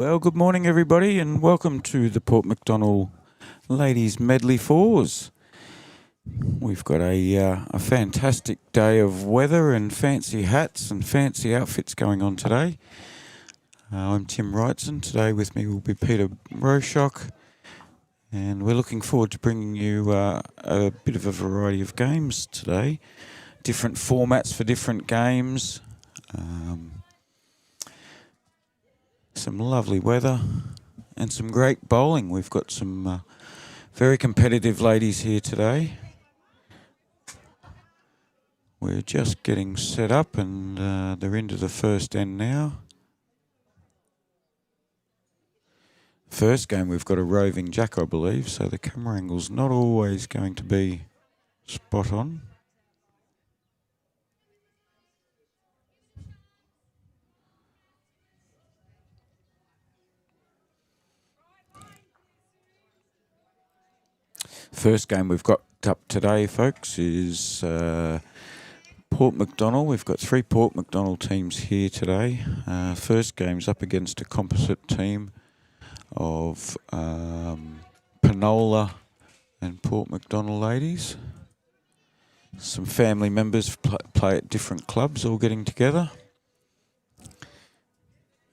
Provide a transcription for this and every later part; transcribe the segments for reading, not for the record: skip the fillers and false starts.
Well, good morning, everybody, and welcome to the Port MacDonnell Ladies Medley Fours. We've got a fantastic day of weather and fancy hats and fancy outfits going on today. I'm Tim Wrightson. Today with me will be Peter Roshock, and we're looking forward to bringing you a bit of a variety of games today. Different formats for different games. Some lovely weather and some great bowling. We've got some very competitive ladies here today. We're just getting set up and they're into the first end now. First game we've got a roving jack, I believe, so the camera angle's not always going to be spot on. First game we've got up today, folks, is Port MacDonnell. We've got 3 Port MacDonnell teams here today. First game's up against a composite team of Penola and Port MacDonnell ladies. Some family members play at different clubs, all getting together.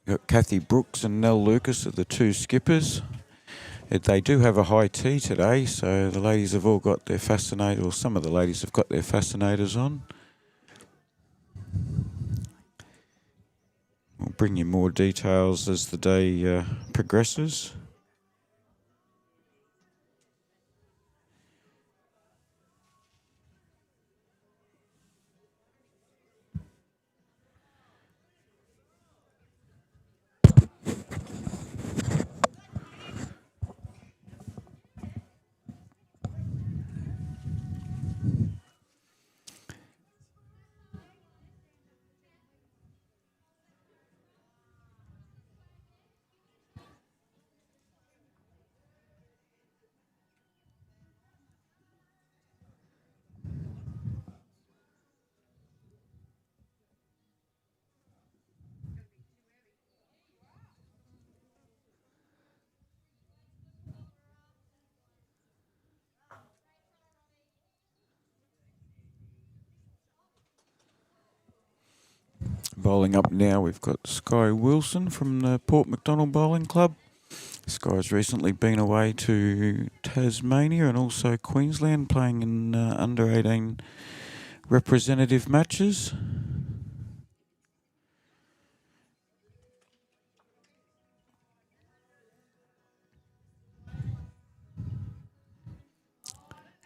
We've got Kathy Brooks and Nell Lucas are the 2 skippers. They do have a high tea today, so the ladies have all got their fascinator, or some of the ladies have got their fascinators on. We'll bring you more details as the day progresses. Bowling up now, we've got Sky Wilson from the Port MacDonnell Bowling Club. Sky's recently been away to Tasmania and also Queensland, playing in under 18 representative matches.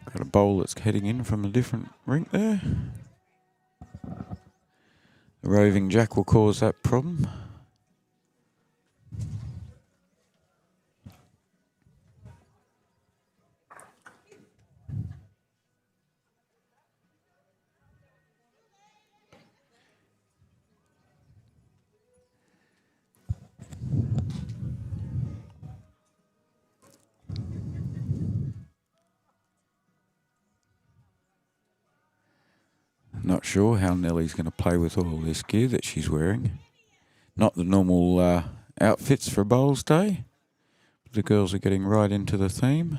Got a bowl that's heading in from a different rink there. The roving jack will cause that problem. Not sure how Nellie's going to play with all this gear that she's wearing. Not the normal outfits for Bowls Day. The girls are getting right into the theme.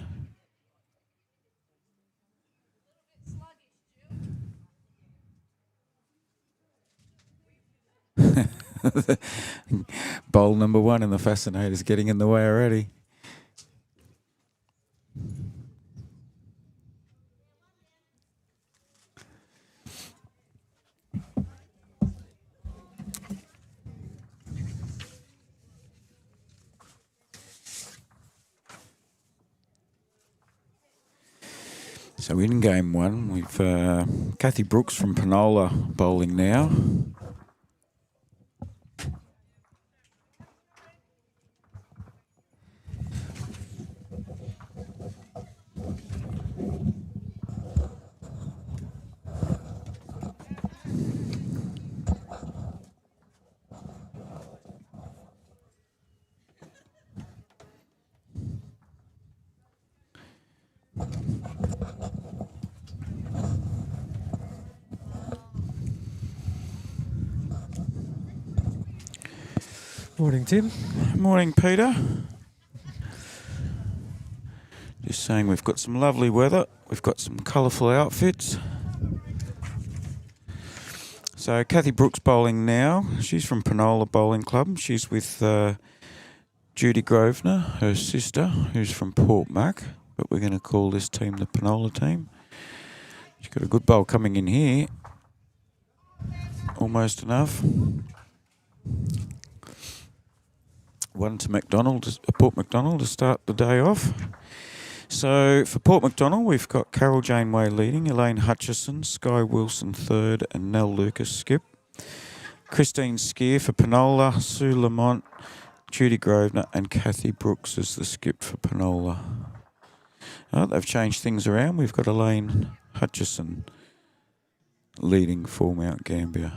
Bowl number 1 and the fascinator's getting in the way already. So in game 1, we've Kathy Brooks from Penola bowling now. Morning, Tim. Morning, Peter. Just saying we've got some lovely weather. We've got some colourful outfits. So Kathy Brooks bowling now. She's from Penola Bowling Club. She's with Judy Grosvenor, her sister, who's from Port Mac. But we're going to call this team the Penola team. She's got a good bowl coming in here. Almost enough. One to Port MacDonnell to start the day off. So for Port MacDonnell, we've got Carol Janeway leading, Elaine Hutchison, Sky Wilson third, and Nell Lucas skip. Christine Skier for Penola, Sue Lamont, Judy Grosvenor, and Kathy Brooks as the skip for Penola. They've changed things around. We've got Elaine Hutchison leading for Mount Gambier.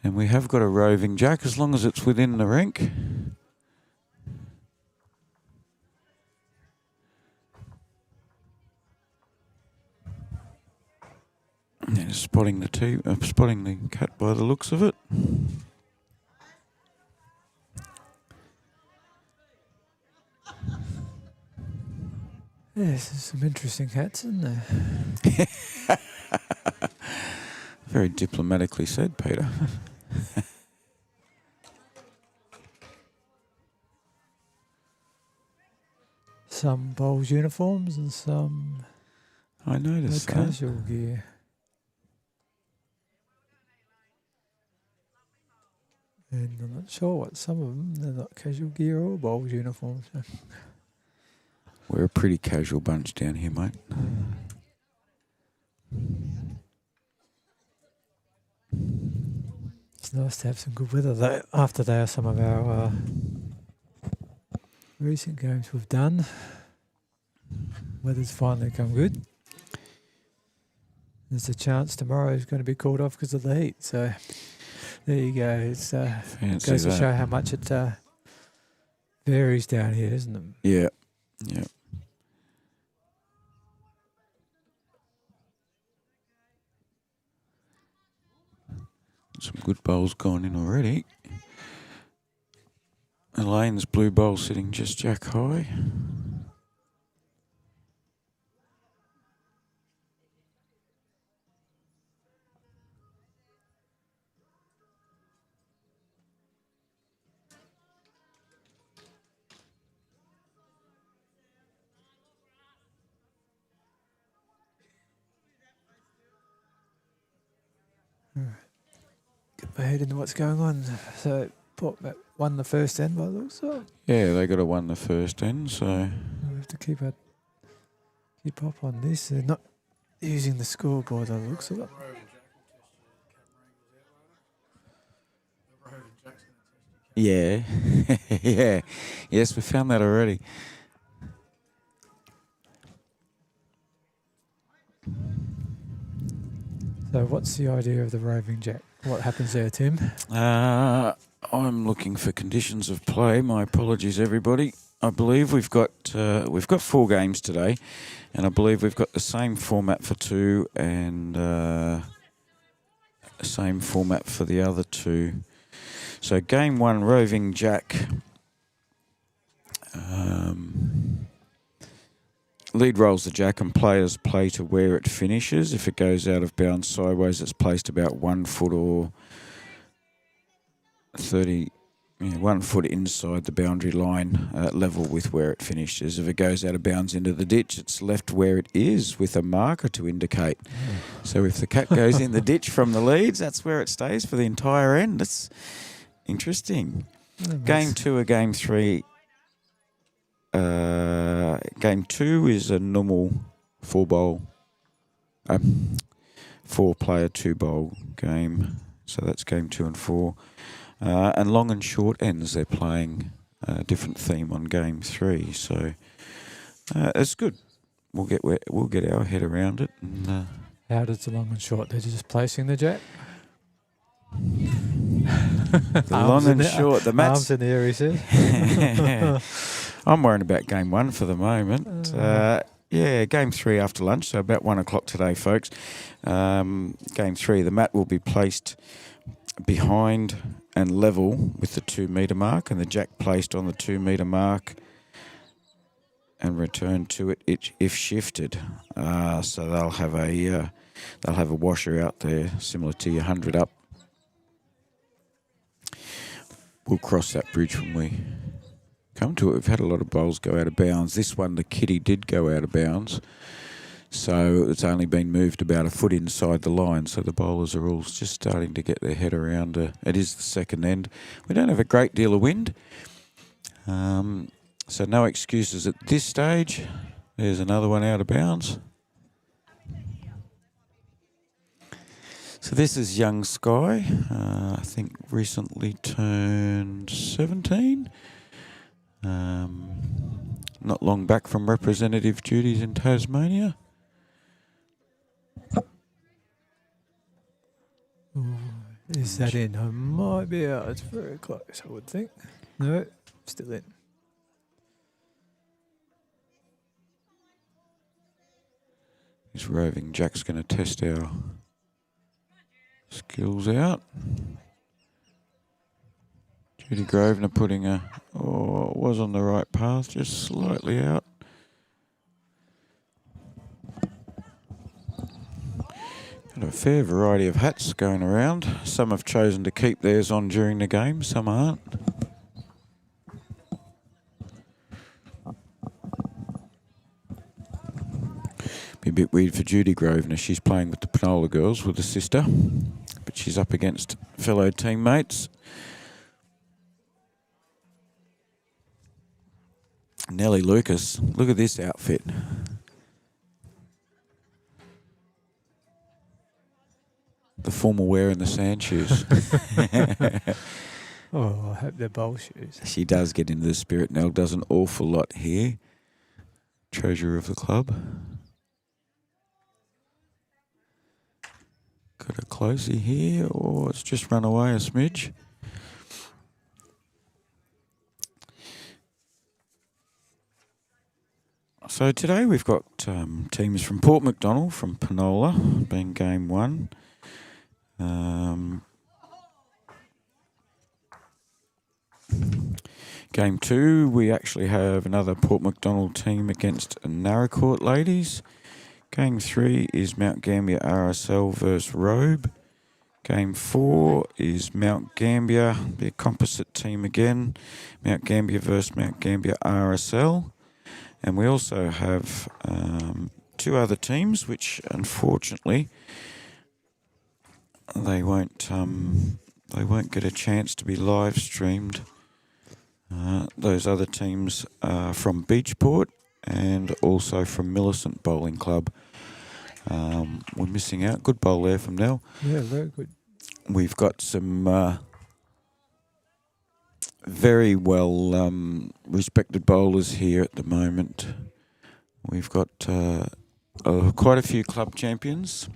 And we have got a roving jack as long as it's within the rink. And spotting the cat by the looks of it. Yes, there's some interesting cats, isn't there? Very diplomatically said, Peter. Some bowls uniforms and some I noticed that. casual gear. And I'm not sure what some of them, they're not casual gear or bowls uniforms. So. We're a pretty casual bunch down here, mate. It's nice to have some good weather though. After they are some of our recent games we've done. Weather's finally come good. There's a chance tomorrow is going to be called off because of the heat. So there you go. It's goes to show how much it varies down here, isn't it? Yeah, yeah. Some good bowls gone in already. Elaine's blue bowl sitting just jack high. Get my head into what's going on. So Port Mac won the first end by the looks of it. Yeah, they got to win the first end, so We have to keep up on this. They're not using the scoreboard by the looks of it. yeah, yeah, yes, we found that already. So what's the idea of the roving jack? What happens there, Tim? I'm looking for conditions of play. My apologies, everybody. I believe we've got 4 games today, and I believe we've got the same format for 2 and the same format for the other 2. So game 1, roving jack. Lead rolls the jack and players play to where it finishes. If it goes out of bounds sideways, it's placed about 1 foot or 1 foot inside the boundary line, level with where it finishes. If it goes out of bounds into the ditch, it's left where it is with a marker to indicate. So if the cat goes in the ditch from the leads, that's where it stays for the entire end. That's interesting. Game 2 or game 3. Game 2 is a normal 4 player 2 bowl game. So that's game 2 and 4. And long and short ends, they're playing a different theme on game 3. So it's good. We'll get our head around it. And, How does the long and short? They're just placing the jack. the long and short, the match. Arms in the air, he says. I'm worrying about game 1 for the moment. Yeah, game 3 after lunch, so about 1 o'clock today, folks. Game 3, the mat will be placed behind and level with the 2 metre mark, and the jack placed on the 2 metre mark and returned to it if shifted. So they'll have a washer out there similar to your 100 up. We'll cross that bridge when we come to it. We've had a lot of bowls go out of bounds. This one, the kitty, did go out of bounds. So it's only been moved about a foot inside the line. So the bowlers are all just starting to get their head around. It is the second end. We don't have a great deal of wind. So no excuses at this stage. There's another one out of bounds. So this is young Sky, I think recently turned 17. Not long back from representative duties in Tasmania. Ooh, is that in? I might be out. It's very close, I would think. No, still in. This roving jack's going to test our skills out. Judy Grosvenor putting was on the right path, just slightly out. Got a fair variety of hats going around. Some have chosen to keep theirs on during the game, some aren't. Be a bit weird for Judy Grosvenor. She's playing with the Penola girls with a sister, but she's up against fellow teammates. Nellie Lucas, look at this outfit. The formal wear and the sand shoes. Oh, I hope they're bowl shoes. She does get into the spirit. Nell does an awful lot here. Treasurer of the club. Got a closey here, or it's just run away a smidge. So today we've got teams from Port MacDonnell, from Penola, being game 1. Game 2, we actually have another Port MacDonnell team against Naracoorte ladies. Game 3 is Mount Gambier RSL versus Robe. Game 4 is Mount Gambier, the composite team again. Mount Gambier versus Mount Gambier RSL. And we also have 2 other teams, which unfortunately they won't get a chance to be live streamed. Those other teams are from Beachport and also from Millicent Bowling Club. We're missing out. Good bowl there from Nell. Yeah, very good. We've got some very well respected bowlers here at the moment. We've got quite a few club champions.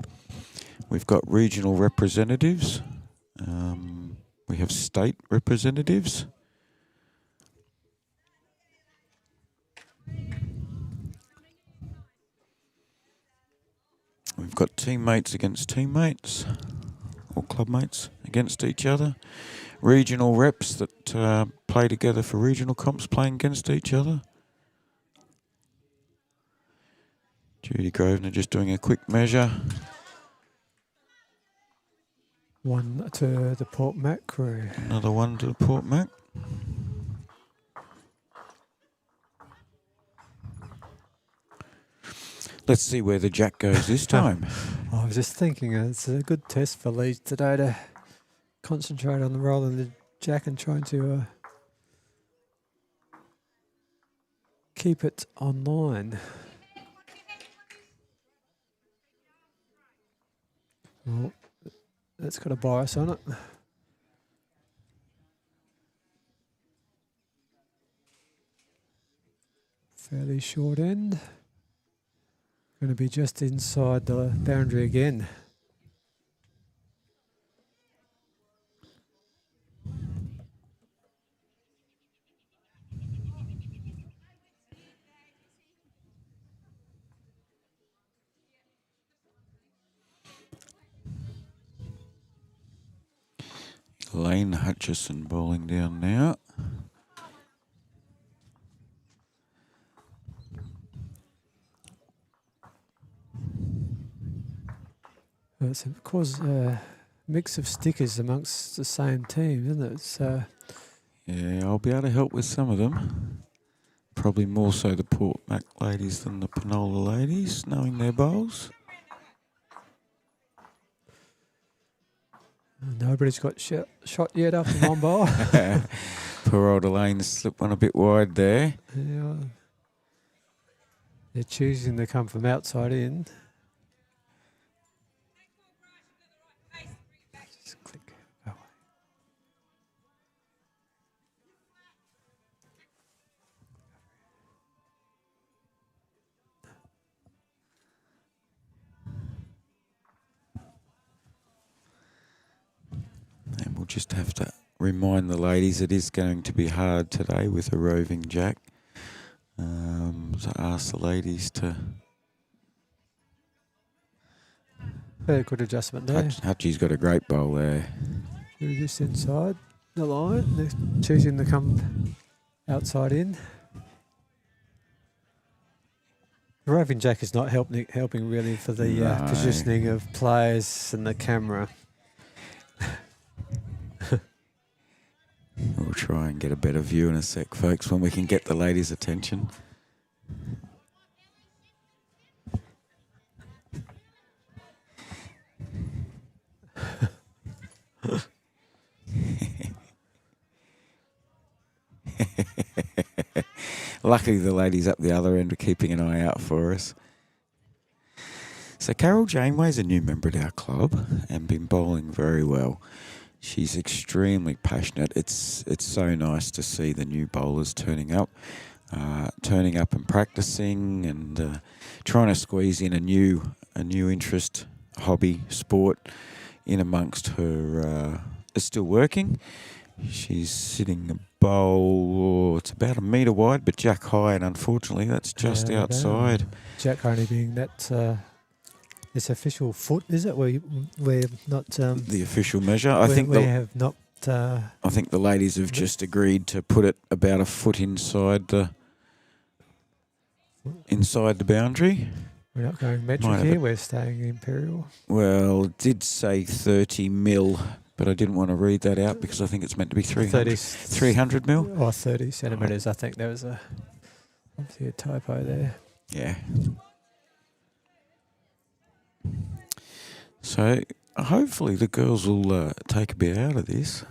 We've got regional representatives. We have state representatives. We've got teammates against teammates, or clubmates against each other. Regional reps that play together for regional comps playing against each other. Judy Grosvenor just doing a quick measure. 1 to the Port Mac crew. Another 1 to the Port Mac. Let's see where the jack goes this time. I was just thinking it's a good test for Leeds today to concentrate on the roll of the jack and trying to keep it online. Well, that's got a bias on it. Fairly short end. Going to be just inside the boundary again. Lane Hutchison bowling down now. It's of course a mix of stickers amongst the same team, isn't it? So yeah, I'll be able to help with some of them. Probably more so the Port Mac ladies than the Penola ladies, knowing their bowls. Nobody's got shot yet after one bowl. Poor old Elaine slipped one a bit wide there. Yeah. They're choosing to come from outside in. Just click. Oh. And we'll just have to remind the ladies it is going to be hard today with a roving jack. So ask the ladies to... Very good adjustment there. Hutchie's got a great bowl there. Just inside the line. They're choosing to come outside in. The roving jack is not helping really for the positioning of players and the camera. We'll try and get a better view in a sec, folks, when we can get the ladies' attention. Luckily, the ladies up the other end are keeping an eye out for us. So Carol Janeway's a new member at our club and been bowling very well. She's extremely passionate. It's so nice to see the new bowlers turning up and practicing and trying to squeeze in a new interest, hobby, sport in amongst her. Is still working. She's sitting a bowl. It's about 1 metre wide, but jack high, and unfortunately, that's just outside. Jack only being that. It's official foot, is it? We're not the official measure. I think have not. I think the ladies have just agreed to put it about a foot inside the boundary. We're not going metric here. We're staying imperial. Well, it did say 30 mil, but I didn't want to read that out because I think it's meant to be 300 mil. Or 30 centimetres. I think there was obviously a typo there. Yeah. So hopefully the girls will take a bit out of this.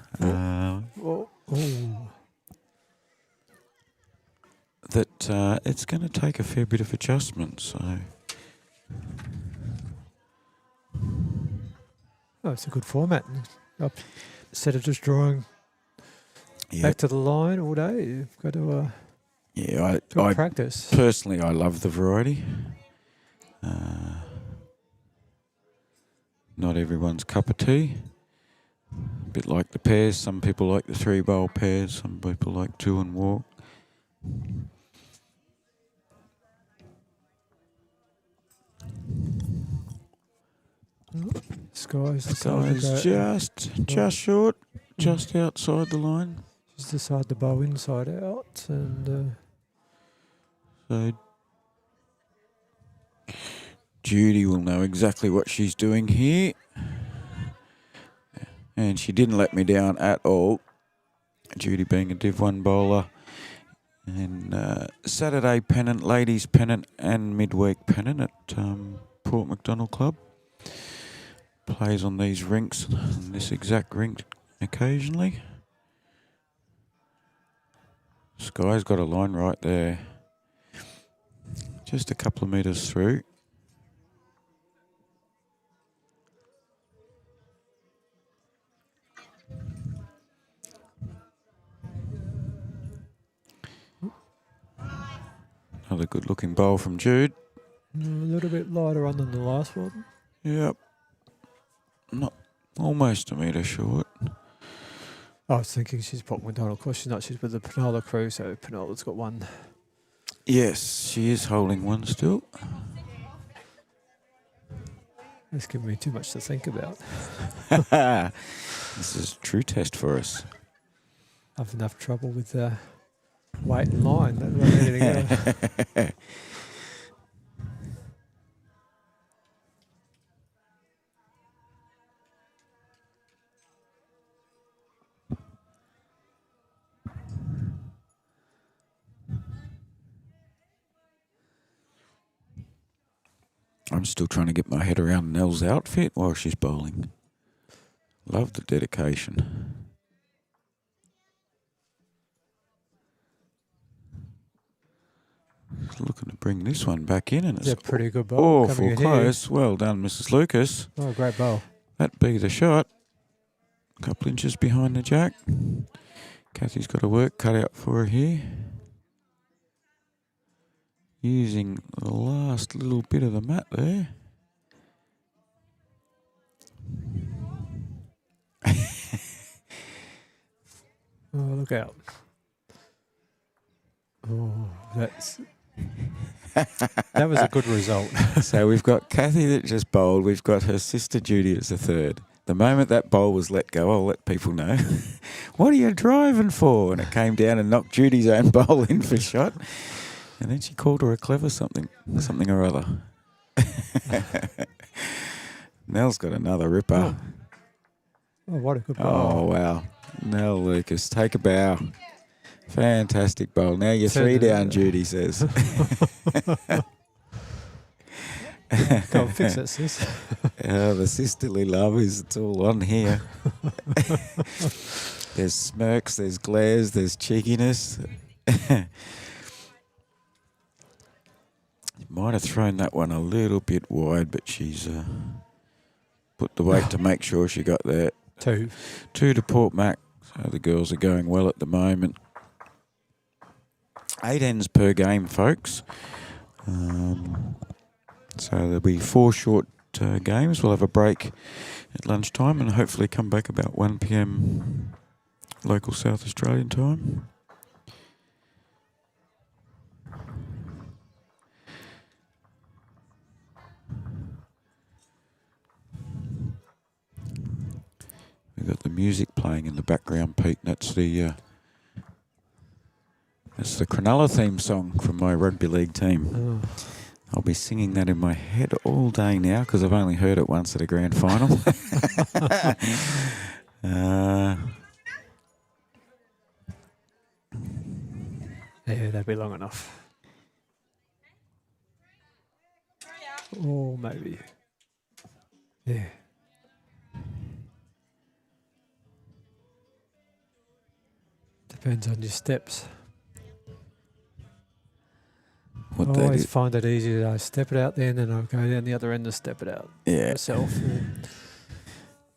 That it's going to take a fair bit of adjustment. So. Oh, it's a good format. Instead of just drawing back to the line all day, you've got to I practice. Personally, I love the variety. Not everyone's cup of tea. A bit like the pairs. Some people like the 3-bowl pairs. Some people like 2 and walk. Sky's just short, just outside the line. Just decide the bow inside out, and so Judy will know exactly what she's doing here. And she didn't let me down at all. Judy being a Div 1 bowler. And Saturday pennant, ladies pennant and midweek pennant at Port MacDonnell Club. Plays on these rinks, on this exact rink occasionally. Sky's got a line right there. Just a couple of metres through. Another good looking bowl from Jude. A little bit lighter on than the last one. Yep. Not almost a metre short. I was thinking she's Port MacDonnell. Of course she's not. She's with the Penola crew, so Penola's got one. Yes, she is holding one still. That's giving me too much to think about. This is a true test for us. I've enough trouble with wait in line. That's what I need to go. I'm still trying to get my head around Nell's outfit while she's bowling. Love the dedication. Just looking to bring this one back in, and it's a pretty good bowl. Awful close. Well done, Mrs. Lucas. Oh, great bowl. That be the shot. A couple inches behind the jack. Kathy's got a work cut out for her here. Using the last little bit of the mat there. Oh, look out. Oh, that was a good result. So we've got Kathy that just bowled. We've got her sister Judy as the third. The moment that bowl was let go, I'll let people know. What are you driving for? And it came down and knocked Judy's own bowl in for shot. And then she called her a clever something or other. Nell's got another ripper. Oh, what a good bowl. Oh, wow. Nell Lucas, take a bow. Fantastic bowl. Now you're 3 down, Judy says. Go and fix it, sis. The sisterly love it's all on here. There's smirks, there's glares, there's cheekiness. Might have thrown that one a little bit wide, but she's put the weight to make sure she got there. Two to Port Mac. So the girls are going well at the moment. 8 ends per game, folks. So there'll be 4 short games. We'll have a break at lunchtime and hopefully come back about 1 p.m. local South Australian time. We've got the music playing in the background, Pete. That's the Cronulla theme song from my rugby league team. Oh. I'll be singing that in my head all day now because I've only heard it once at a grand final. Yeah, that'd be long enough. Or maybe. Yeah. Depends on your steps. I always find it easier to step it out there and then I'll go down the other end and step it out myself. You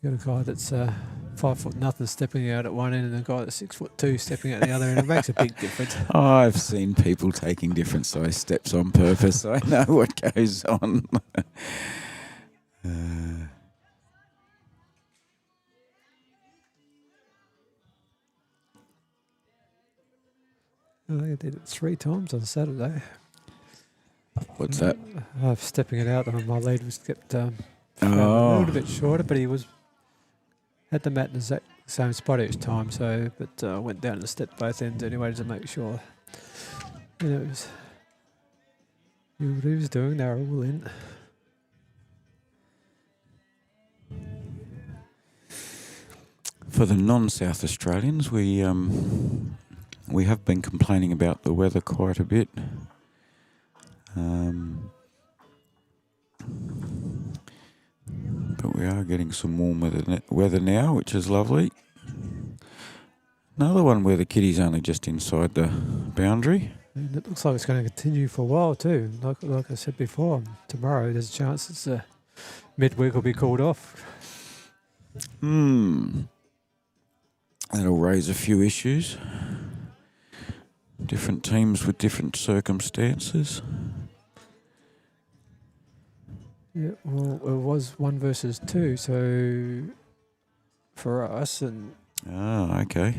got a guy that's 5 foot nothing stepping out at one end and a guy that's 6'2" stepping out the other end. It makes a big difference. I've seen people taking different size steps on purpose. So I know what goes on. I think I did it 3 times on Saturday. What's that? Stepping it out, and my lead was kept a little bit shorter, but he had the mat in the exact same spot each time. So, but went down and stepped both ends anyway to make sure. It was what he was doing. They were all in. For the non-South Australians, we have been complaining about the weather quite a bit. But we are getting some warm weather now, which is lovely. Another one where the kitty's only just inside the boundary. And it looks like it's going to continue for a while too. Like I said before, tomorrow there's a chance it's midweek will be called off. That'll raise a few issues. Different teams with different circumstances. Yeah, well, it was 1 versus 2, so for us and. Oh, okay.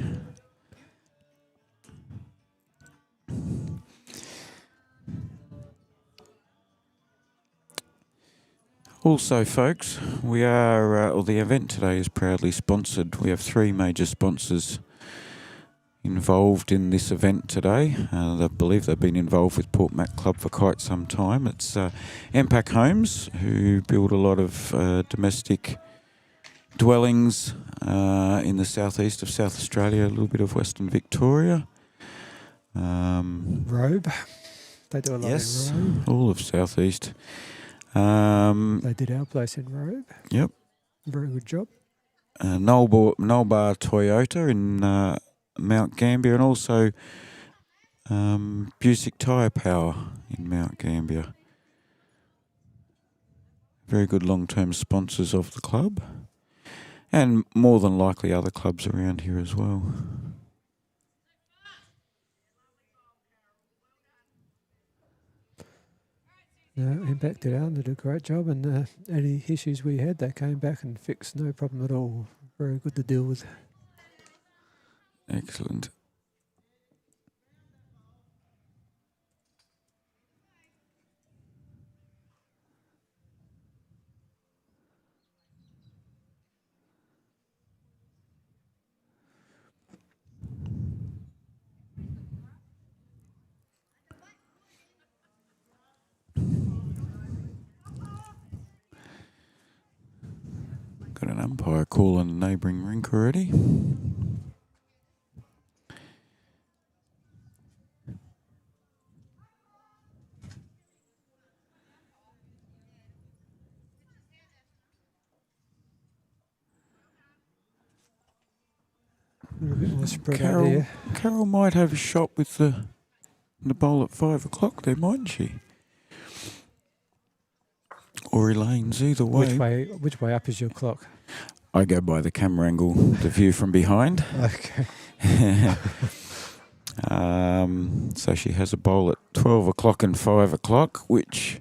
Also, folks, we are, the event today is proudly sponsored. We have 3 major sponsors involved in this event today. I believe they've been involved with Port Mac Club for quite some time. It's MPAC Homes, who build a lot of domestic dwellings in the southeast of South Australia, a little bit of Western Victoria. Robe. They do a lot Yes, in Robe. all of southeast. They did our place in Robe. Yep. Very good job. Nolbar Toyota in Mount Gambier, and also Busick Tyre Power in Mount Gambier. Very good long-term sponsors of the club, and more than likely other clubs around here as well. No, Impact did out. They did a great job, and any issues we had, they came back and fixed, no problem at all. Very good to deal with. Excellent. Got an umpire call on the neighbouring rink already. A little bit more spread out here. Carol might have a shot with the bowl at 5 o'clock there, mightn't she? Or Elaine's, either way. Which way up is your clock? I go by the camera angle, the view from behind. Okay. So she has a bowl at 12 o'clock and 5 o'clock, which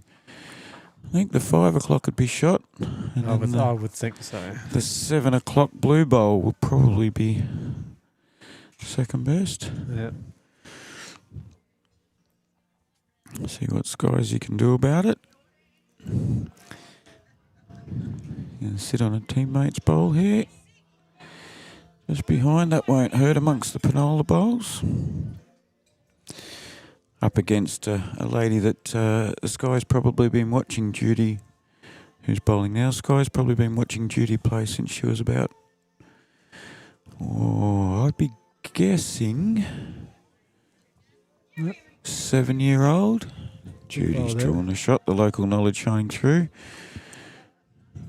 I think the 5 o'clock would be shot. And I would think so. The 7 o'clock blue bowl will probably be second best. Yeah. See what skies you can do about it. You sit on a teammate's bowl here. Just behind, that won't hurt amongst the Penola bowls. Up against a lady that Sky's probably been watching Judy, who's bowling now. Sky's probably been watching Judy play since she was about, I'd be guessing, 7-year-old. Judy's drawn a shot, the local knowledge shining through.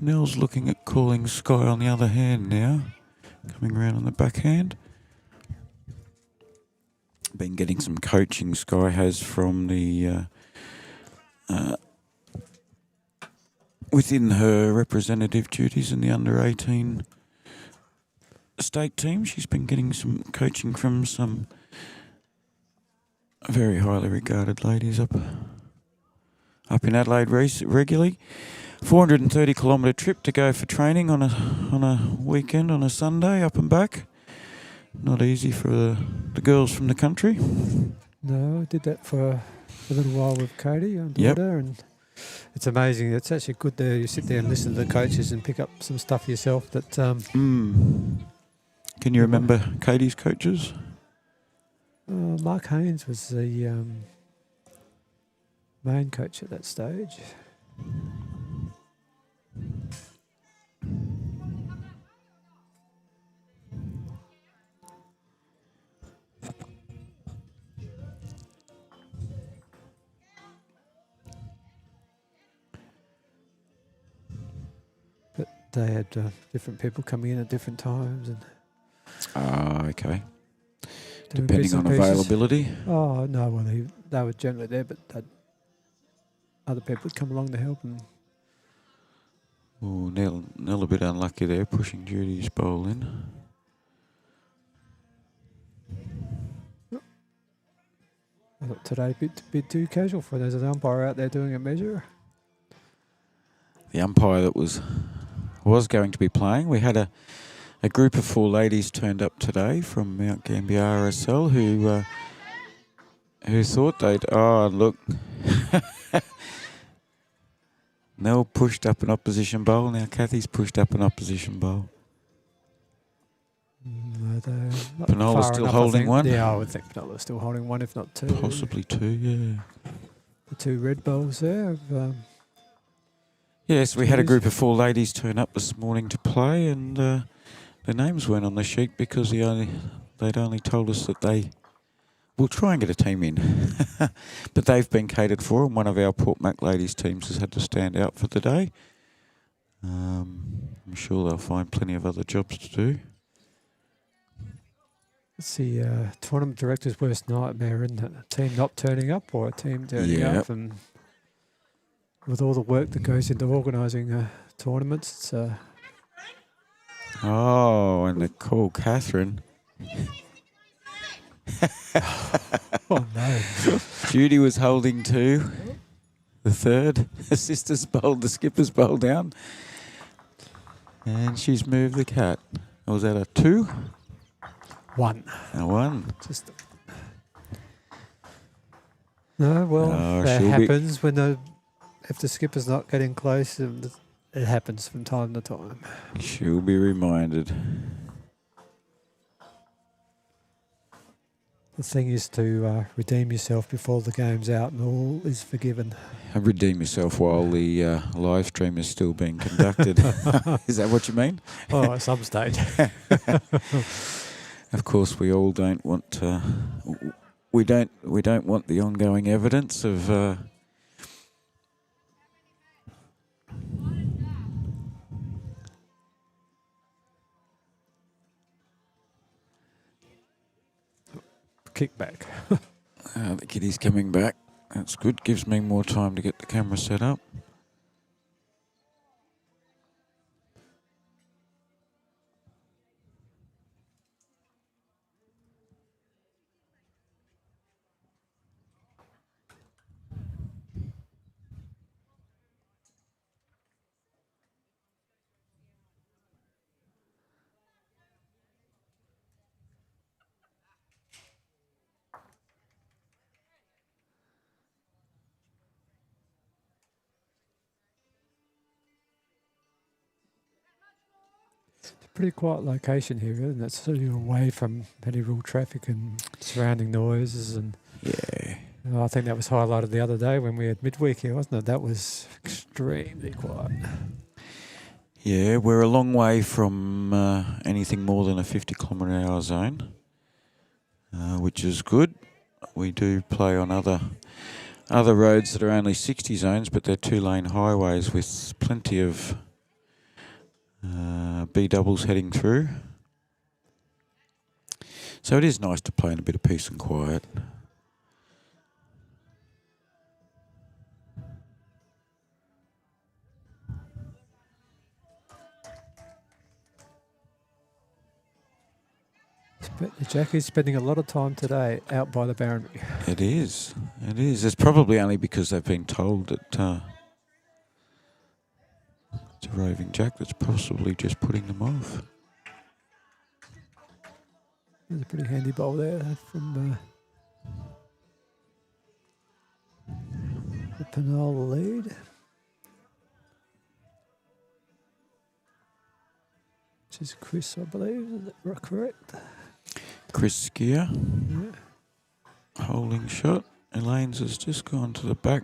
Nell's looking at calling Sky on the other hand now. Coming around on the backhand. Been getting some coaching Sky has from the within her representative duties in the under-18 state team. She's been getting some coaching from some very highly regarded ladies up in Adelaide regularly. 430-kilometre trip to go for training on a weekend, on a Sunday, up and back. Not easy for the girls from the country. No, I did that for a little while with Katie on daughter, and it's amazing. It's actually good there. You sit there and listen to the coaches and pick up some stuff yourself. That Can you remember Katie's coaches? Mark Haynes was the main coach at that stage. But they had different people coming in at different times, and Okay. doing Depending bits and on pieces. availability. Oh no, well they were generally there, but other people would come along to help. And Nell a bit unlucky there, pushing Judy's bowl in. I thought today a bit too casual for there's an umpire out there doing a measure. The umpire that was going to be playing. We had a group of 4 ladies turned up today from Mount Gambier RSL who thought they'd look. Nell pushed up an opposition bowl. Now Kathy's pushed up an opposition bowl. Penola's still holding one? Yeah, I would think Penola's still holding one, if not two. Possibly two, yeah. The two red bowls there. Yes, we had a group of 4 ladies turn up this morning to play, and their names weren't on the sheet because they'd only told us that they will try and get a team in. But they've been catered for, and one of our Port Mac ladies teams has had to stand out for the day. I'm sure they'll find plenty of other jobs to do. It's the tournament director's worst nightmare, isn't it? A team not turning up or a team turning up, and with all the work that goes into organising tournaments, it's... Oh, and they call Catherine. Oh, no. Judy was holding 2. The third. Her sister's bowled the skipper's bowl down. And she's moved the cat. Was that a 2? 1. A 1. Just... No, well, that happens when if the skipper's not getting close, it happens from time to time. She'll be reminded. The thing is to redeem yourself before the game's out and all is forgiven. And redeem yourself while the live stream is still being conducted. Is that what you mean? Oh, at some stage. Of course, we all don't want we don't want the ongoing evidence of kick back. the kiddie's coming back. That's good. Gives me more time to get the camera set up. Pretty quiet location here, isn't it? Sort of away from any real traffic and surrounding noises. And yeah, I think that was highlighted the other day when we had midweek here, wasn't it? That was extremely quiet. Yeah, we're a long way from anything more than a 50-kilometre-hour zone, which is good. We do play on other roads that are only 60 zones, but they're 2-lane highways with plenty of B doubles heading through. So it is nice to play in a bit of peace and quiet. Jackie's spending a lot of time today out by the boundary. It is. It is. It's probably only because they've been told that it's a roving jack that's possibly just putting them off. There's a pretty handy bowl there from the Penola lead. Which is Chris, I believe. Is that correct? Chris Skier. Yeah. Holding shot. Elaine's has just gone to the back.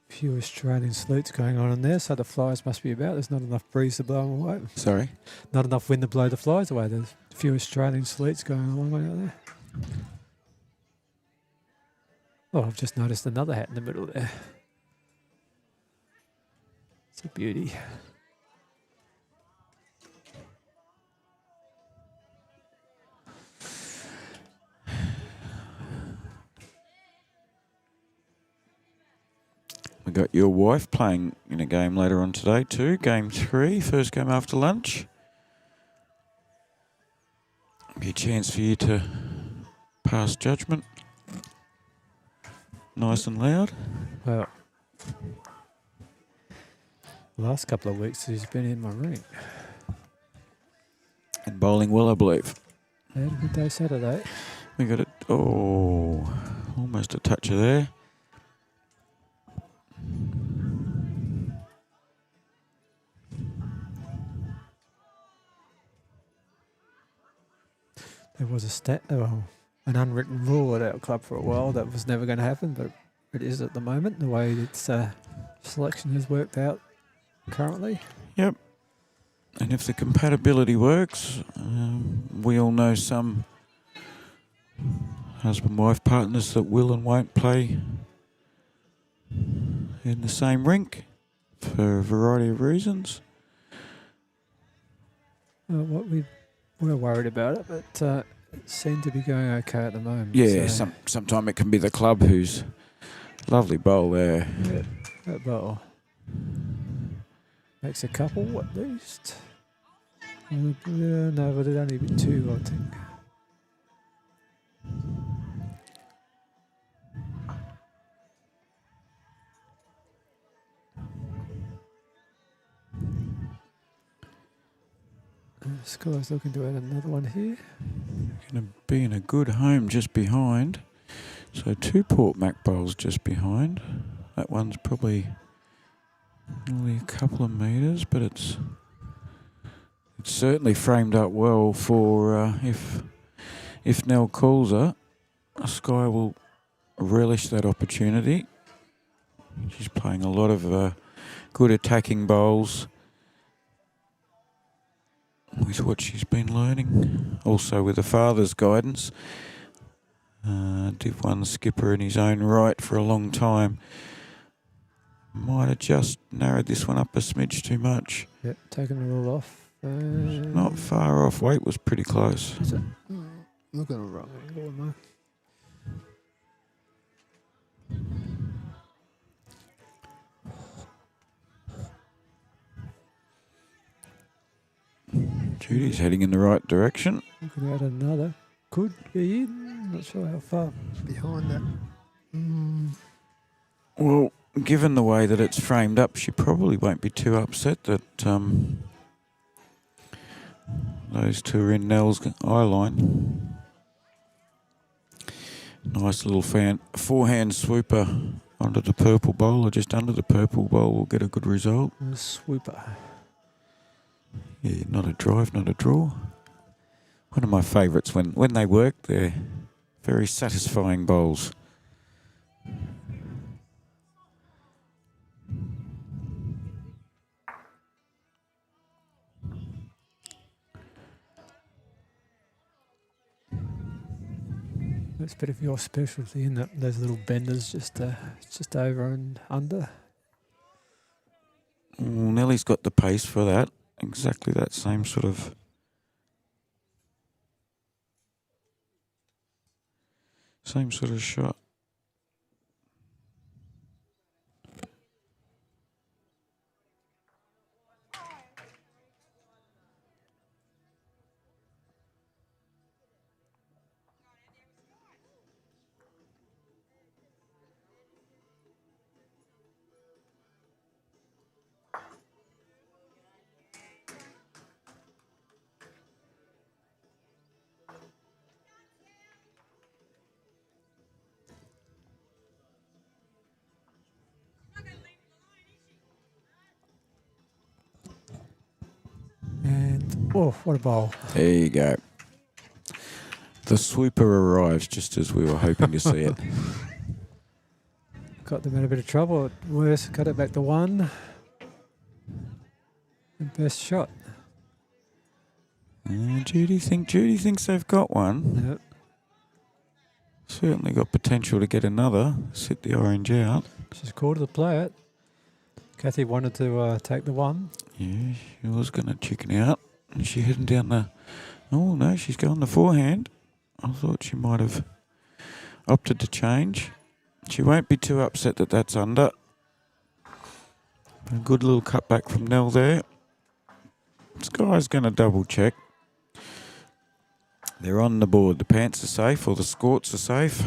Few Australian salutes going on in there, so the flies must be about. There's not enough breeze to blow them away. Sorry? Not enough wind to blow the flies away. There's a few Australian salutes going along out there. Oh, I've just noticed another hat in the middle there. It's a beauty. We got your wife playing in a game later on today too. Game 3, first game after lunch. Be a chance for you to pass judgment. Nice and loud. Well, the last couple of weeks he's been in my ring. And bowling well, I believe. I had a good day Saturday. We got Oh, almost a toucher there. There was an unwritten rule at our club for a while that was never going to happen, but it is at the moment, the way its selection has worked out currently. Yep. And if the compatibility works, we all know some husband-wife partners that will and won't play in the same rink for a variety of reasons. What we were worried about it, but it seemed to be going okay at the moment. Yeah, so sometime it can be the club who's lovely bowl there. yeah, that bowl makes a couple at least. No, but it'd only be two, I think. Sky's looking to add another one here. Going to be in a good home just behind. So 2 Port Mac bowls just behind. That one's probably only a couple of metres, but it's certainly framed up well for if Nell calls her, Sky will relish that opportunity. She's playing a lot of good attacking bowls with what she's been learning. Also with her father's guidance. Div 1 skipper in his own right for a long time. Might have just narrowed this one up a smidge too much. Yep, taking the rule off. Not far off. Weight was pretty close. Is it? Look at the wrong angle, am Judy's heading in the right direction. Looking at another. Could be in. Not sure how far behind that. Well, given the way that it's framed up, she probably won't be too upset that those two are in Nell's eye line. Nice little forehand swooper under the purple bowl, or just under the purple bowl will get a good result. Swooper. Yeah, not a drive, not a draw. One of my favourites when they work, they're very satisfying bowls. That's a bit of your specialty, isn't it? Those little benders just over and under. Nellie's got the pace for that. Exactly that same sort of shot. And, oh, what a bowl. There you go. The swooper arrives just as we were hoping to see it. Got them in a bit of trouble. At worst, got it back to 1. And best shot. Judy thinks they've got one. Yep. Certainly got potential to get another. Sit the orange out. She's called to play it. Kathy wanted to take the 1. Yeah, she was going to chicken out. And she heading down the... Oh, no, she's going the forehand. I thought she might have opted to change. She won't be too upset that that's under. A good little cutback from Nell there. Sky's going to double check. They're on the board. The pants are safe, or the skorts are safe.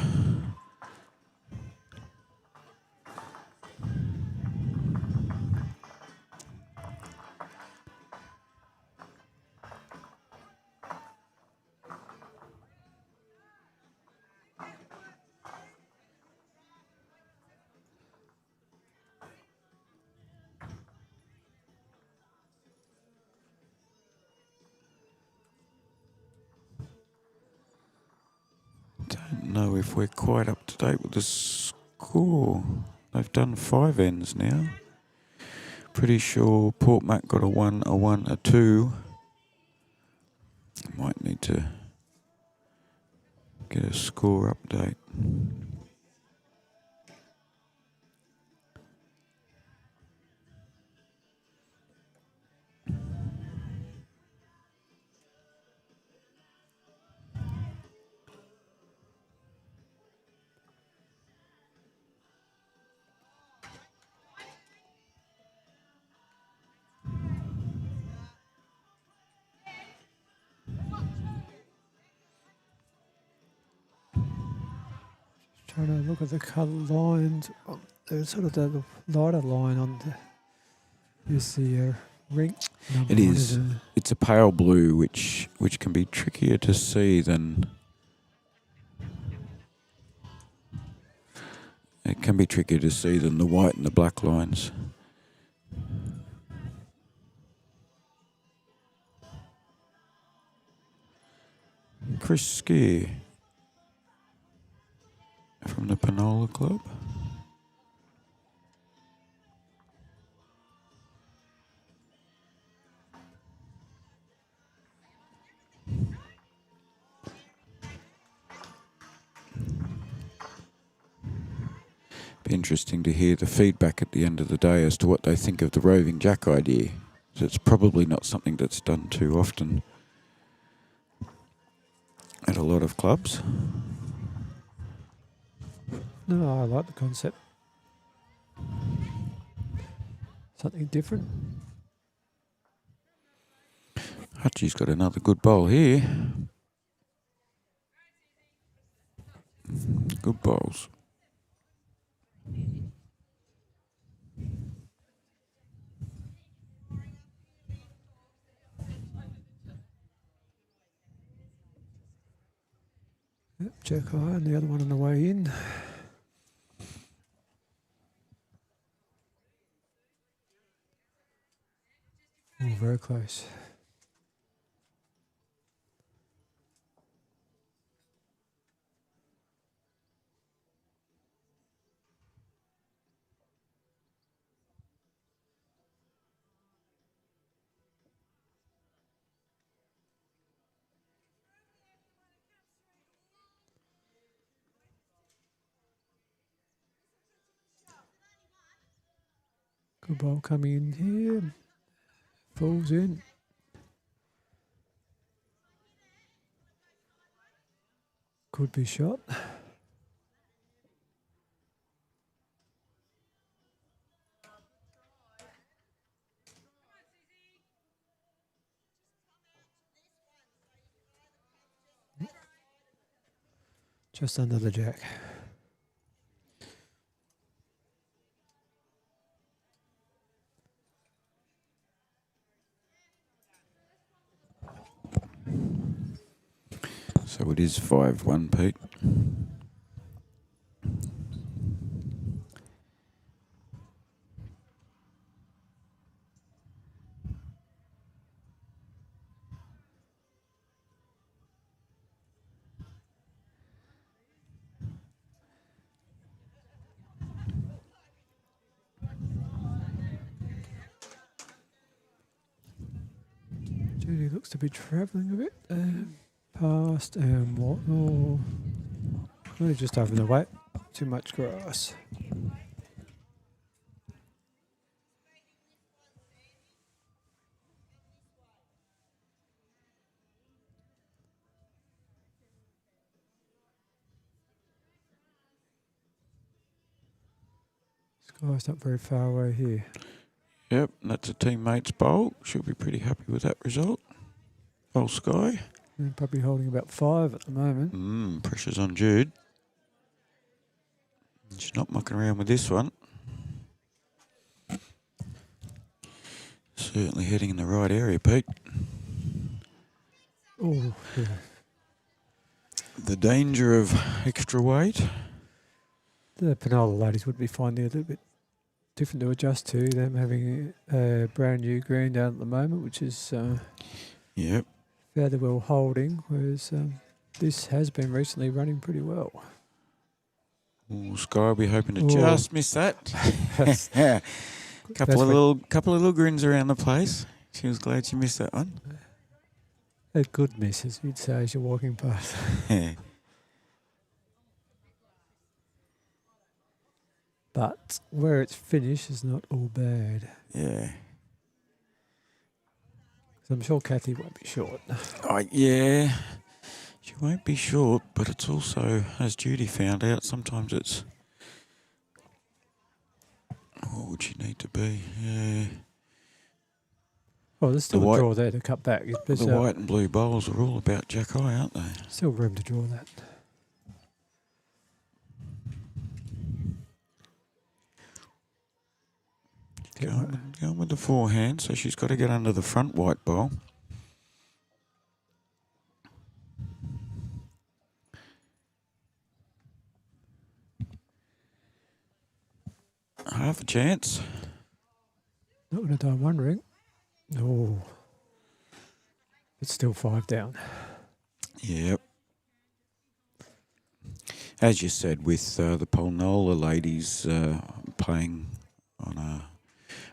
know if we're quite up to date with the score. They've done 5 ends now. Pretty sure Port Mac got a 1, a 1, a 2. Might need to get a score update. Trying to look at the colour lines. There's sort of the lighter line on the is the ring number. It is. It's a pale blue, which can be trickier to see than. It can be trickier to see than the white and the black lines. Chris Skier from the Penola Club. Be interesting to hear the feedback at the end of the day as to what they think of the roving jack idea. So it's probably not something that's done too often at a lot of clubs. No, I like the concept. Something different. Hutchie's got another good bowl here. Good bowls. Yep, jack high and the other one on the way in. Oh, very close. Good ball coming in here. Falls in. Could be shot. Just under the jack. So it is 5-1, Pete. Judy looks to be travelling a bit. Past and what? Oh, really just over the weight. Too much grass. Sky's not very far away here. Yep, that's a teammate's bowl. She'll be pretty happy with that result. Old Sky. And probably holding about 5 at the moment. Pressure's on Jude. She's not mucking around with this one. Certainly heading in the right area, Pete. Oh, yeah. The danger of extra weight. The Penola ladies would be finding it a little bit different to adjust to. Them having a brand new green down at the moment, which is Yep. fairly well holding, whereas this has been recently running pretty well. Ooh, Sky will be hoping to Ooh. just miss that. couple of little grins around the place. She was glad she missed that one. A good miss, as you'd say, as you're walking past. But where it's finished is not all bad. Yeah. So I'm sure Kathy won't be short. Yeah. She won't be short, but it's also, as Judy found out, sometimes it's... What would she need to be? Yeah. Well, there's still a draw there to cut back. The white and blue bowls are all about Jack Eye, aren't they? Still room to draw that. Going with the forehand, so she's got to get under the front white bowl. Half a chance. Not going to die wondering. Oh. It's still 5 down. Yep. As you said, with the Penola ladies playing on a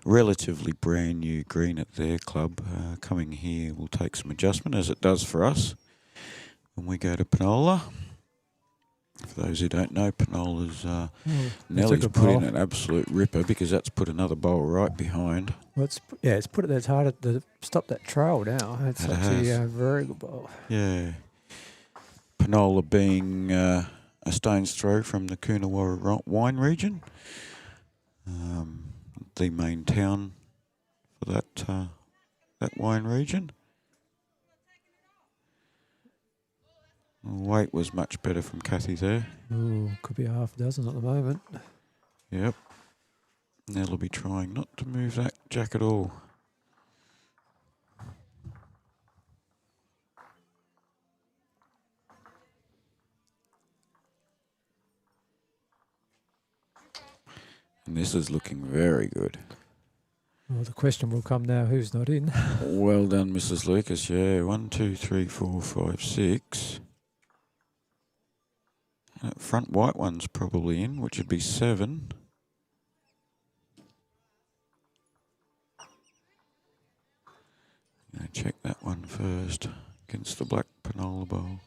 relatively brand new green at their club, coming here will take some adjustment, as it does for us when we go to Penola. For those who don't know, Penola's Nellie's put in an absolute ripper, because that's put another bowl right behind. Well, it's put it there. It's hard to stop that trail now. It's actually a very good bowl. Yeah. Penola being a stone's throw from the Coonawarra wine region, the main town for that wine region. Weight was much better from Kathy there. Ooh, could be half a dozen at the moment. Yep. Nell will be trying not to move that jack at all. And this is looking very good. Well, the question will come now, who's not in? Well done, Mrs. Lucas. Yeah, 1, 2, 3, 4, 5, 6. That front white one's probably in, which would be 7. Gonna check that one first against the black Penola bowl.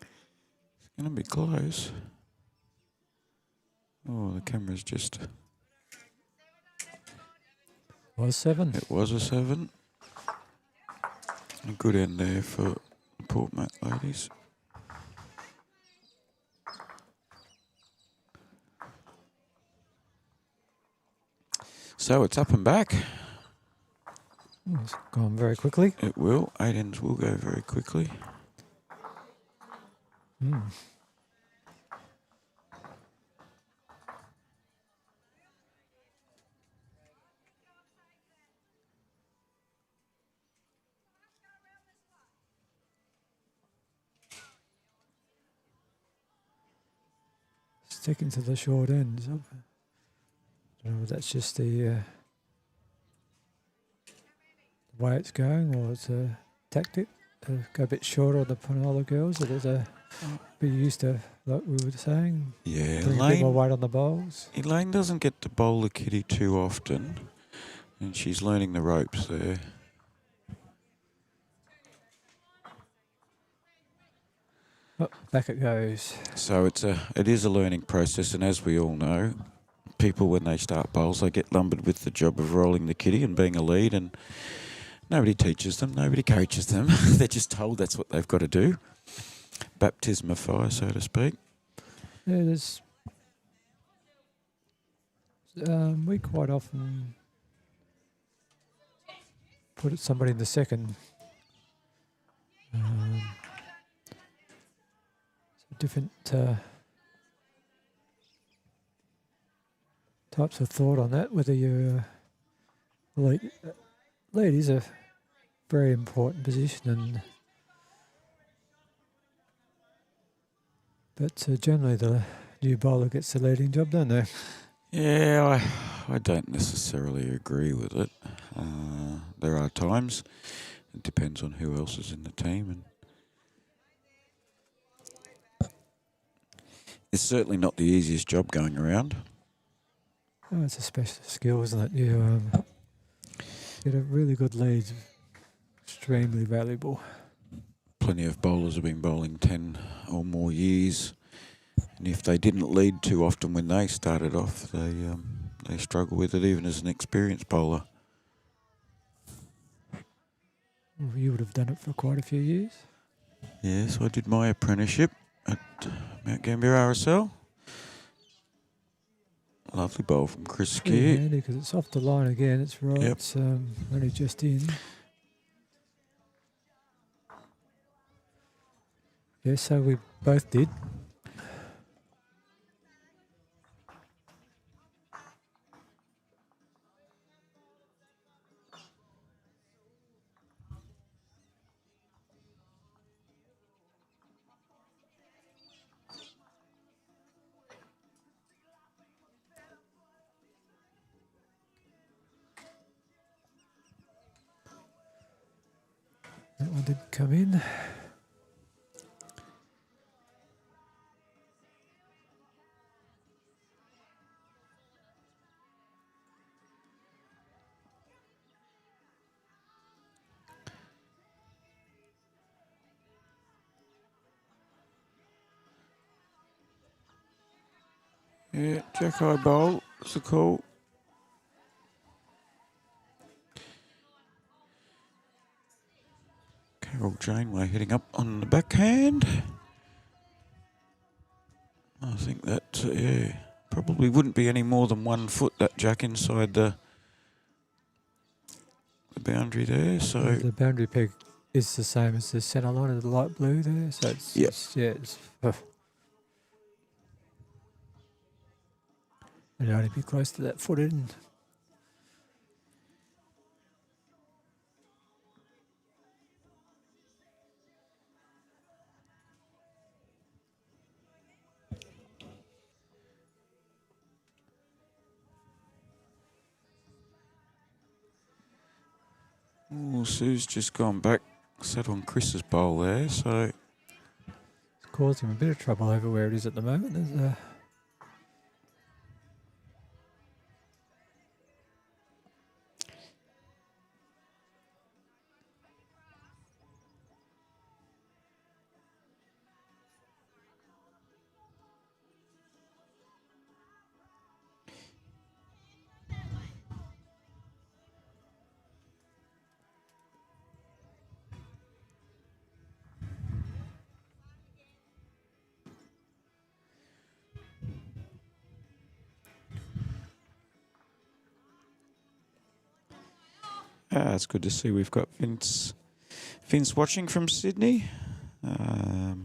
It's gonna be close. Oh, the camera's just... Was 7. It was a 7. A good end there for the Port Mac ladies. So it's up and back. It's gone very quickly. It will. 8 ends will go very quickly. Sticking to the short ends. I don't know if that's just the way it's going, or it's a tactic to go a bit shorter on the Penola girls. That is be used to, like we were saying. Yeah, putting a bit more weight on the bowls. Elaine doesn't get to bowl the kitty too often, and she's learning the ropes there. Oh, back it goes. So it is a learning process, and as we all know, people when they start bowls, they get lumbered with the job of rolling the kitty and being a lead, and nobody teaches them, nobody coaches them. They're just told that's what they've got to do. Baptism of fire, so to speak. Yeah, there's... we quite often put somebody in the second. Different types of thought on that, whether you're lead is a very important position, but generally the new bowler gets the leading job, don't they? Yeah, I don't necessarily agree with it. There are times. It depends on who else is in the team, and it's certainly not the easiest job going around. Oh, it's a special skill, isn't it? You get a really good lead, extremely valuable. Plenty of bowlers have been bowling 10 or more years, and if they didn't lead too often when they started off, they struggle with it even as an experienced bowler. Well, you would have done it for quite a few years. Yes, I did my apprenticeship at Mount Gambier RSL. Lovely bowl from Chris Pretty Keir. handy because it's off the line again. It's right. Yep. It's only just in. Yeah, so we both did. That one didn't come in. Yeah, Jack-Eye bowl. That's a call. Carol Janeway hitting up on the backhand. I think that, yeah, probably wouldn't be any more than 1 foot, that jack inside the boundary there. So The boundary peg is the same as the centre line of the light blue there. So it's, Yep. It'd only be close to that foot end. Sue's just gone back, sat on Chris's bowl there. So It's caused him a bit of trouble over where it is at the moment. There's a it's good to see we've got Vince watching from Sydney. The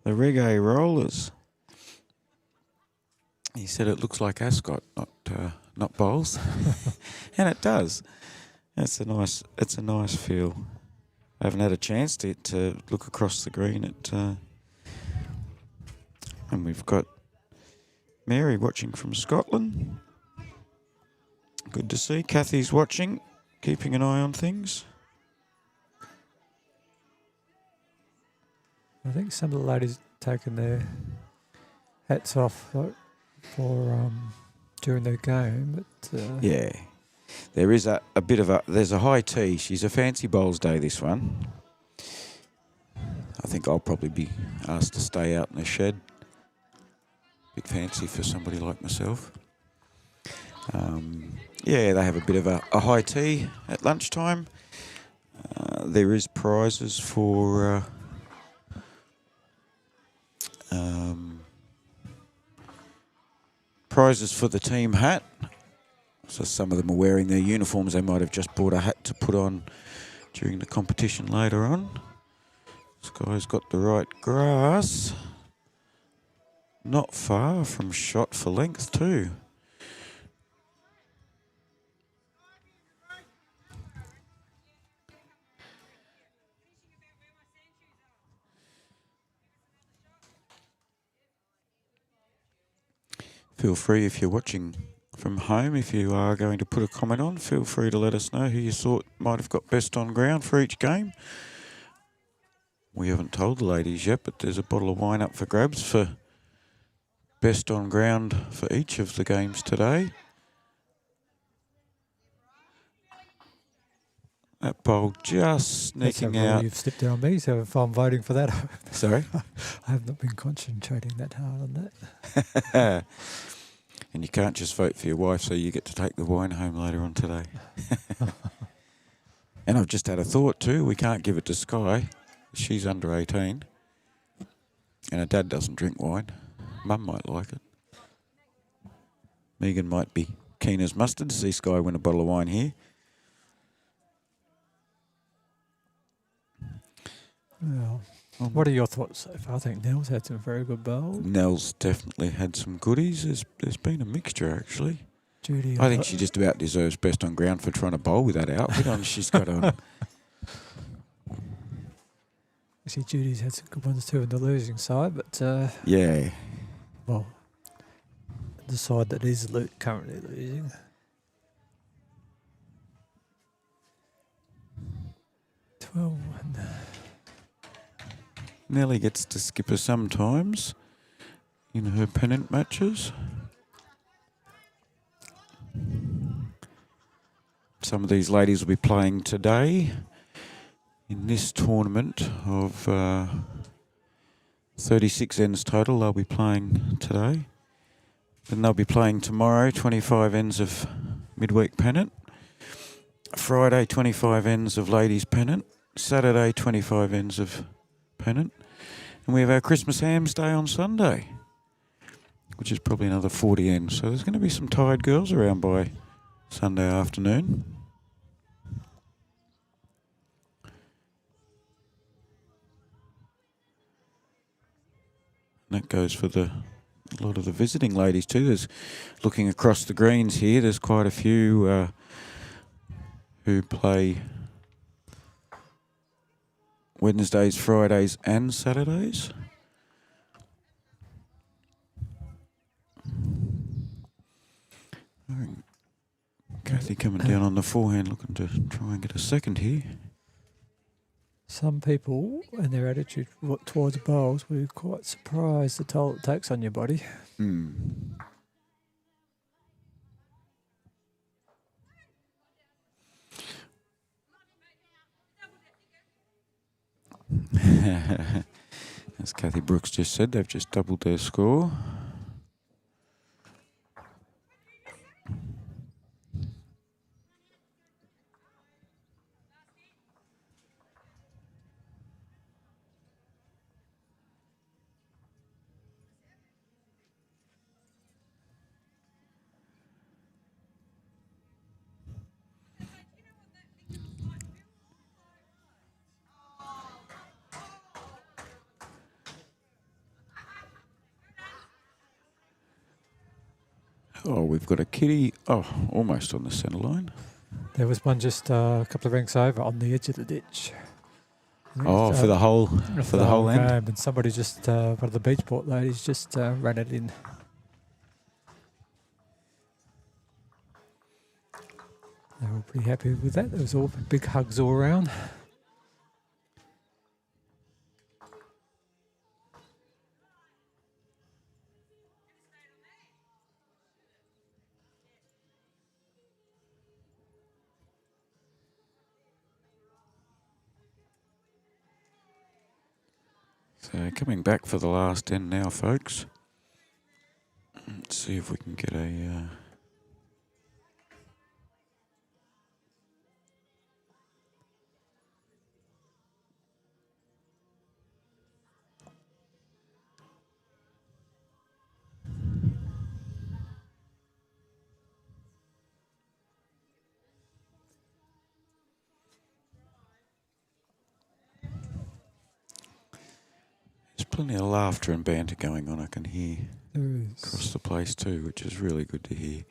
Reggae Rollers. He said it looks like Ascot, not bowls, and it does. It's a nice feel. I haven't had a chance to look across the green at, and we've got Mary watching from Scotland. Good to see. Kathy's watching, keeping an eye on things. I think some of the ladies taken their hats off for during their game, but Yeah, there is a bit of there's a high tea. She's a fancy bowls day, this one. I think I'll probably be asked to stay out in the shed. Bit fancy for somebody like myself. Yeah, they have a bit of a high tea at lunchtime. There is prizes for the team hat. So some of them are wearing their uniforms. They might have just bought a hat to put on during the competition later on. This guy's got the right grass. Not far from shot for length too. Feel free, if you're watching from home, if you are going to put a comment on, feel free to let us know who you thought might have got best on ground for each game. We haven't told the ladies yet, but there's a bottle of wine up for grabs for best on ground for each of the games today. That bowl just sneaking out. You've slipped it on me, so if I'm voting for that, Sorry? I have not been concentrating that hard on that. And you can't just vote for your wife, so you get to take the wine home later on today. And I've just had a thought too. We can't give it to Sky. She's under 18. And her dad doesn't drink wine. Mum might like it. Megan might be keen as mustard to see Sky win a bottle of wine here. Well, what are your thoughts so far? I think Nell's had some very good bowls. Nell's definitely had some goodies. There's been a mixture, actually. Judy, I think she just about deserves best on ground for trying to bowl with that outfit on she's got on. Actually, Judy's had some good ones too on the losing side, but Yeah. well, the side that is currently losing. Nelly gets to skip her sometimes in her pennant matches. Some of these ladies will be playing today in this tournament of 36 ends total. They'll be playing today. Then they'll be playing tomorrow, 25 ends of midweek pennant. Friday, 25 ends of ladies pennant. Saturday, 25 ends of pennant. And we have our Christmas Hams Day on Sunday, which is probably another 40 ends. So there's going to be some tired girls around by Sunday afternoon. And that goes for a lot of the visiting ladies too. There's, looking across the greens here, there's quite a few who play Wednesdays, Fridays and Saturdays. Kathy coming down on the forehand, looking to try and get a second here. Some people and their attitude towards bowls were quite surprised the toll it takes on your body. As Kathy Brooks just said, they've just doubled their score. Oh, we've got a kitty. Oh, almost on the centre line. There was one just a couple of ranks over on the edge of the ditch. Oh, for the whole end. Game, and somebody just one of the Beachport ladies just ran it in. They were pretty happy with that. There was all big hugs all around. So coming back for the last end now, folks. Let's see if we can get a... There's plenty of laughter and banter going on, I can hear. There is. Across the place too, which is really good to hear.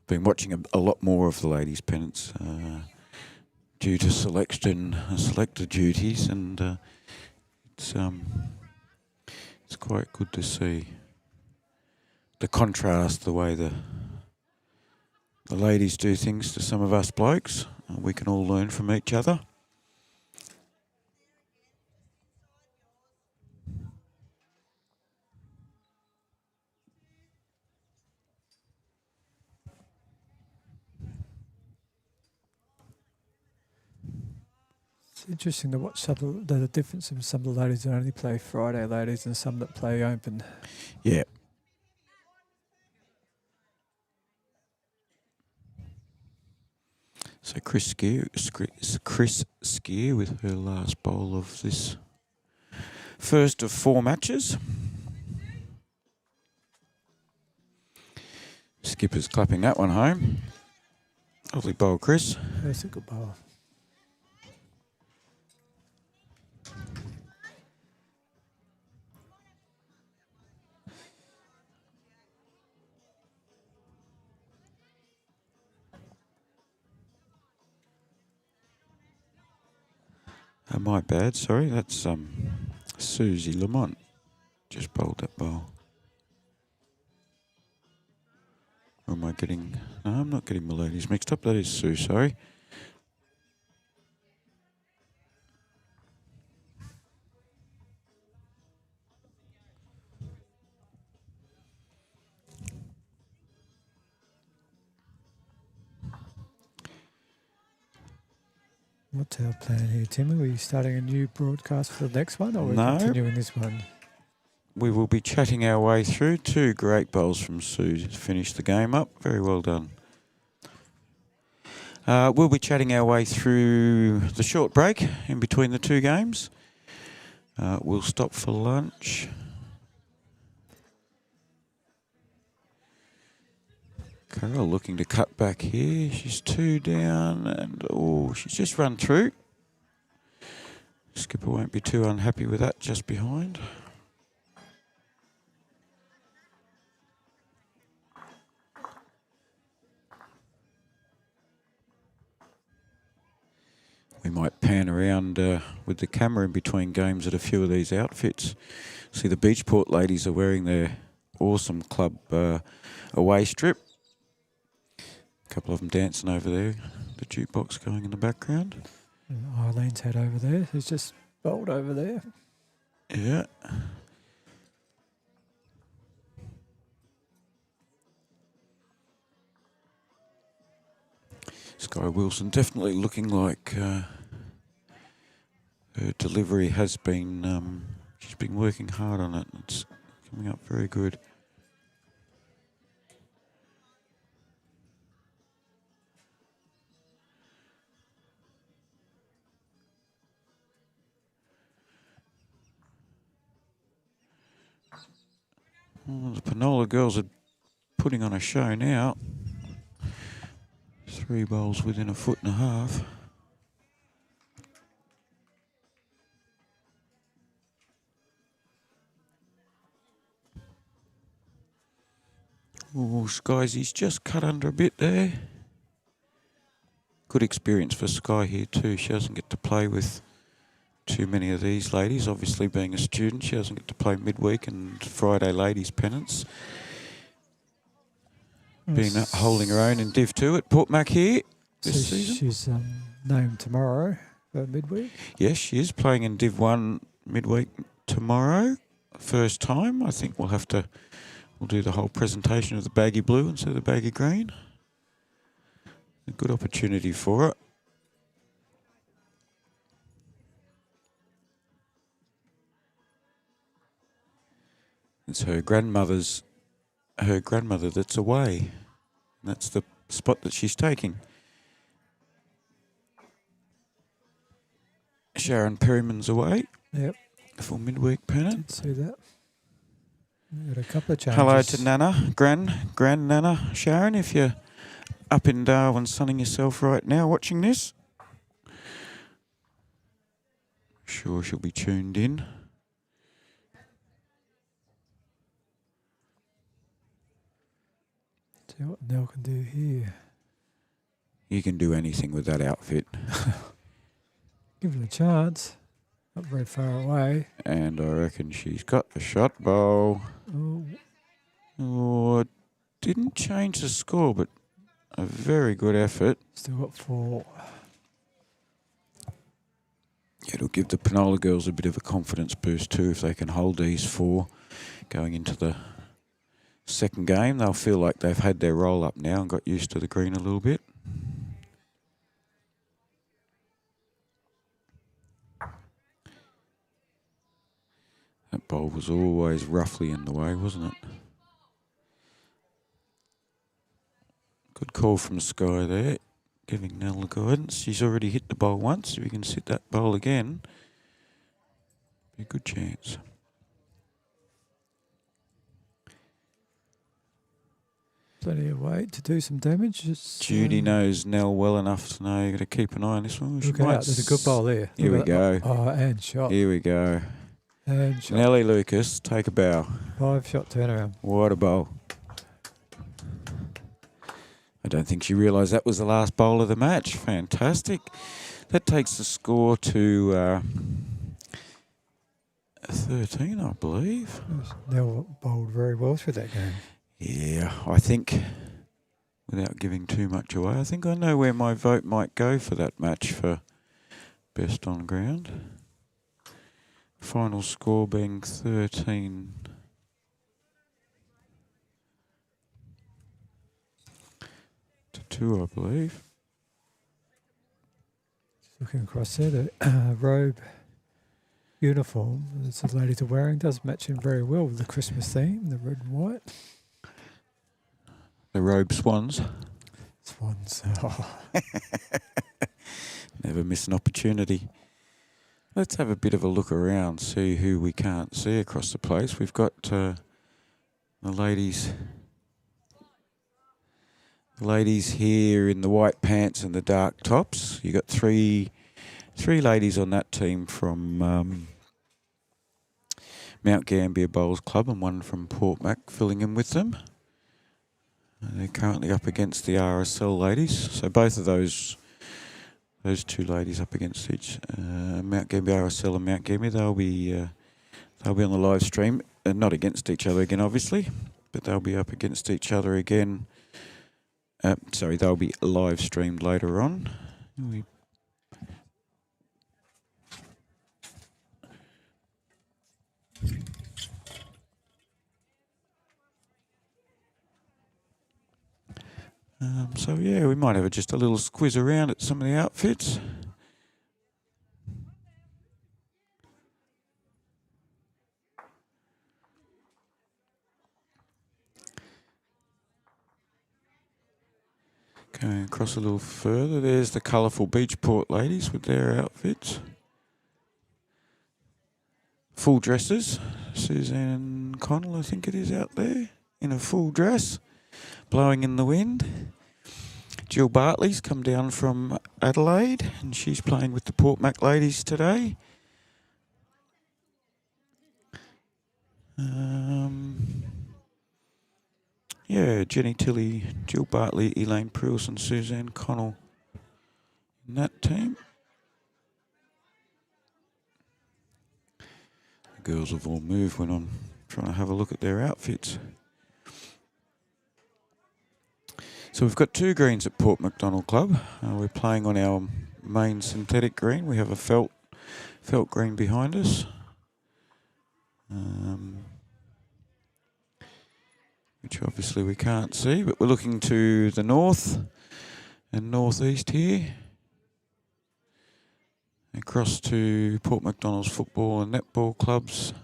Been watching a lot more of the ladies' pennants due to selector duties, and it's quite good to see. the contrast, the way the ladies do things to some of us blokes. We can all learn from each other. It's interesting to watch the difference in some of the ladies that only play Friday ladies and some that play open. Yeah. So Chris Skier with her last bowl of this first of 4 matches. Skipper's clapping that one home. Lovely bowl, Chris. That's a good bowl. My bad, sorry. That's Susie Lamont. Just bowled that bowl. Or am I getting... No, I'm not getting my ladies mixed up. That is Sue, sorry. What's our plan here, Tim? Are we starting a new broadcast for the next one, or are we No. continuing this one? We will be chatting our way through. 2 great bowls from Sue to finish the game up. Very well done. We'll be chatting our way through the short break in between the 2 games. We'll stop for lunch. Carol looking to cut back here. She's 2 down and she's just run through. Skipper won't be too unhappy with that, just behind. We might pan around with the camera in between games at a few of these outfits. See the Beachport ladies are wearing their awesome club away strip. A couple of them dancing over there. The jukebox going in the background. And Eileen's head over there. Who's just bowled over there. Yeah. Sky Wilson definitely looking like her delivery has been, she's been working hard on it. It's coming up very good. Well, the Penola girls are putting on a show now. 3 bowls within 1.5 feet. Oh, Skysy's just cut under a bit there. Good experience for Sky here too. She doesn't get to play with too many of these ladies. Obviously being a student, she doesn't get to play midweek and Friday ladies pennants. Been holding her own in Div 2 at Port Mac here this season. She's named tomorrow for midweek. Yes, she is playing in Div 1 midweek tomorrow. First time. I think we'll do the whole presentation of the baggy blue instead of the baggy green. A good opportunity for her. It's her grandmother that's away. And that's the spot that she's taking. Sharon Perryman's away. Yep. For midweek pennant. Did see that. We've got a couple of changes. Hello to Nana, Grand Nana Sharon, if you're up in Darwin sunning yourself right now watching this. Sure she'll be tuned in. See what Nell can do here. You can do anything with that outfit. Give it a chance. Not very far away. And I reckon she's got the shot bowl. Oh, Oh, didn't change the score, but a very good effort. Still got 4. It'll give the Penola girls a bit of a confidence boost too if they can hold these 4 going into the second game. They'll feel like they've had their roll up now and got used to the green a little bit. That bowl was always roughly in the way, wasn't it? Good call from Sky there, giving Nell the guidance. She's already hit the bowl once. If you can sit that bowl again, be a good chance. Plenty of weight to do some damage. It's, Judy knows Nell well enough to know you've got to keep an eye on this one. Look out, there's a good bowl there. Here we go. Oh, and shot. Here we go. And shot. Nellie Lucas, take a bow. 5-shot turnaround. What a bowl. I don't think she realised that was the last bowl of the match. Fantastic. That takes the score to 13, I believe. Nell bowled very well through that game. Yeah, I think, without giving too much away, I think I know where my vote might go for that match for best on ground. Final score being 13. To 2, I believe. Looking across there, the Robe uniform that the ladies are wearing does match in very well with the Christmas theme, the red and white. The Robe Swans. Swans. Oh. Never miss an opportunity. Let's have a bit of a look around, see who we can't see across the place. We've got the ladies here in the white pants and the dark tops. You got three ladies on that team from Mount Gambier Bowls Club and one from Port Mac filling in with them. They're currently up against the RSL ladies. So both of those 2 ladies up against each Mount Gambier RSL and Mount Gambier. They'll be on the live stream, not against each other again, obviously, but they'll be up against each other again. They'll be live streamed later on. We might have just a little squiz around at some of the outfits. Going across a little further, there's the colourful Beachport ladies with their outfits. Full dresses. Suzanne Connell, I think it is, out there in a full dress, blowing in the wind. Jill Bartley's come down from Adelaide and she's playing with the Port Mac ladies today. Jenny Tilley, Jill Bartley, Elaine Pruill and Suzanne Connell in that team. The girls have all moved when I'm trying to have a look at their outfits. So we've got 2 greens at Port MacDonnell Club. We're playing on our main synthetic green. We have a felt green behind us. Which obviously we can't see, but we're looking to the north and northeast here. Across to Port MacDonnell's football and netball clubs.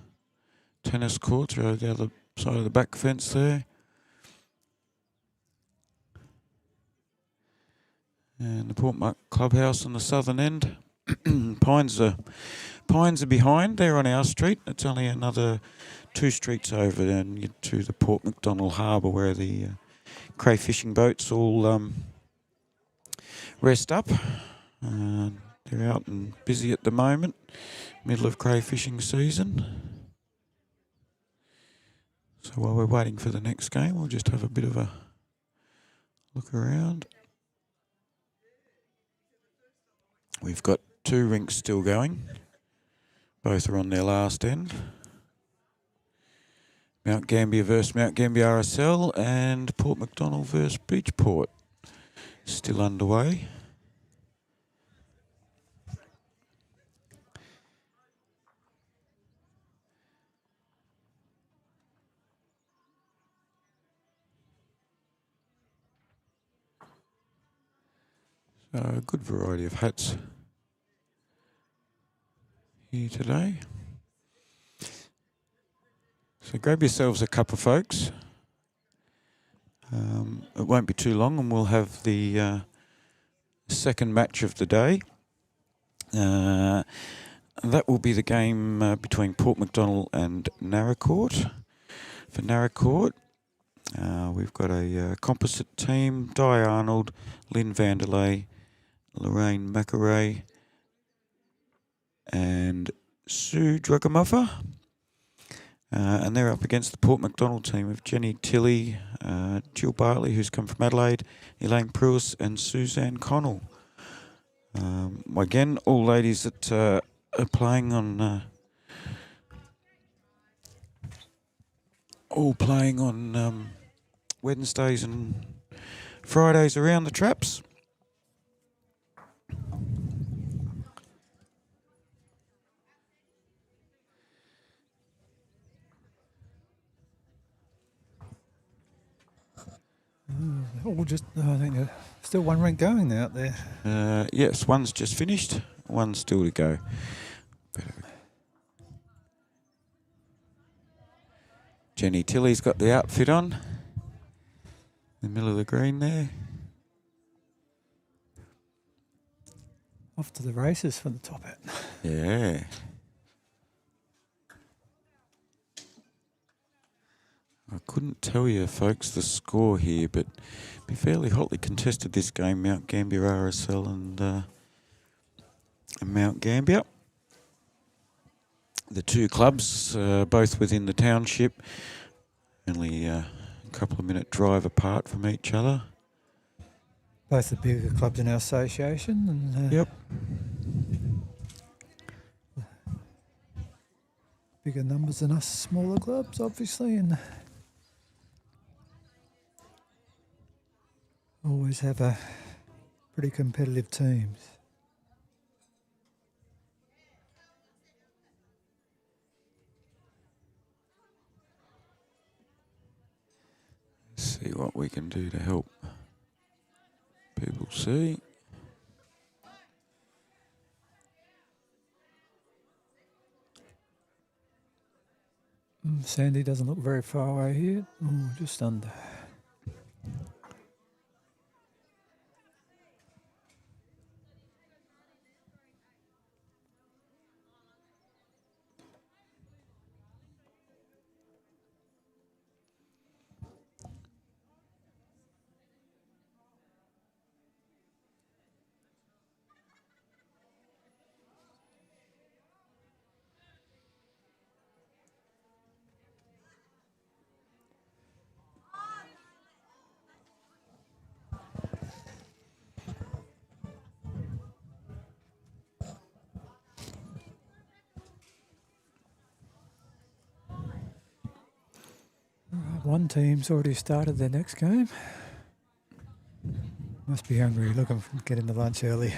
Tennis courts are the other side of the back fence there. And the Port Mac clubhouse on the southern end. Pines are behind. They're on our street. It's only another 2 streets over then to the Port MacDonnell Harbour where the cray fishing boats all rest up. They're out and busy at the moment, middle of cray fishing season. So while we're waiting for the next game, we'll just have a bit of a look around. We've got 2 rinks still going. Both are on their last end. Mount Gambier versus Mount Gambier RSL and Port MacDonnell versus Beachport. Still underway. So a good variety of hats here today. So grab yourselves a cuppa, folks. It won't be too long and we'll have the second match of the day. That will be the game between Port MacDonnell and Naracoorte. For Naracoorte, we've got a composite team: Di Arnold, Lynn Vanderlei, Lorraine McAray, and Sue Drugamuffer. And they're up against the Port MacDonnell team of Jenny Tilley, Jill Bartley, who's come from Adelaide, Elaine Pruis, and Suzanne Connell. Again, all ladies that are playing on Wednesdays and Fridays around the traps. All just, I think there's still one ring going out there. Yes, one's just finished, one's still to go. Jenny Tilley's got the outfit on. In the middle of the green there. Off to the races for the top hat. Yeah. I couldn't tell you, folks, the score here, but be fairly hotly contested this game, Mount Gambier RSL and Mount Gambier. The two clubs, both within the township, only a couple of minute drive apart from each other. Both the bigger clubs in our association. And, Yep. Bigger numbers than us smaller clubs, obviously, and always have a pretty competitive teams. See what we can do to help people see. Sandy doesn't look very far away here. Ooh, just under. One team's already started their next game. Must be hungry, looking for getting the lunch early.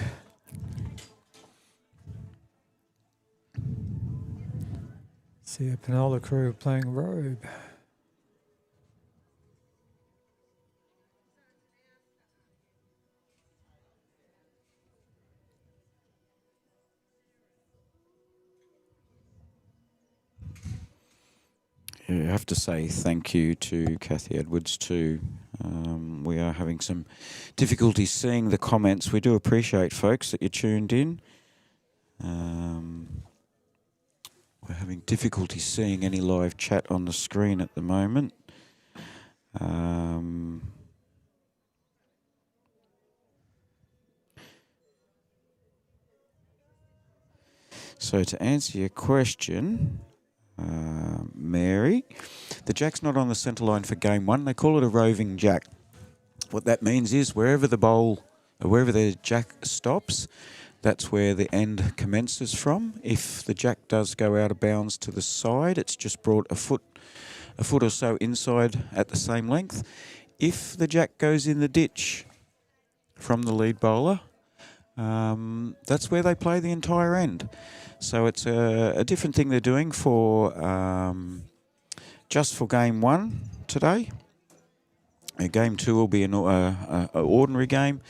See a Penola crew playing Robe. Yeah, I have to say thank you to Kathy Edwards too. We are having some difficulty seeing the comments. We do appreciate, folks, that you tuned in. We're having difficulty seeing any live chat on the screen at the moment. So to answer your question, Mary, the jack's not on the centre line for game one. They call it a roving jack. What that means is wherever the jack stops, that's where the end commences from. If the jack does go out of bounds to the side, it's just brought a foot a foot or so inside at the same length. If the jack goes in the ditch from the lead bowler, that's where they play the entire end. So it's a different thing they're doing for just for game 1 today. Game 2 will be an ordinary game,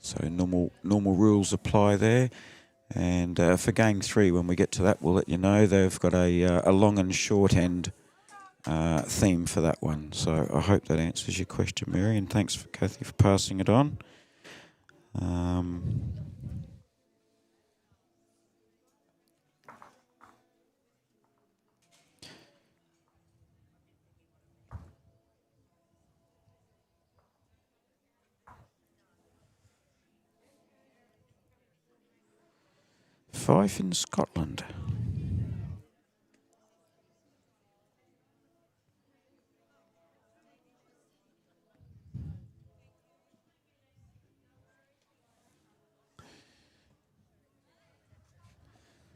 so normal rules apply there. And for game 3, when we get to that, we'll let you know. They've got a long and short end theme for that one. So I hope that answers your question, Mary, and thanks for Kathy for passing it on. Fife in Scotland.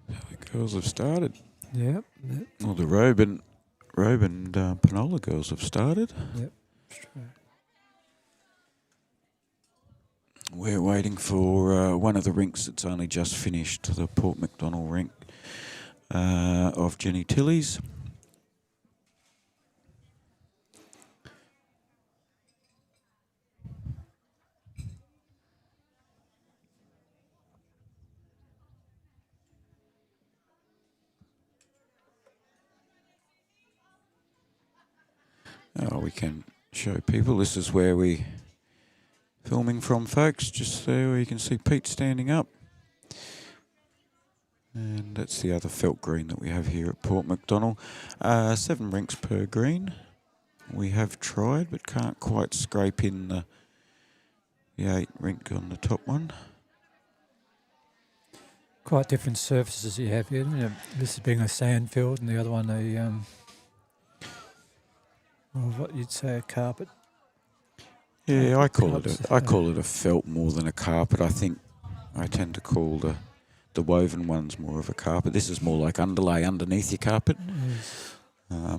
The girls have started. Yep. Well, the Robe and Penola girls have started. Yep. We're waiting for one of the rinks that's only just finished, the Port MacDonnell rink of Jenny Tilley's. Oh, we can show people. This is where we filming from, folks. Just there where you can see Pete standing up. And that's the other felt green that we have here at Port MacDonnell. 7 rinks per green. We have tried, but can't quite scrape in the 8 rink on the top one. Quite different surfaces you have here. You know, this is being a sand field, and the other one what you'd say a carpet. Yeah, I call it a felt more than a carpet. I think I tend to call the woven ones more of a carpet. This is more like underlay underneath your carpet. Yes.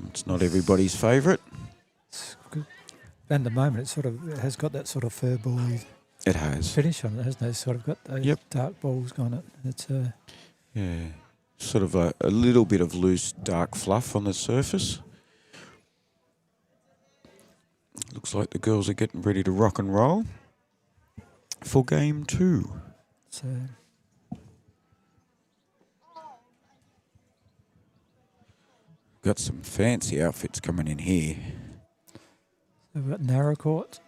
It's not everybody's favourite. And at the moment, it has got that sort of fur ball It has. finish on it, hasn't it? It's sort of got those dark balls on it. It's yeah, sort of a little bit of loose dark fluff on the surface. Looks like the girls are getting ready to rock and roll for game 2. So Got some fancy outfits coming in here. we've got Naracoorte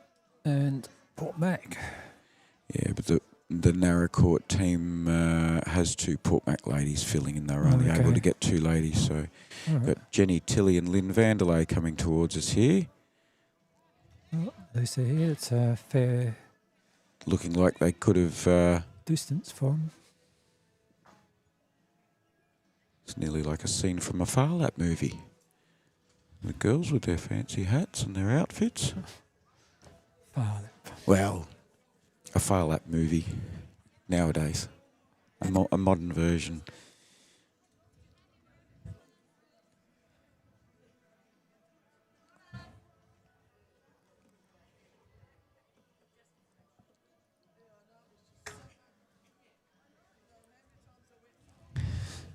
and Port Mac. Yeah, but the Naracoorte team has 2 Port Mac ladies filling in. They were only able to get 2 ladies. So got Jenny Tilley and Lynn Vanderlei coming towards us here. Well, they say here it's a fair Looking like they could have... distance for them. It's nearly like a scene from a Far Lap movie. The girls with their fancy hats and their outfits. Well, a Far Lap movie nowadays. A modern version.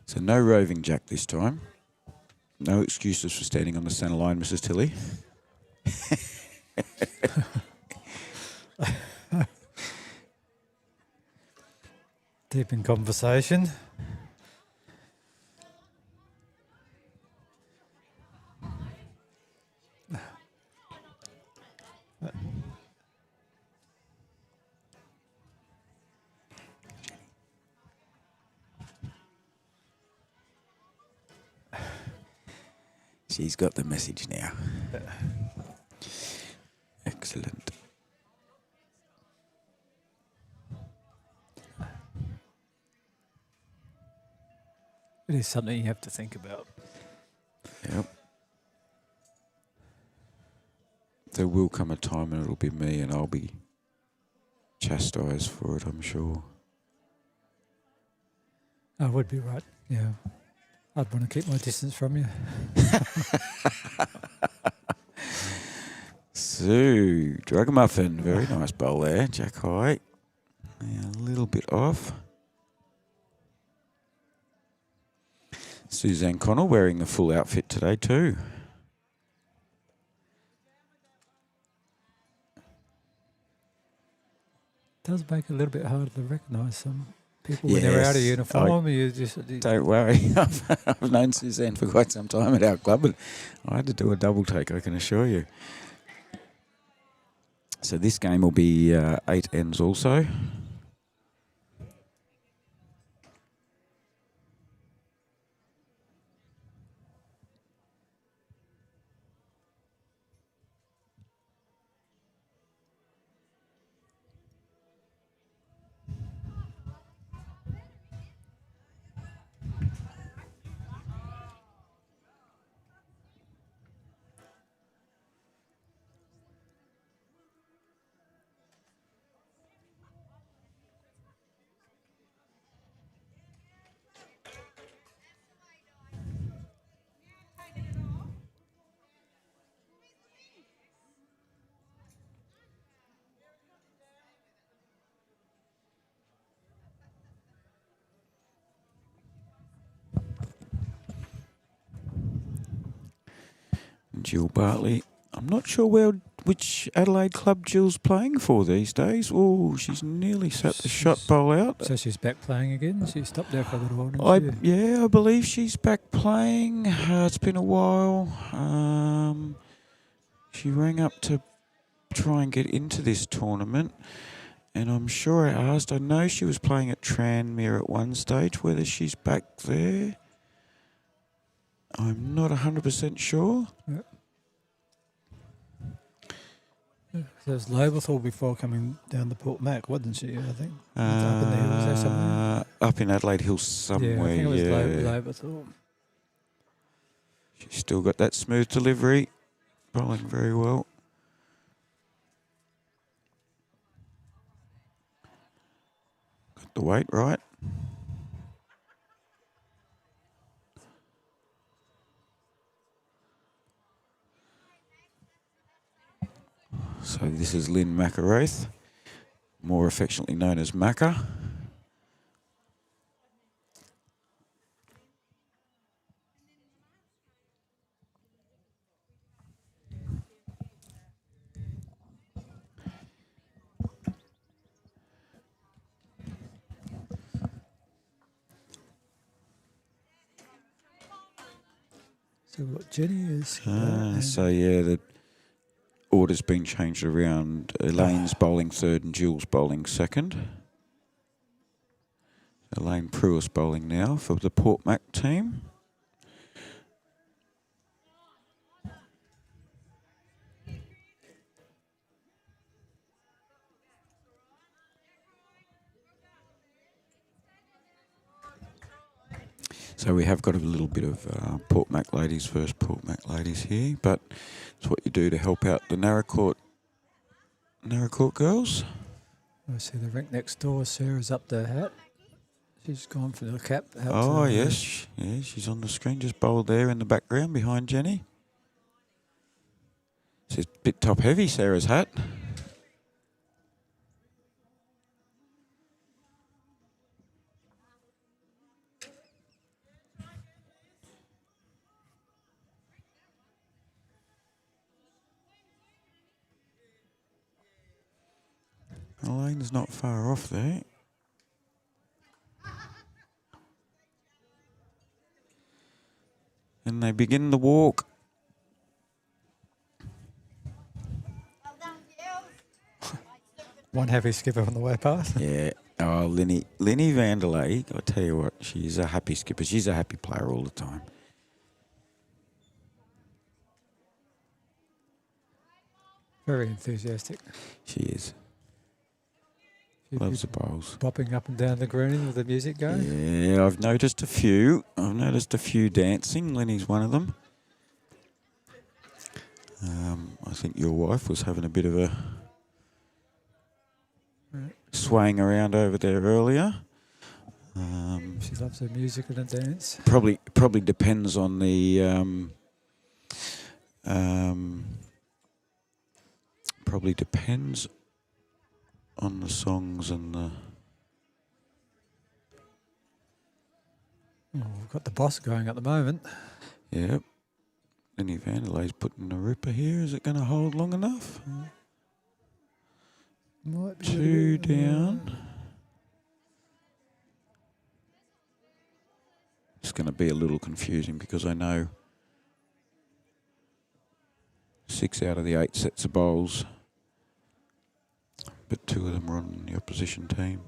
So no roving jack this time. No excuses for standing on the centre line, Mrs. Tilley. Deep in conversation. She's got the message now. Excellent. It is something you have to think about. Yep. There will come a time and it'll be me and I'll be chastised for it, I'm sure. I would be right, yeah. I'd want to keep my distance from you. Sue, Drugmuffin, very nice bowl there. Jack high. Yeah, a little bit off. Suzanne Connell wearing the full outfit today too. Does make it a little bit harder to recognise some people when they're out of Yes. uniform. Don't worry, I've known Suzanne for quite some time at our club, and I had to do a double take, I can assure you. So this game will be 8 ends also. Jill Bartley. I'm not sure which Adelaide club Jill's playing for these days. Oh, she's nearly sat the shot bowl out. So she's back playing again? She stopped there for a little while, didn't she? Yeah, I believe she's back playing. It's been a while. She rang up to try and get into this tournament, and I'm sure I know she was playing at Tranmere at one stage. Whether she's back there, I'm not 100% sure. Yep. Yeah, there was Loberthal before coming down to Port Mac, wasn't she, I think? Up in the hills there somewhere? Up in Adelaide Hills somewhere, Yeah, I think it was Loberthal. She's still got that smooth delivery, bowling very well. Got the weight right. So this is Lynn Macarath, more affectionately known as Macca. So what Jenny is... So yeah, the order's been changed around. Elaine's bowling third and Jill's bowling second. Elaine Pruis bowling now for the Port Mac team. So we have got a little bit of Port Mac ladies versus Port Mac ladies here, but it's what you do to help out the Naracoorte girls. I see the rink next door. Sarah's up the hat. She's gone for the cap. Oh, yes. Yeah, she's on the screen, just bowled there in the background behind Jenny. She's a bit top heavy, Sarah's hat. Elaine's not far off there. And they begin the walk. One heavy skipper on the way past. Yeah. Oh, Linny Vanderlei, I tell you what, she's a happy skipper. She's a happy player all the time. Very enthusiastic. She is. Loves the bowls. Bopping up and down the green with the music going. Yeah, I've noticed a few. Dancing. Lenny's one of them. I think your wife was having a bit of a swaying around over there earlier. She loves her music and her dance. Probably depends on the probably depends on the songs and the. Oh, we've got the boss going at the moment. Yep. Lenny Vanderley's putting a ripper here. Is it going to hold long enough? Might be Two down. It's going to be a little confusing because I know 6 out of the 8 sets of bowls, but 2 of them are on the opposition team.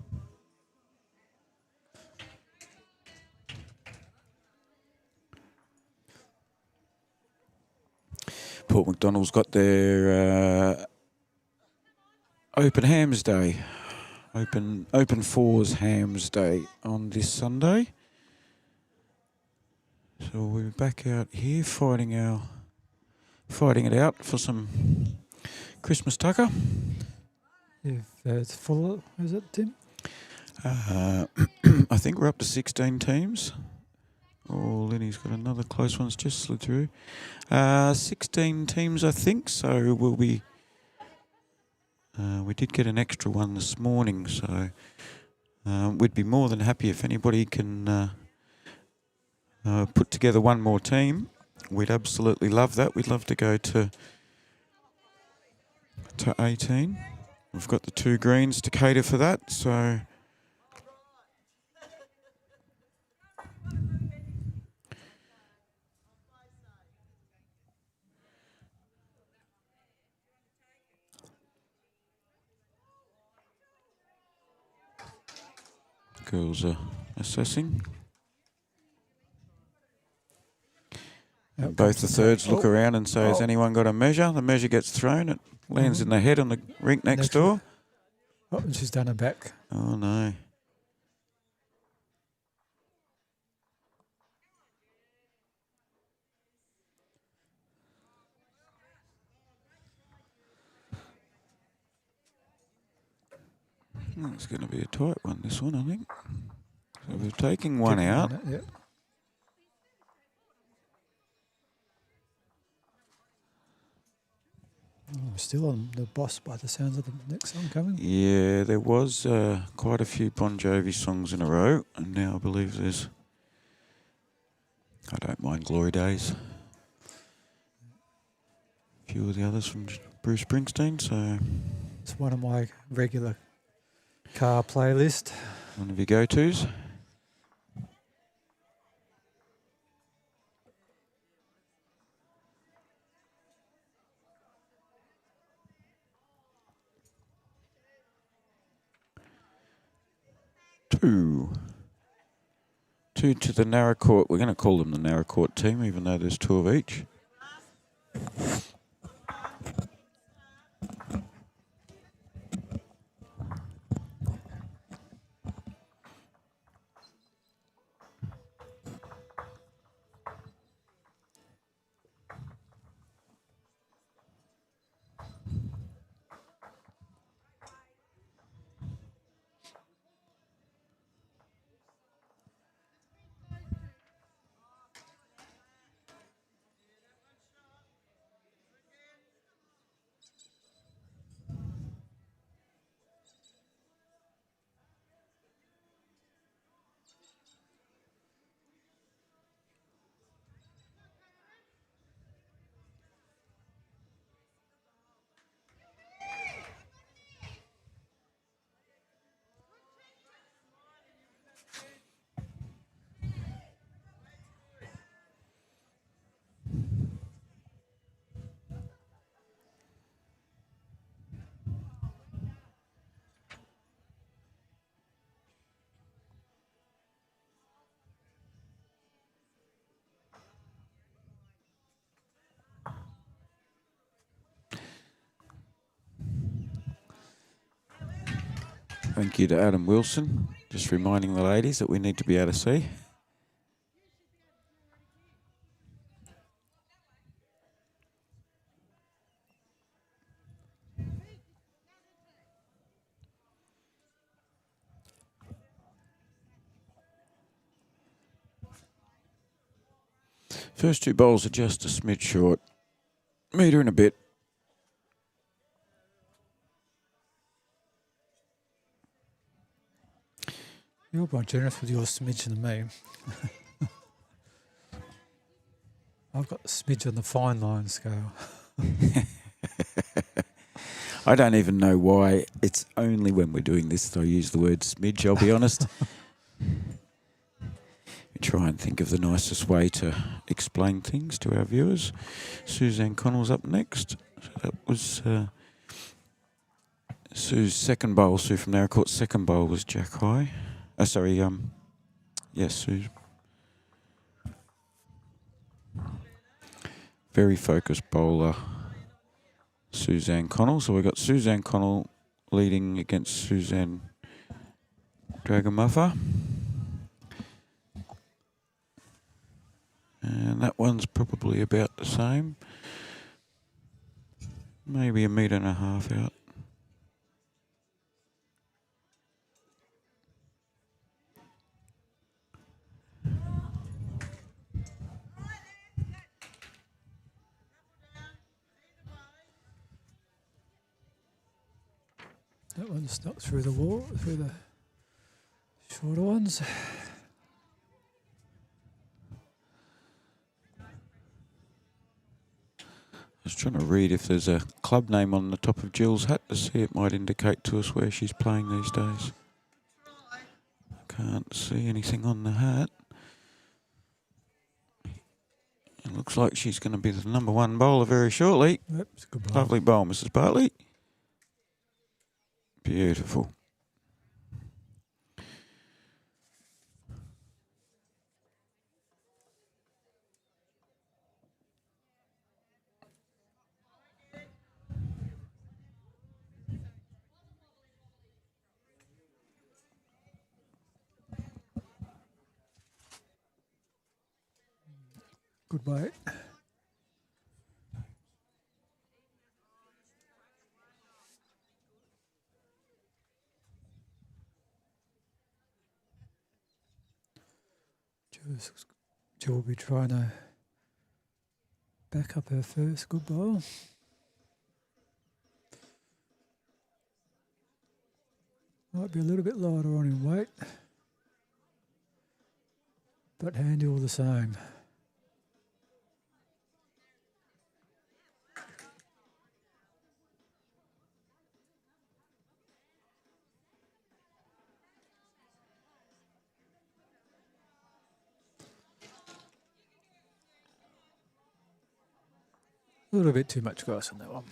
Port MacDonnell's got their open hams day, open fours hams day on this Sunday. So we're back out here fighting it out for some Christmas tucker. If it's full, is it, Tim? I think we're up to 16 teams. Oh, Lenny's got another close one's just slid through. 16 teams, I think. So we'll be. We did get an extra one this morning, so we'd be more than happy if anybody can put together one more team. We'd absolutely love that. We'd love to go to 18. We've got the 2 greens to cater for that, so. Girls are assessing. And both the thirds look around and say, has anyone got a measure? The measure gets thrown. It lands in the head on the rink next door. Oh, and she's done her back. Oh, no. It's going to be a tight one, this one, I think. So we're taking one out. Yep. Oh, still on the boss by the sounds of the next song coming. Yeah, there was quite a few Bon Jovi songs in a row, and now I believe there's. I don't mind Glory Days. A few of the others from Bruce Springsteen, so. It's one of my regular car playlist. One of your go-tos. Two to the Naracoorte. We're going to call them the Naracoorte team, even though there's 2 of each. Thank you to Adam Wilson, just reminding the ladies that we need to be able to see. First two bowls are just a smidge short. Metre and a bit. You're more generous with your smidge than me. I've got the smidge on the fine line scale. I don't even know why. It's only when we're doing this that I use the word smidge, I'll be honest. We try and think of the nicest way to explain things to our viewers. Suzanne Connell's up next. So that was Sue's second bowl. Sue from Naracoorte's second bowl was Jack High. Yes, Sue. Very focused bowler, Suzanne Connell. So we've got Suzanne Connell leading against Suzanne Dragamuffer. And that one's probably about the same. Maybe a metre and a half out. That one snuck through the wall, through the shorter ones. I was trying to read if there's a club name on the top of Jill's hat to see. It might indicate to us where she's playing these days. I can't see anything on the hat. It looks like she's going to be the number one bowler very shortly. Yep, it's a good bowl. Lovely bowl, Mrs. Bartley. Beautiful. Good weight. Jill will be trying to back up her first good bowl. Might be a little bit lighter on in weight, but handy all the same. A little bit too much grass on that one.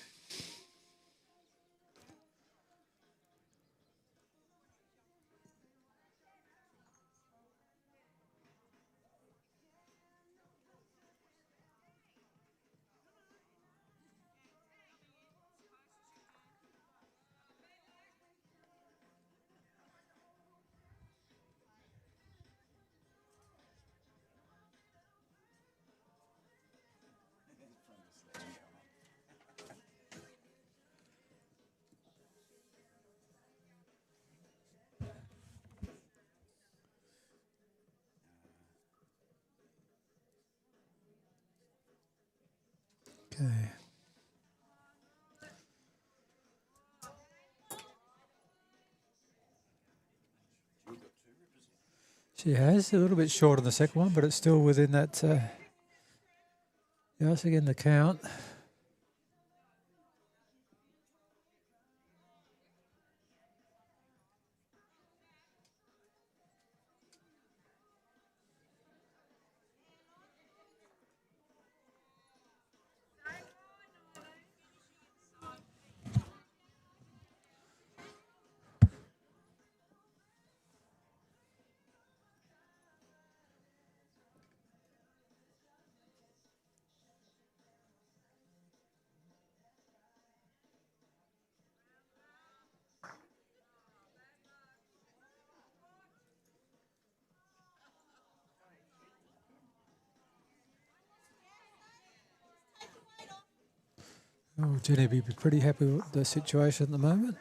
Okay. She has a little bit short on the second one, but it's still within that. Yes, again the count. Oh, Jenny would be pretty happy with the situation at the moment.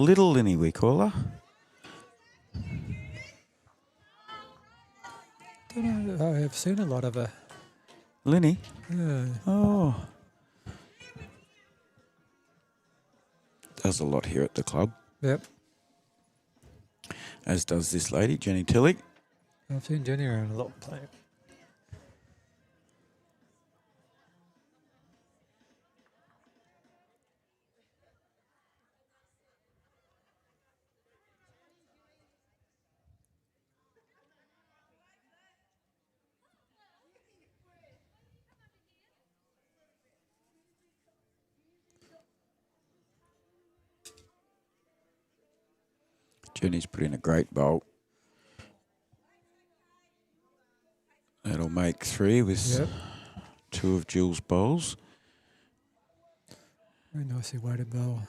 Little Linny, we call her. Don't know. I've seen a lot of her. Linny? Yeah. Oh. Does a lot here at the club, Yep. as does this lady, Jenny Tillich. I've seen Jenny around a lot playing. Jenny's put in a great bowl. That'll make 3 with 2 of Jill's bowls. Very nicely weighted bowl.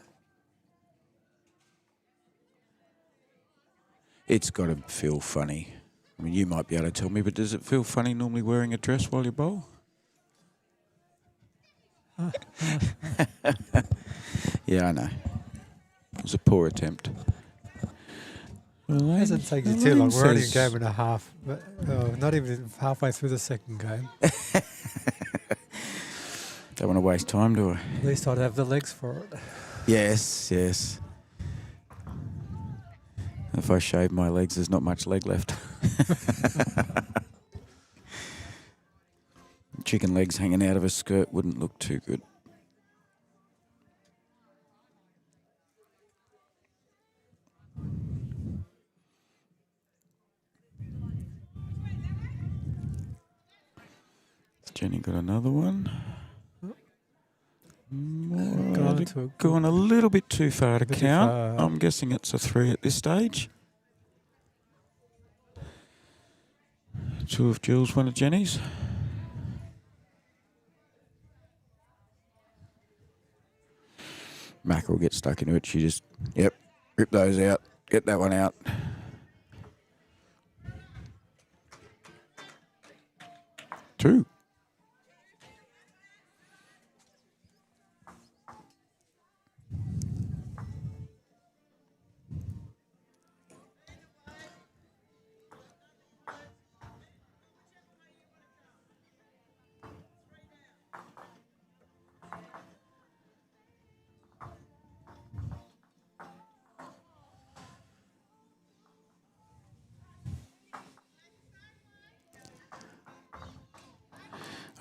It's got to feel funny. I mean, you might be able to tell me, but does it feel funny normally wearing a dress while you bowl? Yeah, I know. It was a poor attempt. It doesn't take you too long. We're only a game and a half. But, not even halfway through the second game. Don't want to waste time, do I? At least I'd have the legs for it. Yes, yes. If I shave my legs, there's not much leg left. Chicken legs hanging out of a skirt wouldn't look too good. Jenny got another one. Gone a little bit too far to count. I'm guessing it's a 3 at this stage. 2 of Jill's, 1 of Jenny's. Mac will get stuck into it. She just, rip those out. Get that one out. Two.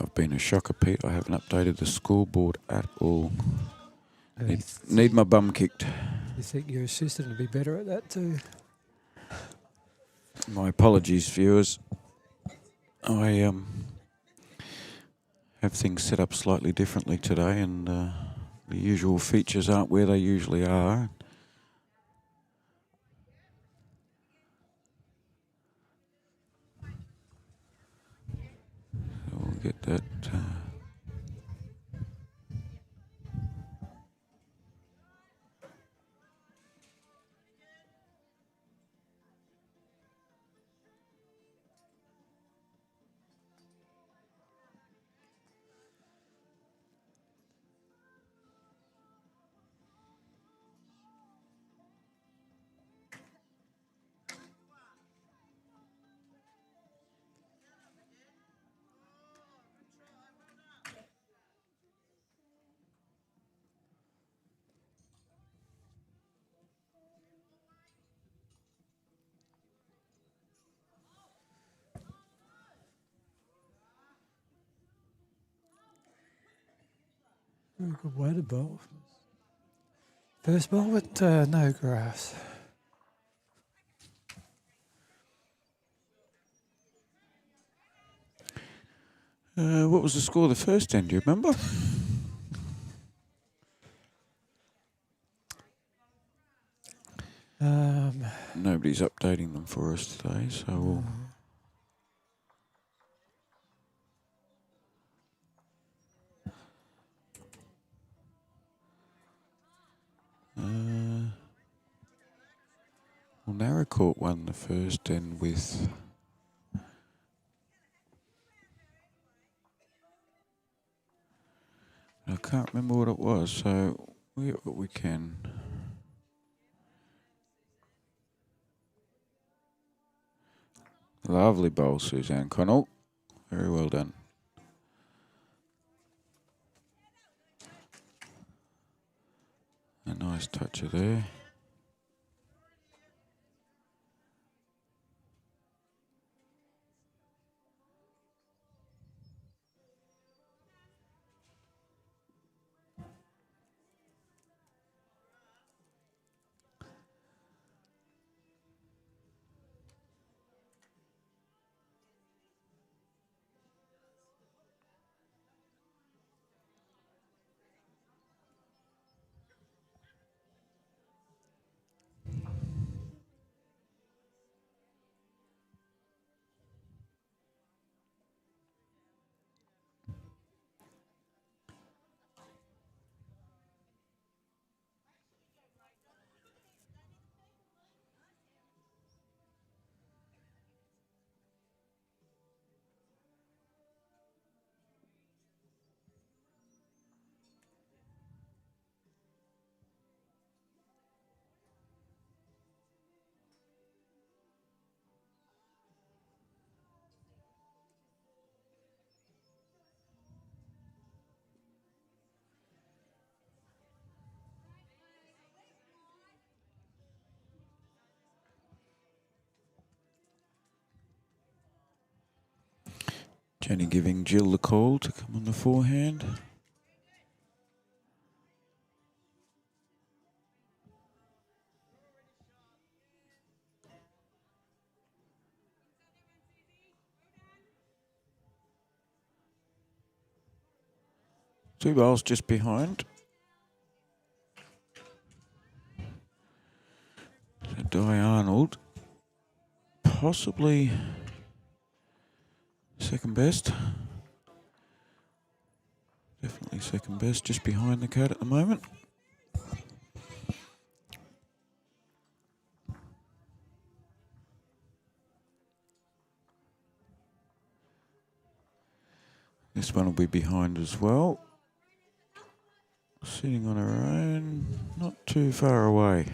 I've been a shocker, Pete. I haven't updated the scoreboard at all. Need my bum kicked. You think your assistant would be better at that too? My apologies, viewers. I have things set up slightly differently today, and the usual features aren't where they usually are. So we'll get that. Very good weighted bowl. First bowl with no grass. What was the score of the first end? Do you remember? Nobody's updating them for us today, so we'll... Well, Naracoorte won the first end with... I can't remember what it was, so we can... Lovely bowl, Suzanne Connell. Very well done. A nice toucher there. Jenny giving Jill the call to come on the forehand. Two bowls just behind. So Di Arnold, possibly second best. Definitely second best, just behind the cat at the moment. This one will be behind as well. Sitting on her own, not too far away.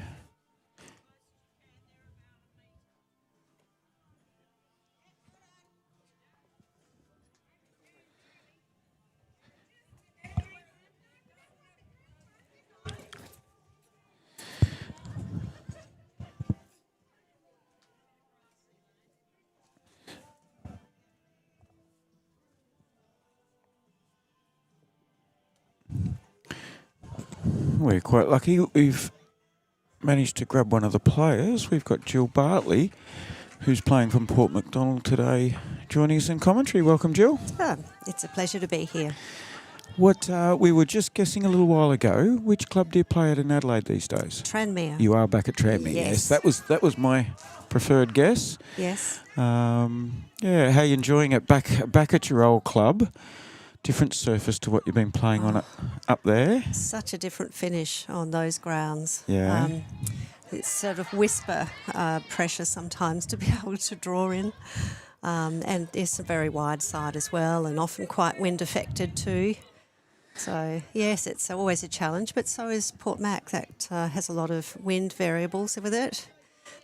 We're quite lucky. We've managed to grab one of the players. We've got Jill Bartley, who's playing from Port MacDonnell today, joining us in commentary. Welcome, Jill. Oh, it's a pleasure to be here. What we were just guessing a little while ago. Which club do you play at in Adelaide these days? Tranmere. You are back at Tranmere. Yes. That was my preferred guess. Yes. Yeah, how are you enjoying it back at your old club? Different surface to what you've been playing on up there. Such a different finish on those grounds. Yeah. It's sort of whisper pressure sometimes to be able to draw in. And it's a very wide side as well, and often quite wind affected too. So, yes, it's always a challenge, but so is Port Mac. That has a lot of wind variables with it.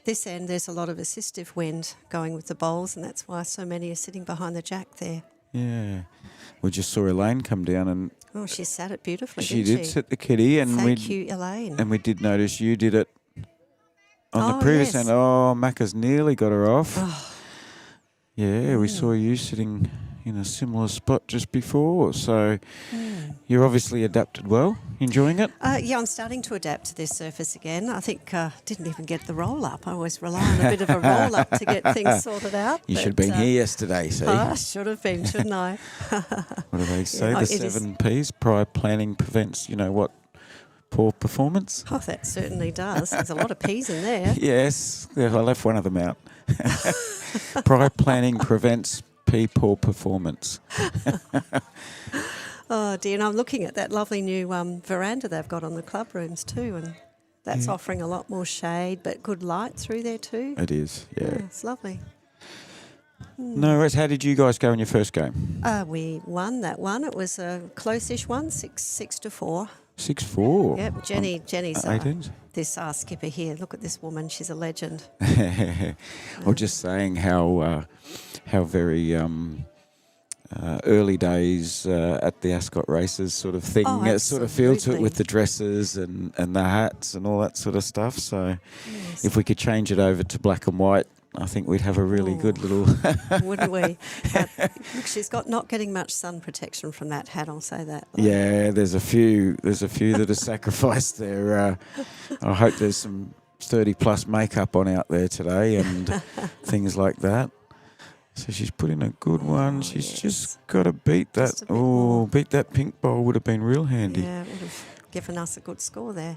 This end, there's a lot of assistive wind going with the bowls, and that's why so many are sitting behind the jack there. Yeah. We just saw Elaine come down and... Oh, she sat it beautifully, She didn't did she? sit the kitty. And Thank you, Elaine. And we did notice you did it on the Oh, previous yes. end. Oh, Macca's nearly got her off. Yeah, we saw you sitting in a similar spot just before. So you're obviously adapted well. Enjoying it? Yeah, I'm starting to adapt to this surface again. I think didn't even get the roll up. I always rely on a bit of a roll up to get things sorted out. You should have been here yesterday, see? I should have been, shouldn't I? What do they say? Yeah, The 7 Ps, prior planning prevents, poor performance? Oh, that certainly does. There's a lot of peas in there. Yes, I left one of them out. Prior planning prevents poor performance. Oh, dear. And I'm looking at that lovely new veranda they've got on the club rooms too, and that's offering a lot more shade, but good light through there too. It is, yeah. It's lovely. No worries. How did you guys go in your first game? We won that one. It was a close-ish one, 6-4. 6'4". Yep, Jenny's 18s. this skipper here. Look at this woman; she's a legend. Or just saying how very early days at the Ascot races sort of thing. Oh, Sort of feel to it absolutely. with the dresses and the hats and all that sort of stuff. So Yes. if we could change it over to black and white, I think we'd have a really good little... Wouldn't we? But look, she's not getting much sun protection from that hat. I'll say that. Yeah, there's a few that are sacrificed there. I hope there's some 30+ makeup on out there today and things like that. So she's put in a good one. She's just got to beat that. Just a bit more. Beat that pink bowl would have been real handy. Yeah, it would have given us a good score there.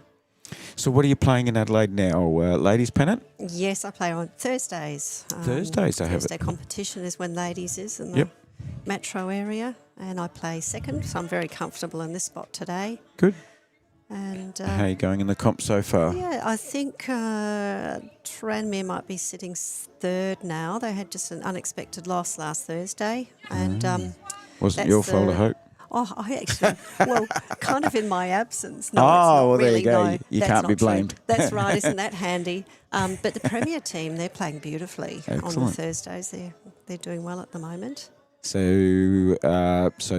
So what are you playing in Adelaide now? Ladies pennant? Yes, I play on Thursdays. Thursdays, I have it. Thursday competition is when ladies is in the Yep. metro area, and I play second, so I'm very comfortable in this spot today. Good. And How are you going in the comp so far? yeah, I think Tranmere might be sitting third now. They had just an unexpected loss last Thursday, and Wasn't that's your fault, I hope. Oh, I actually, well, kind of in my absence. No, Oh, it's not well, there really, you go. no, You that's can't be not true. blamed. That's right, isn't that handy? But the Premier team, they're playing beautifully on the Excellent. Thursdays. They're doing well at the moment. So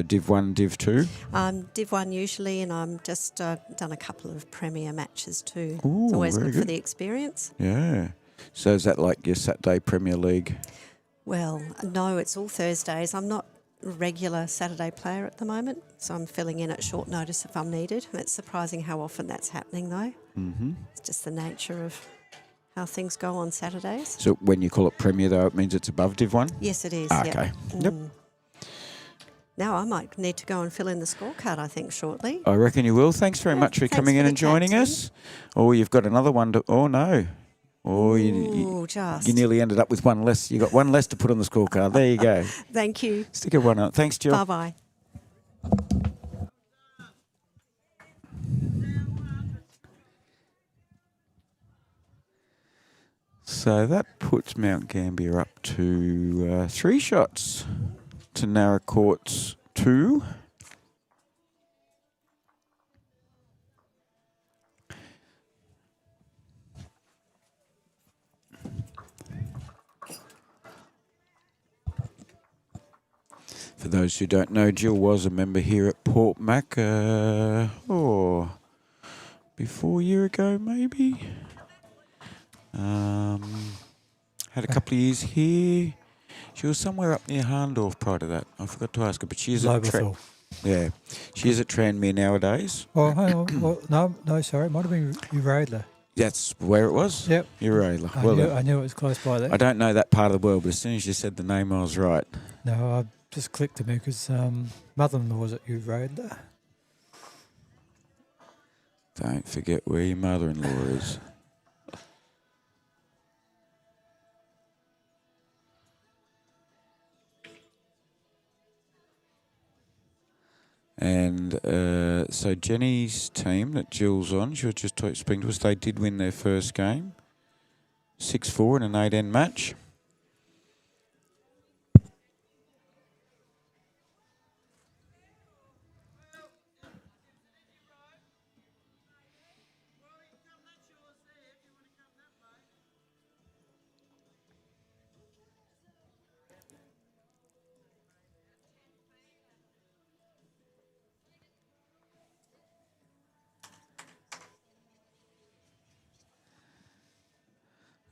Div 1, Div 2? Div 1 usually, and I'm just done a couple of Premier matches too. Ooh, It's always very good for good. the experience. Yeah. So is that like your Saturday Premier League? Well, no, it's all Thursdays. I'm not a regular Saturday player at the moment, so I'm filling in at short notice if I'm needed. And it's surprising how often that's happening, though. Mm-hmm. It's just the nature of how things go on Saturdays. So when you call it Premier, though, it means it's above Div 1? Yes, it is. Okay. Yep. Now I might need to go and fill in the scorecard, I think, shortly. I reckon you will. Thanks very Yeah, much for thanks coming for in the and joining chat, us. Oh, you've got another one to... Oh, no. Oh, Ooh, just. you nearly ended up with one less. You got one less to put on the scorecard. There you go. Thank you. Stick a one on. Thanks, Jill. Bye-bye. So that puts Mount Gambier up to 3 shots to Naracoorte's 2. For those who don't know, Jill was a member here at Port Mac, before a year ago, maybe. Had a couple of years here. She was somewhere up near Harndorf prior to that. I forgot to ask her, but she is at Lobethal. she is at Tranmere nowadays. Oh, hang on. Well, no, sorry. It might have been Uradler. That's where it was. Yep. You're right. I knew it was close by there. I don't know that part of the world, but as soon as you said the name, I was right. No, I just clicked to me because mother-in-law was at Uradler. Don't forget where your mother-in-law is. And so Jenny's team that Jill's on, she was just speaking to us, they did win their first game. 6-4 in an 8-end match.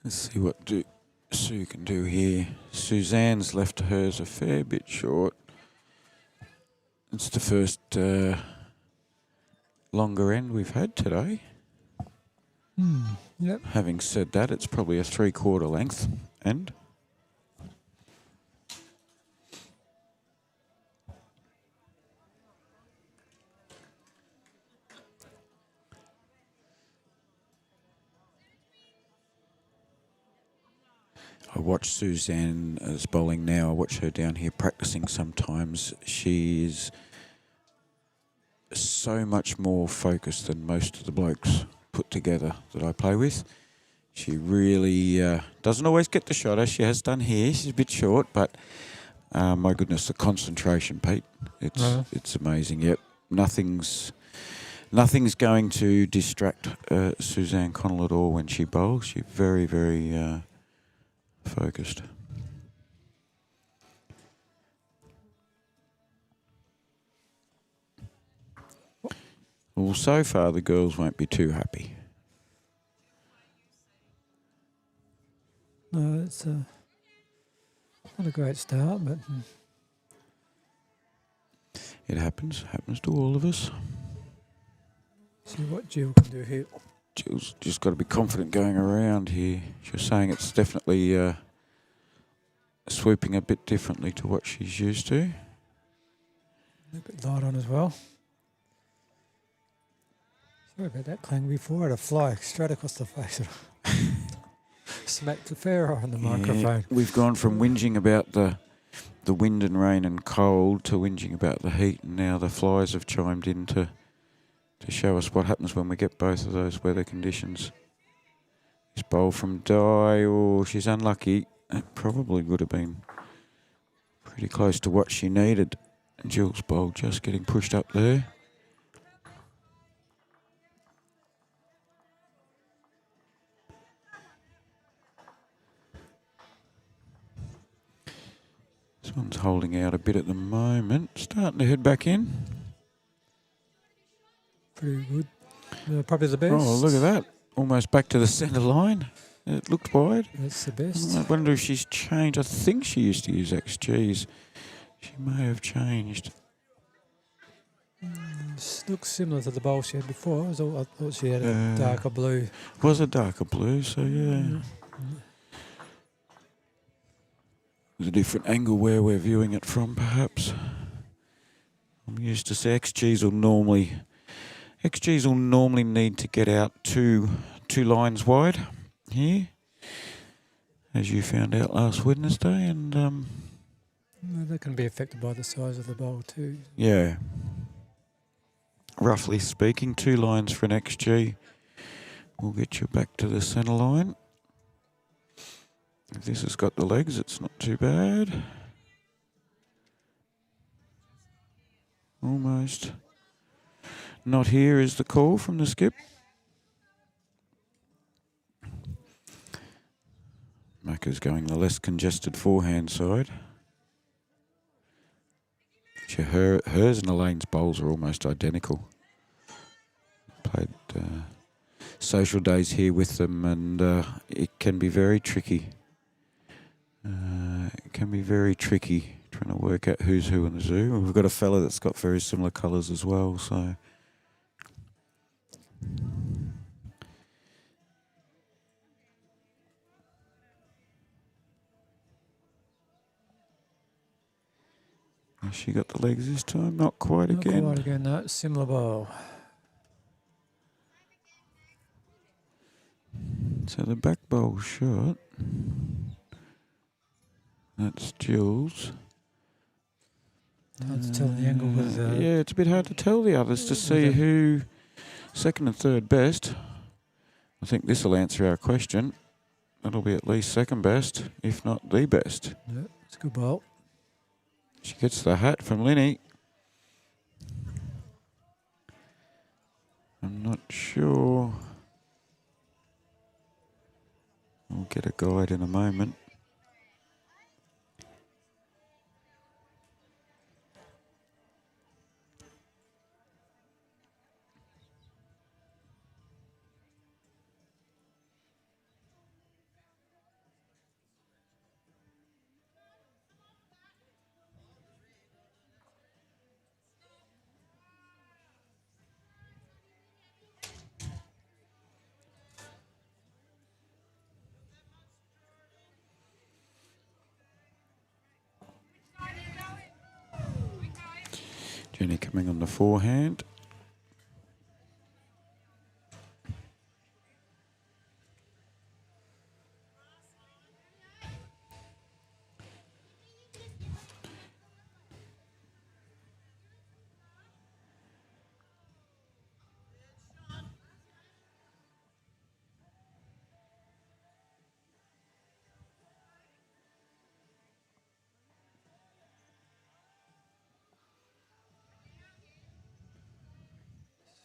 Let's see what Sue can do here. Suzanne's left to hers a fair bit short. It's the first longer end we've had today. Yep. Having said that, it's probably a 3/4 length end. I watch Suzanne as bowling now. I watch her down here practicing sometimes. She is so much more focused than most of the blokes put together that I play with. She really doesn't always get the shot as she has done here. She's a bit short, but my goodness, the concentration, Pete. It's amazing. Yep, nothing's nothing's going to distract Suzanne Connell at all when she bowls. She's very, very focused. Well, so far the girls won't be too happy. No, it's not a great start, but It happens to all of us. see what Jill can do here. Jill's just got to be confident going around here. She was saying it's definitely swooping a bit differently to what she's used to. A bit light on as well. Sorry about that clang before. I had a fly straight across the face. Smacked the Pharaoh on the microphone. We've gone from whinging about the wind and rain and cold to whinging about the heat, and now the flies have chimed in to show us what happens when we get both of those weather conditions. This bowl from Di, oh, she's unlucky. That probably would have been pretty close to what she needed. And Jill's bowl just getting pushed up there. This one's holding out a bit at the moment. Starting to head back in. Pretty good. Probably the best. Oh, look at that. Almost back to the centre line. It looked wide. That's the best. I wonder if she's changed. I think she used to use XGs. She may have changed. This looks similar to the bowl she had before. I thought she had a darker blue. Was a darker blue, so yeah. There's a different angle where we're viewing it from, perhaps. I'm used to say XGs will normally need to get out two lines wide here, as you found out last Wednesday, and That can be affected by the size of the bowl too. yeah. Roughly speaking, 2 lines for an XG will get you back to the centre line. If this has got the legs, it's not too bad. Almost. Not here is the call from the skip. Macca's going the less congested forehand side. Hers and Elaine's bowls are almost identical. Played social days here with them, and it can be very tricky. It can be very tricky trying to work out who's who in the zoo. We've got a fella that's got very similar colours as well, so... Has she got the legs this time? Not quite again. Not quite again, no. Similar bowl. So the back bowl shot. That's Jill's. Hard to tell the angle with... yeah, it's a bit hard to tell the others to see who second and third best. I think this will answer our question. That'll be at least second best, if not the best. Yeah, it's a good bowl. She gets the hat from Linny. I'm not sure. We'll get a guide in a moment. Jenny coming on the forehand.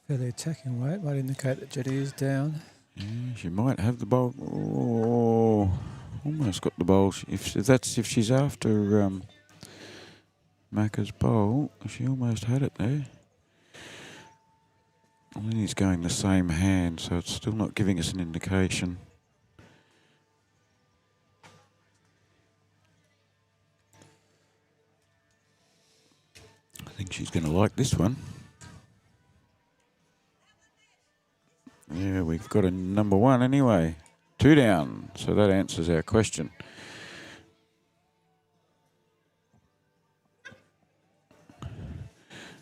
Fairly attacking weight might indicate that Jetty is down. Yeah, she might have the bowl. Oh, almost got the bowl. If she's after Macca's bowl, she almost had it there. Lenny's going the same hand, so it's still not giving us an indication. I think she's going to like this one. Yeah, we've got a number one anyway. 2 down, so that answers our question.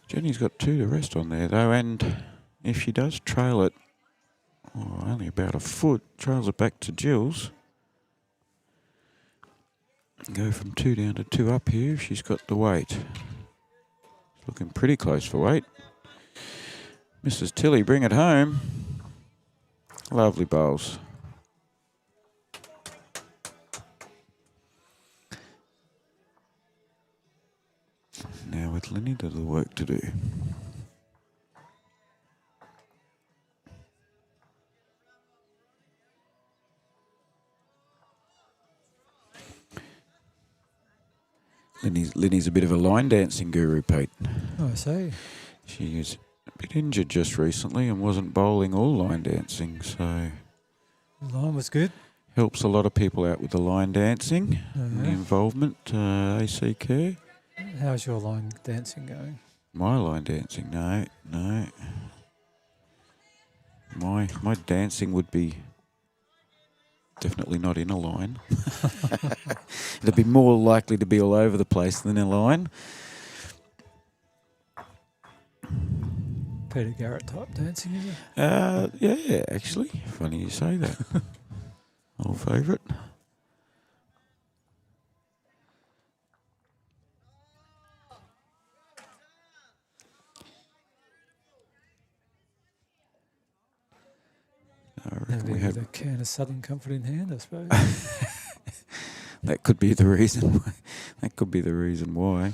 Jenny's got 2 to rest on there though, and if she does trail it, only about a foot, trails it back to Jill's. Go from 2 down to 2 up here if she's got the weight. It's looking pretty close for weight. Mrs. Tilly, bring it home. Lovely bowls. Now with Lenny, there's the work to do. Lenny's a bit of a line dancing guru, Pete. Oh, I see. She is a bit injured just recently and wasn't bowling or line dancing, so The line was good. helps a lot of people out with the line dancing and the involvement. AC Care. How's your line dancing going? My line dancing, no. My dancing would be definitely not in a line. It'd be more likely to be all over the place than in a line. Peter Garrett type dancing, is it? Yeah, actually. Funny you say that. Old favourite. I reckon Maybe we had with a can of Southern Comfort in hand, I suppose. that could be the reason. That could be the reason why.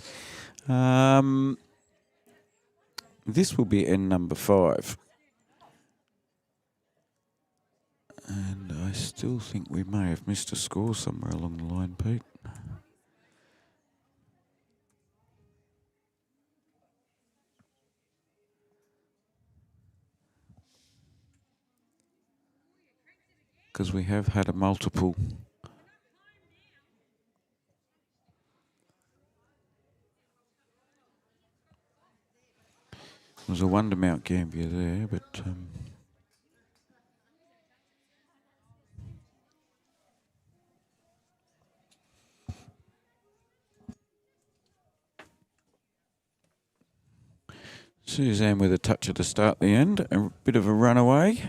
This will be N number 5. And I still think we may have missed a score somewhere along the line, Pete. Because we have had a multiple. There was a wonder Mount Gambier there, but Suzanne with a touch at the start, the end, a bit of a runaway.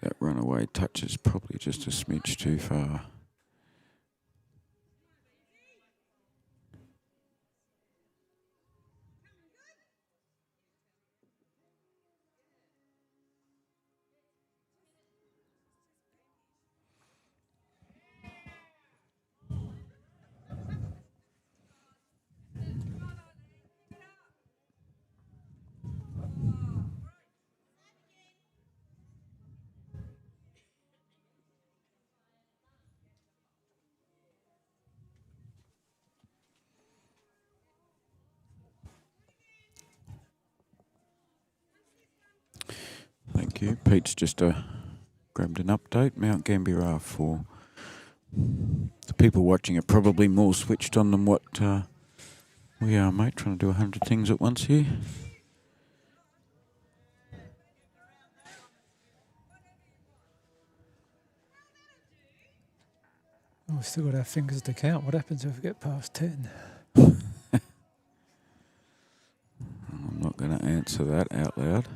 That runaway touch is probably just a smidge too far. Thank you. Pete's just grabbed an update. Mount Gambier R4. The people watching are probably more switched on than what we are, mate, trying to do 100 things at once here. Oh, we've still got our fingers to count. What happens if we get past 10? I'm not going to answer that out loud.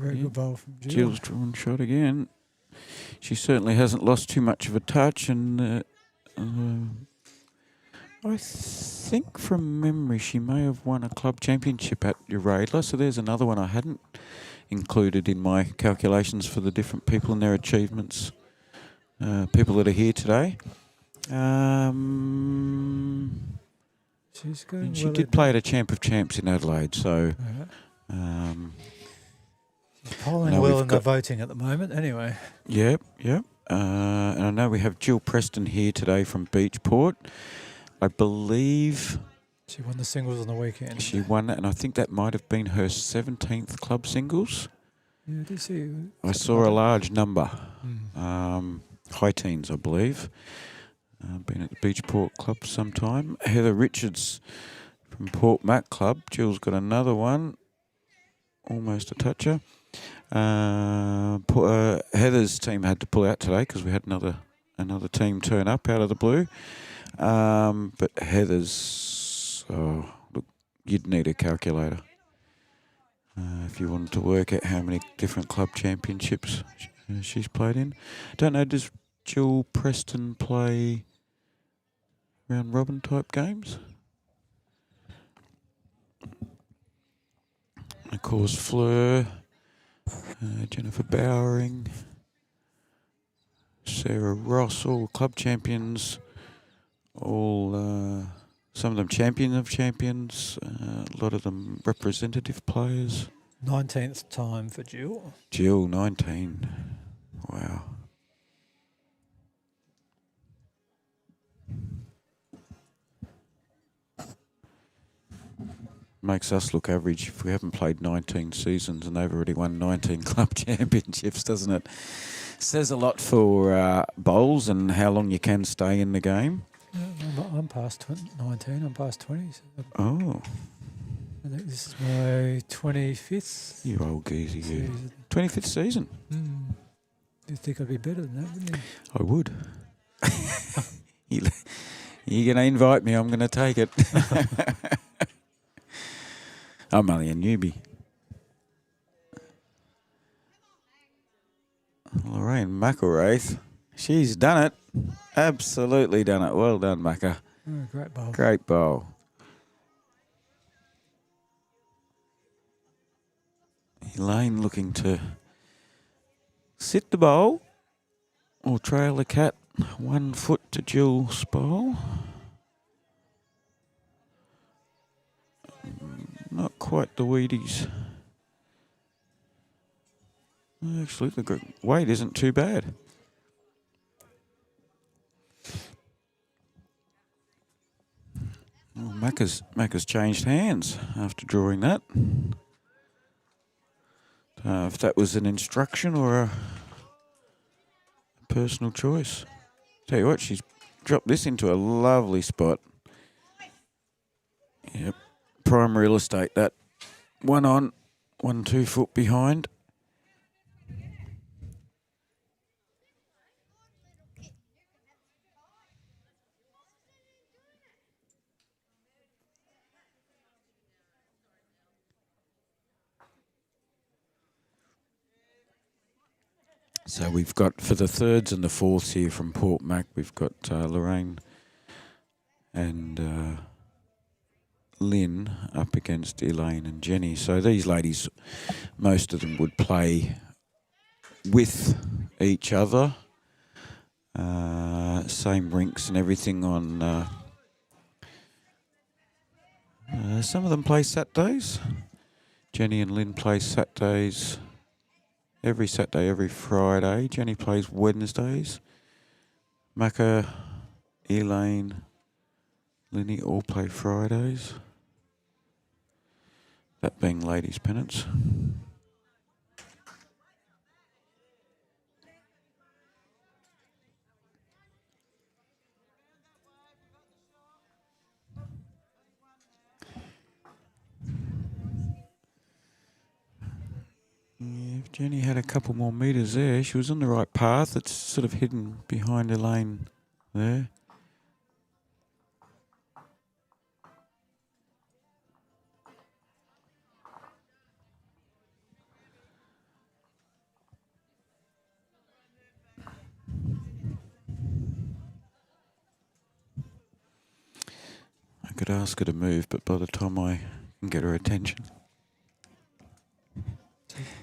Very good bowl from Jill. Jill's drawn shot again. She certainly hasn't lost too much of a touch, and I think from memory she may have won a club championship at Youtubelivesports, so there's another one I hadn't included in my calculations for the different people and their achievements, people that are here today. She's going And she well did play at a Champ of Champs in Adelaide, so... She's polling No, well we've in the got- voting at the moment, anyway. Yep. And I know we have Jill Preston here today from Beachport. I believe She won the singles on the weekend. she won that, and I think that might have been her 17th club singles. Yeah, did see. I saw a large number, Mm. high teens, I believe. Been at the Beachport Club sometime. Heather Richards from Port Mac Club. Jill's got another one, almost a toucher. Heather's team had to pull out today because we had another team turn up out of the blue. But Heather's, look, you'd need a calculator if you wanted to work out how many different club championships she's played in. Don't know, does Jill Preston play round robin type games? Of course, Fleur, Jennifer Bowering, Sarah Ross, all club champions, all some of them champion of champions, a lot of them representative players. 19th time for Jill. Jill, 19. Wow. Makes us look average if we haven't played 19 seasons and they've already won 19 club championships, doesn't it? Says a lot for bowls and how long you can stay in the game. Yeah, I'm past 19. I'm past 20. So Oh, I think this is my 25th you old geezer, you. season. 25th season. You'd think I'd be better than that, wouldn't you? I would. You're going to invite me, I'm going to take it. I'm only a newbie. Lorraine McElwraith, she's done it. Absolutely done it. Well done, Macca. Oh, great bowl. Great bowl. Elaine looking to sit the bowl or trail the cat 1 foot to Jill's bowl. Not quite the Wheaties. Actually, the weight isn't too bad. Well, Macca's changed hands after drawing that. If that was an instruction or a personal choice. Tell you what, she's dropped this into a lovely spot. Yep. Prime real estate, that. 1 on, 1 2 foot behind. So we've got, for the thirds and the fourths here from Port Mac, we've got Lorraine and Lynn up against Elaine and Jenny. So these ladies, most of them would play with each other. Same rinks and everything on... some of them play Saturdays. Jenny and Lynn play Saturdays. Every Saturday, every Friday. Jenny plays Wednesdays. Macca, Elaine, Linny all play Fridays. That being ladies' pennants. Yeah, if Jenny had a couple more metres there, she was on the right path. It's sort of hidden behind Elaine there. could ask her to move, but by the time I can get her attention.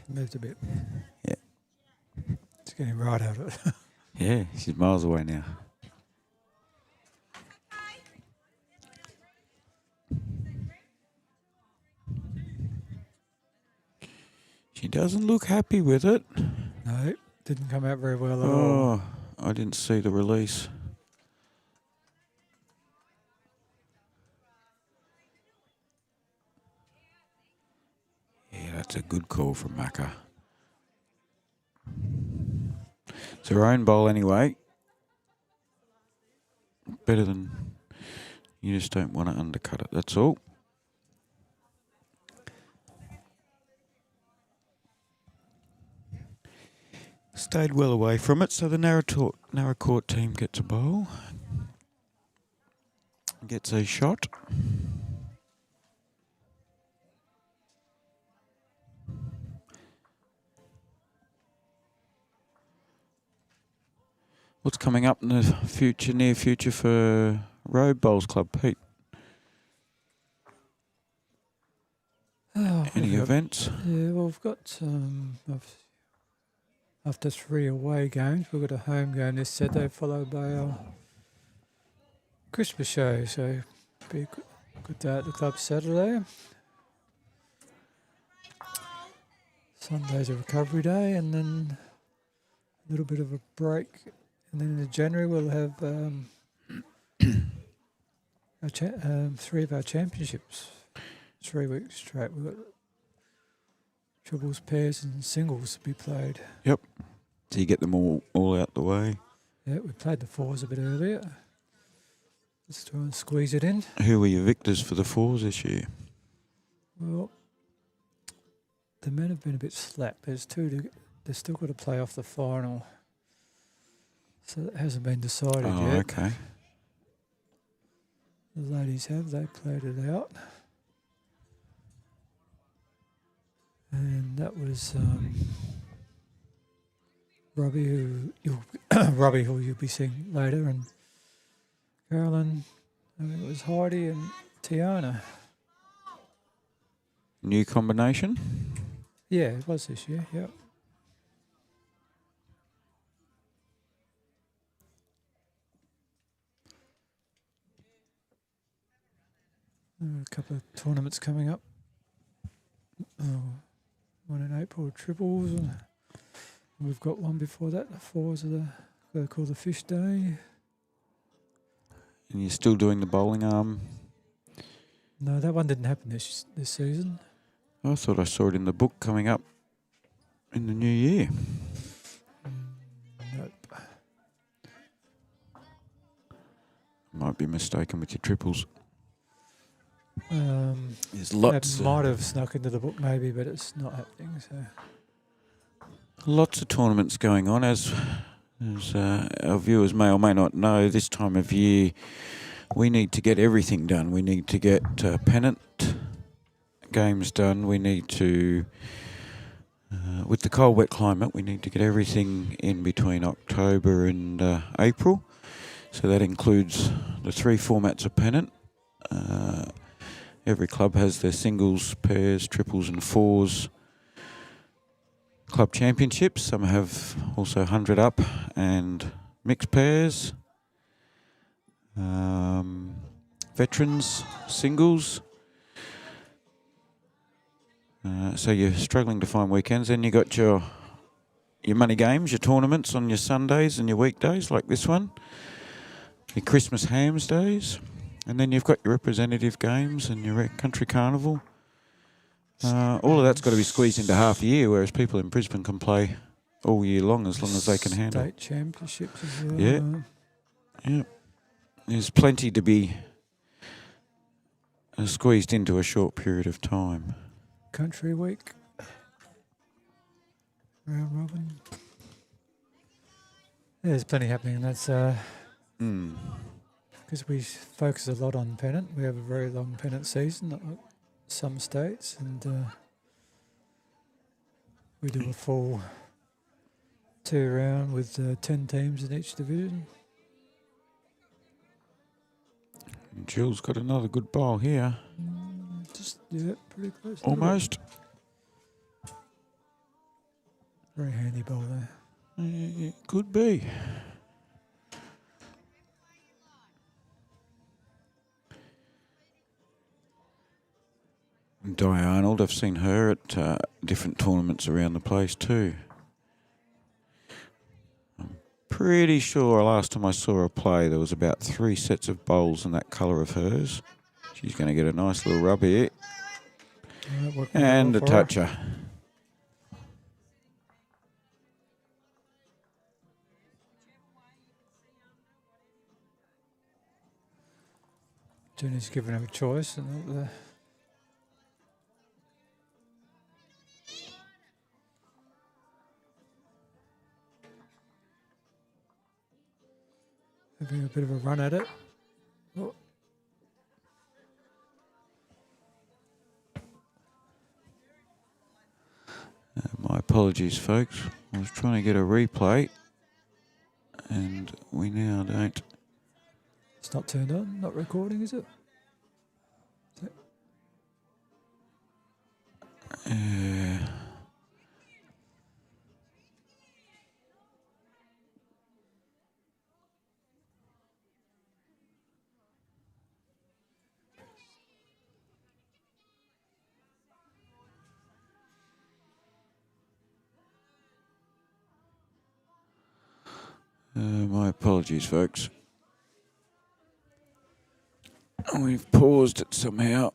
Moved a bit. Yeah. It's getting right out of it. Yeah, she's miles away now. She doesn't look happy with it. No, didn't come out very well at all. Oh, I didn't see the release. Yeah, that's a good call from Macca. It's her own bowl anyway. Better than... You just don't want to undercut it, that's all. Stayed well away from it, so the Naracoorte team gets a bowl. Gets a shot. What's coming up in the near future for Robe Bowls Club, Pete? Any events? Yeah, well, we've got after 3 away games, we've got a home game this Saturday, followed by our Christmas show. So, be a good day at the club Saturday. Sunday's a recovery day, and then a little bit of a break. And then in January we'll have 3 of our championships. 3 weeks straight. We've got triples, pairs and singles to be played. Yep. So you get them all out the way. Yeah, we played the fours a bit earlier. Let's try and squeeze it in. Who were your victors for the fours this year? Well, the men have been a bit slack. There's 2 they've still got to play off the final. So that hasn't been decided yet. Oh, okay. The ladies have. They played it out. And that was Robbie, who you'll be seeing later, and Carolyn. It was Heidi and Tiana. New combination? Yeah, it was this year. Yep. A couple of tournaments coming up. One in April, triples. And we've got one before that. The fours are they're called the Fish Day. And you're still doing the bowling arm? No, that one didn't happen this season. I thought I saw it in the book coming up in the new year. Nope. Might be mistaken with your triples. There's It lots. might have snuck into the book maybe, but it's not happening. So Lots of tournaments going on, as our viewers may or may not know. This time of year, we need to get everything done. We need to get pennant games done. We need to, with the cold, wet climate, we need to get everything in between October and April. So that includes the 3 formats of pennant. Every club has their singles, pairs, triples and fours club championships. Some have also 100 up and mixed pairs. Veterans, singles. So you're struggling to find weekends. Then you got your money games, your tournaments on your Sundays and your weekdays like this one. Your Christmas hams days. And then you've got your representative games and your country carnival. All of that's got to be squeezed into half a year, whereas people in Brisbane can play all year long as they can handle. State championships as well. Yeah. Yeah. There's plenty to be squeezed into a short period of time. Country week. Round robin. There's plenty happening. That's because we focus a lot on pennant. We have a very long pennant season at some states, and we do a full 2 round with 10 teams in each division. Jill's got another good bowl here. Just, yeah, pretty close. Almost. Very handy bowl there. It could be. Di Arnold, I've seen her at different tournaments around the place too. I'm pretty sure last time I saw her play there was about 3 sets of bowls in that colour of hers. She's going to get a nice little rub here. And a toucher. Jenny's given him a choice. And having a bit of a run at it. Oh. My apologies, folks. I was trying to get a replay, and we now don't. It's not turned on, not recording, is it? My apologies, folks. We've paused it somehow.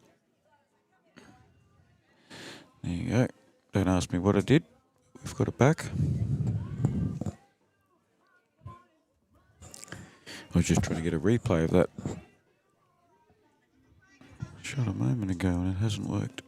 There you go. Don't ask me what I did. We've got it back. I was just trying to get a replay of that shot a moment ago and it hasn't worked.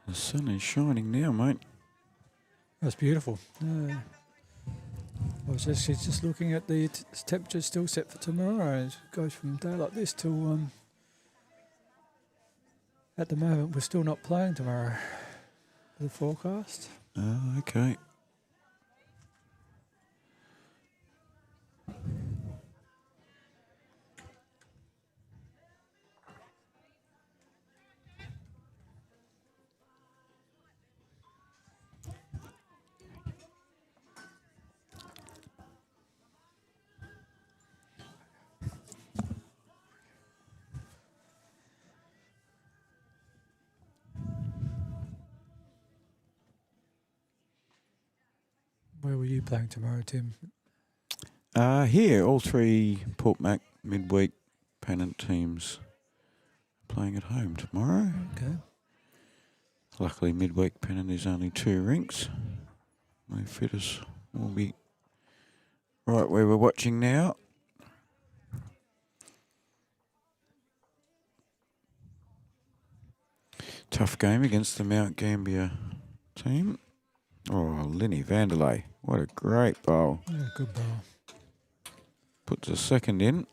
The sun is shining now, mate. That's beautiful. I was actually just looking at the temperature still set for tomorrow. It goes from a day like this till at the moment we're still not playing tomorrow. The forecast. Oh, okay. Where were you playing tomorrow, Tim? Here, all 3 Port Mac midweek pennant teams playing at home tomorrow. Okay. Luckily, midweek pennant is only 2 rinks. My fitters will be right where we're watching now. Tough game against the Mount Gambier team. Oh, Lenny Vanderlei. What a great bowl. Yeah, good bowl. Puts a second in.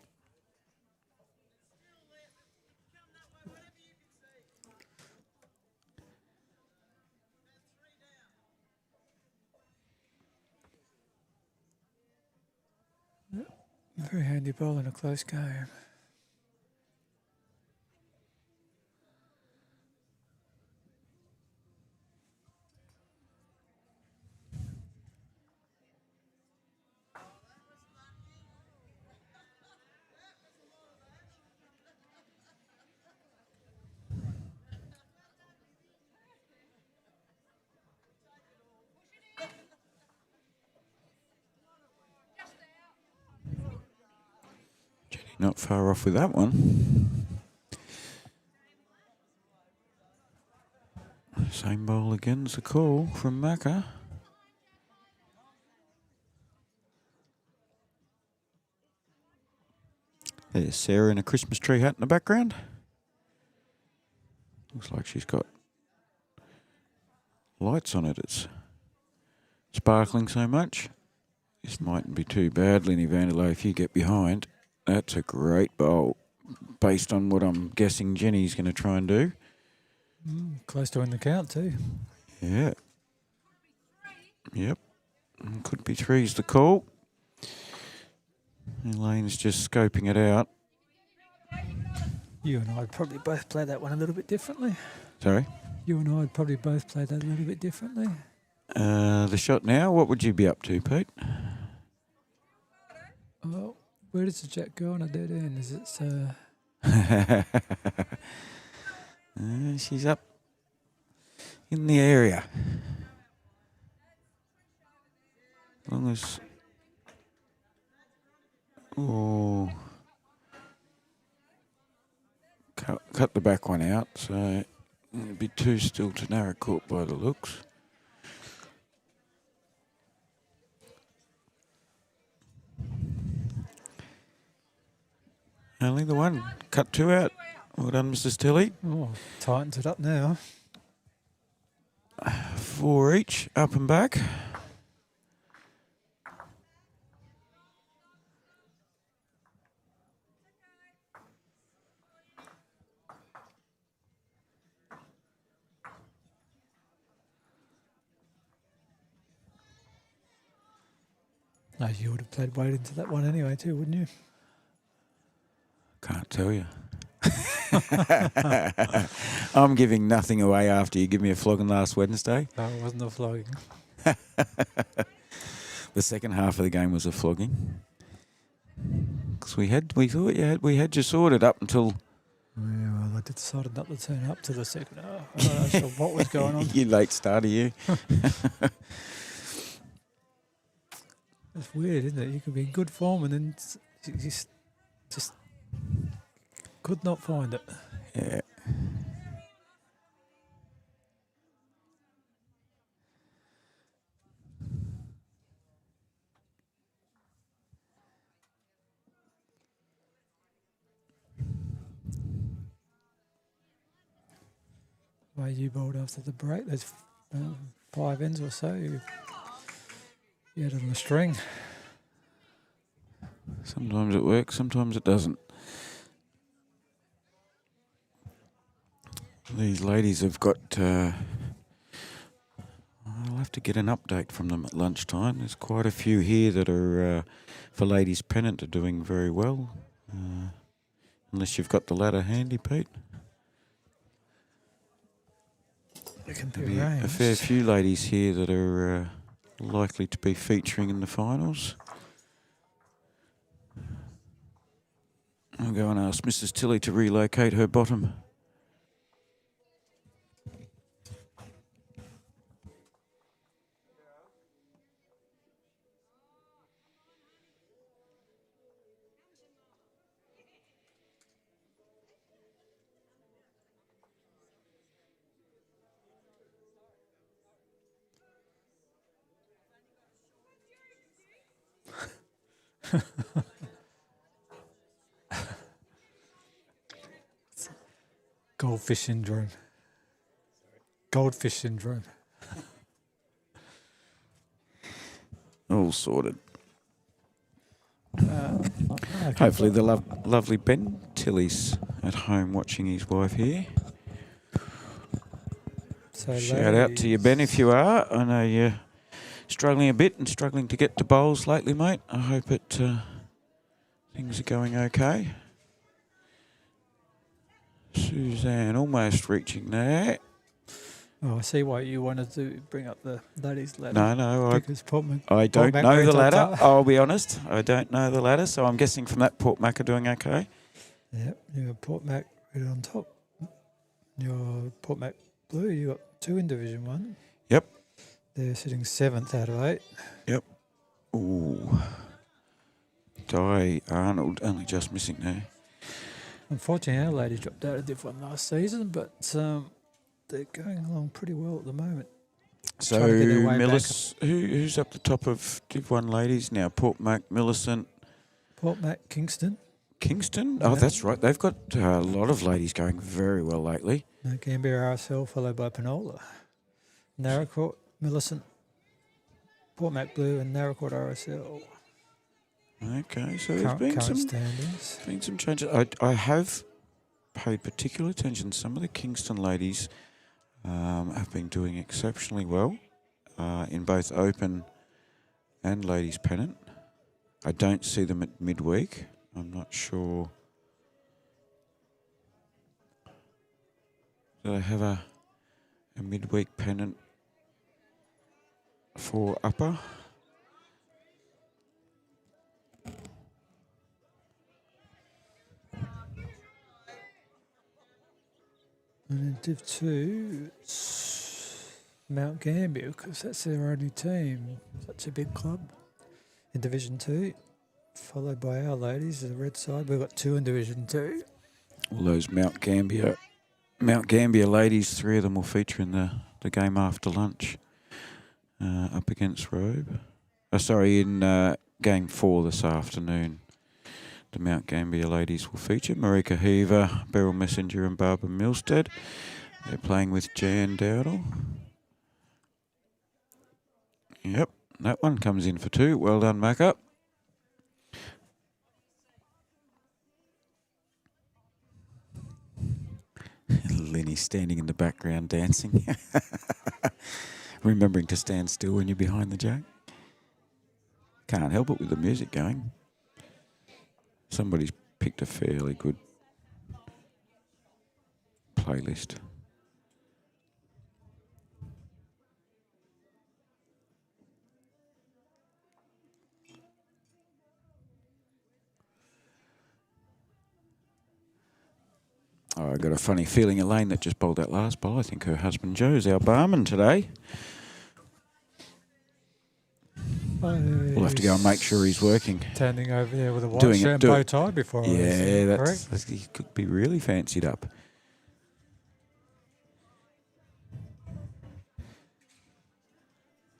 Very handy bowl in a close game. not far off with that one. Same bowl again's the call from Macca. There's Sarah in a Christmas tree hat in the background. Looks like she's got lights on it. It's sparkling so much. This mightn't be too bad, Lenny Vanderlei, if you get behind. That's a great bowl, based on what I'm guessing Jenny's going to try and do. Close to in the count too. Yeah. Yep. Could be three's the call. Elaine's just scoping it out. You and I would probably both play that one a little bit differently. Sorry? You and I would probably both play that a little bit differently. The shot now, what would you be up to, Pete? Oh, where does the jack go on a dead end? Is it... She's up in the area. As long as... Oh... Cut the back one out, so it'll be two still to Naracoorte by the looks. Only the one. Cut two out. Well done, Mrs. Tilly. Oh, tightens it up now. 4 each, up and back. No, you would have played weight into that one anyway too, wouldn't you? Can't tell you. I'm giving nothing away after you give me a flogging last Wednesday. No, it wasn't a flogging. The second half of the game was a flogging. Because we thought we had you sorted up until... Yeah, well, I decided not to turn up to the second half. I'm not sure what was going on. You late starter, you. It's weird, isn't it? You could be in good form and then you just could not find it. Yeah. The way you bowled after the break, there's 5 ends or so. You had it on a string. Sometimes it works, sometimes it doesn't. These ladies have got... I'll have to get an update from them at lunchtime. There's quite a few here that are, for ladies pennant, are doing very well. Unless you've got the ladder handy, Pete. It can There'll be a fair few ladies here that are likely to be featuring in the finals. I'll go and ask Mrs. Tilly to relocate her bottom. Goldfish syndrome. Goldfish syndrome. All sorted. Okay. Hopefully the lovely Ben Tilly's at home watching his wife here. So Shout out to you, Ben, if you are. I know you're struggling a bit and struggling to get to bowls lately, mate. I hope things are going okay. Suzanne almost reaching there. Oh, I see why you wanted to bring up the ladies' ladder. No, I I don't know the ladder. I'll be honest. I don't know the ladder, so I'm guessing from that Port Mac are doing okay. Yep, you got Port Mac right on top. Your Port Mac Blue, you got 2 in Division 1. Yep. They're sitting 7th out of 8. Yep. Ooh. Di Arnold, only just missing there. Unfortunately, our ladies dropped out of Div 1 last season, but they're going along pretty well at the moment. So, Trying to get their way who's up the top of Div 1 ladies now? Port Mac, Millicent, Port Mac, Kingston. Kingston? Oh, Yeah. that's right. They've got a lot of ladies going very well lately. Gambier RSL, followed by Penola. Naracoorte, Millicent, Port Mac Blue, and Naracoorte RSL. Okay, so there's been some changes. I have paid particular attention. Some of the Kingston ladies have been doing exceptionally well in both open and ladies pennant. I don't see them at midweek. I'm not sure. Do they have a midweek pennant for upper? And in Div 2, it's Mount Gambier, because that's their only team. Such a big club. In Division 2, followed by our ladies, the red side. We've got 2 in Division 2. All those Mount Gambier ladies, 3 of them will feature in the game after lunch up against Robe. In game 4 this afternoon. The Mount Gambier ladies will feature Marika Heaver, Beryl Messenger and Barbara Milstead. They're playing with Jan Dowdle. Yep, that one comes in for 2. Well done, Macca. Lenny standing in the background dancing. Remembering to stand still when you're behind the jack. Can't help it with the music going. Somebody's picked a fairly good playlist. Oh, I got a funny feeling Elaine that just bowled that last bowl. I think her husband Joe's our barman today. We'll have to go and make sure he's working. Standing over there with a white shirt and bow tie before. Yeah, that's he could be really fancied up.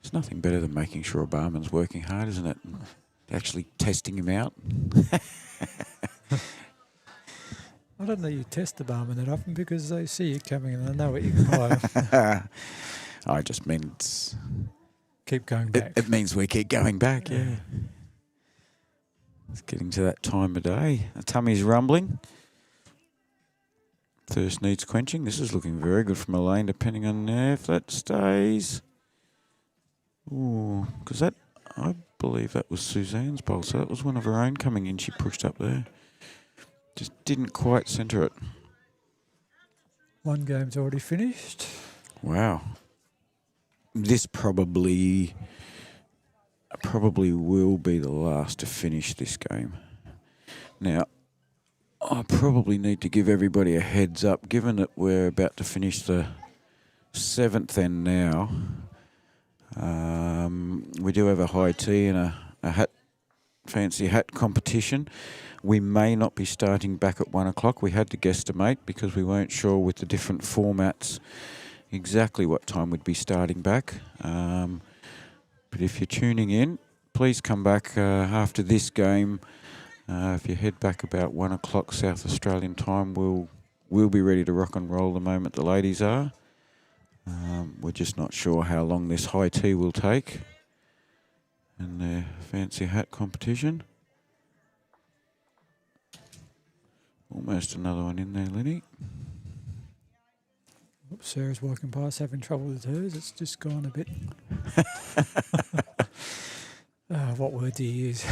It's nothing better than making sure a barman's working hard, isn't it? And actually testing him out. I don't know you test the barman that often because they see you coming and they know what you can buy. I just meant Keep going back. It means we keep going back, yeah. It's getting to that time of day. The tummy's rumbling. Thirst needs quenching. This is looking very good from Elaine, depending on if that stays. Ooh, because that, I believe that was Suzanne's bowl, so that was one of her own coming in. She pushed up there. Just didn't quite centre it. One game's already finished. Wow. This probably will be the last to finish this game. Now, I probably need to give everybody a heads up, given that we're about to finish the 7th end now. We do have a high tea and a fancy hat competition. We may not be starting back at 1 o'clock. We had to guesstimate because we weren't sure with the different formats exactly what time we'd be starting back. But if you're tuning in, please come back after this game. If you head back about 1 o'clock South Australian time, we'll be ready to rock and roll the moment the ladies are. We're just not sure how long this high tea will take and their fancy hat competition. Almost another one in there, Lenny. Oops, Sarah's walking past having trouble with hers. It's just gone a bit. What word do you use?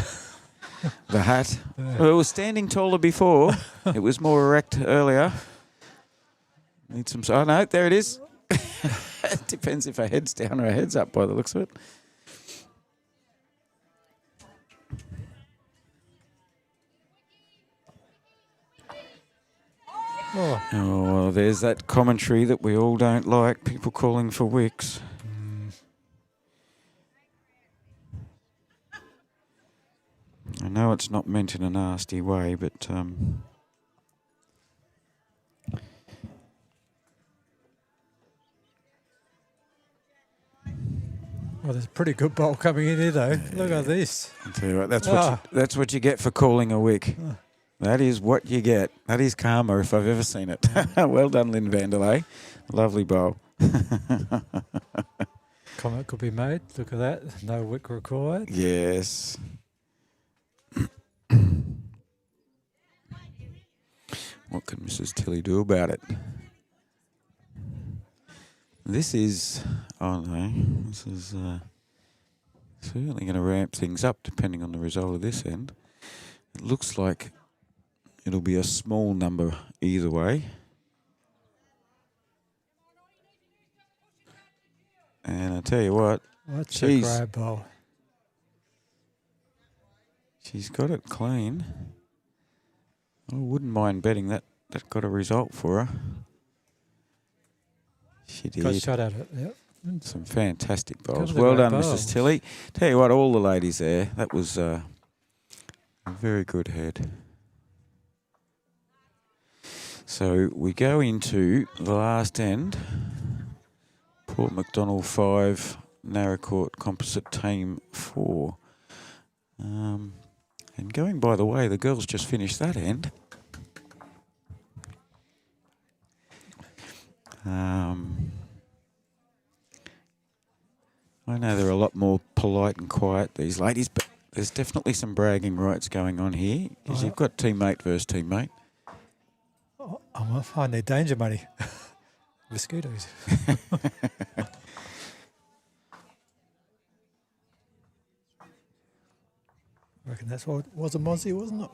The hat. Well, it was standing taller before. It was more erect earlier. Need some... Oh, no, there it is. It depends if her head's down or her head's up by the looks of it. Oh, well, there's that commentary that we all don't like, people calling for wicks. I know it's not meant in a nasty way, but Well, there's a pretty good bowl coming in here, though. Look at this. I'll tell you what, that's what you get for calling a wick. That is what you get. That is karma if I've ever seen it. Well done, Lynn Vanderlei. Lovely bowl. Comment could be made. Look at that. No wick required. Yes. What can Mrs. Tilly do about it? This is, this is certainly going to ramp things up depending on the result of this end. It looks like it'll be a small number either way. And I tell you what, What's a grab bowl? She's got it clean. I wouldn't mind betting that got a result for her. She did. Got shot at it, yep. Some fantastic bowls. Couple Well of done, great Mrs. bowls. Tilly. Tell you what, all the ladies there, that was a very good head. So we go into the last end. Port MacDonnell 5, Naracoorte Composite Team 4. And going by the way, the girls just finished that end. I know they're a lot more polite and quiet, these ladies, but there's definitely some bragging rights going on here because you've got teammate versus teammate. Oh, I'm going to find their danger money. Mosquitoes. I reckon that's what was a mozzie, wasn't it?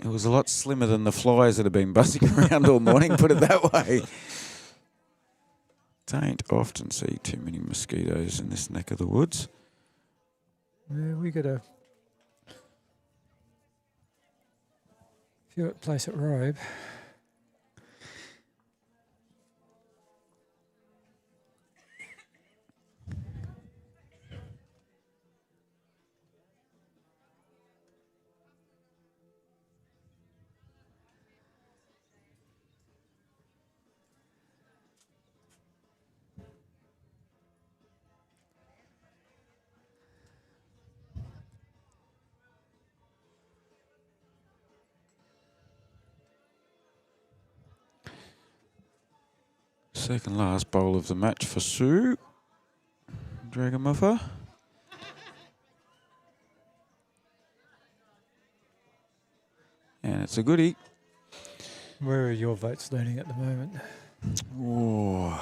It was a lot slimmer than the flies that have been buzzing around all morning, put it that way. Don't often see too many mosquitoes in this neck of the woods. Yeah, we got a few at place at Robe. Second last bowl of the match for Sue. Dragamuffer. And it's a goodie. Where are your votes leaning at the moment? Oh.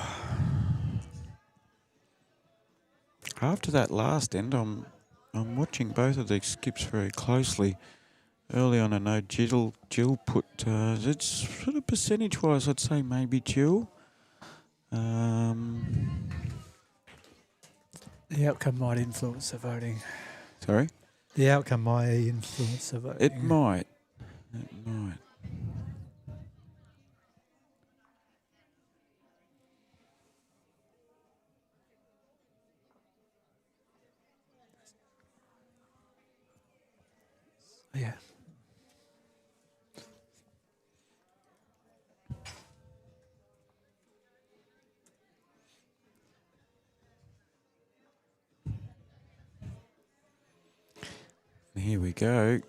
After that last end, I'm watching both of these skips very closely. Early on, I know Jill put, it's sort of percentage-wise, I'd say maybe Jill. The outcome might influence the voting. Sorry? The outcome might influence the voting. It might. It might. Yeah. Here we go.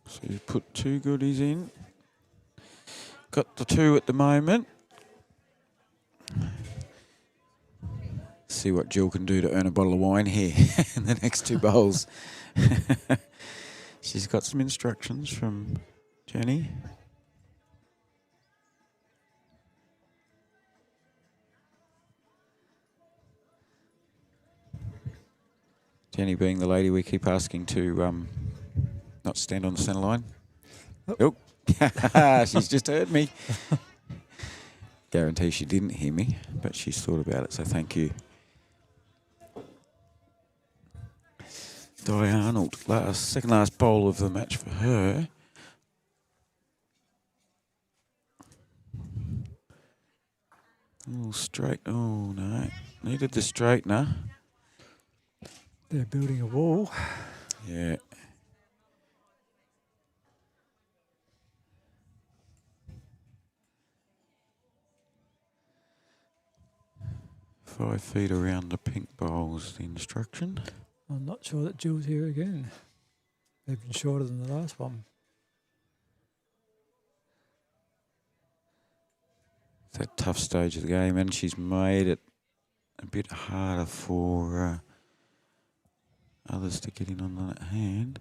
So you put two goodies in. Got the two at the moment. See what Jill can do to earn a bottle of wine here in the next two bowls. She's got some instructions from Jenny. Jenny being the lady we keep asking to not stand on the centre line. Oh, she's just heard me. Guarantee she didn't hear me, but she's thought about it, so thank you. Di Arnold, second last bowl of the match for her. Oh, straight. Oh, no. Needed the straightener. They're building a wall. Yeah. "5 feet around the pink bowl" is the instruction. I'm not sure that Jill's here again. They've been shorter than the last one. It's that tough stage of the game, and she's made it a bit harder for others to get in on that hand.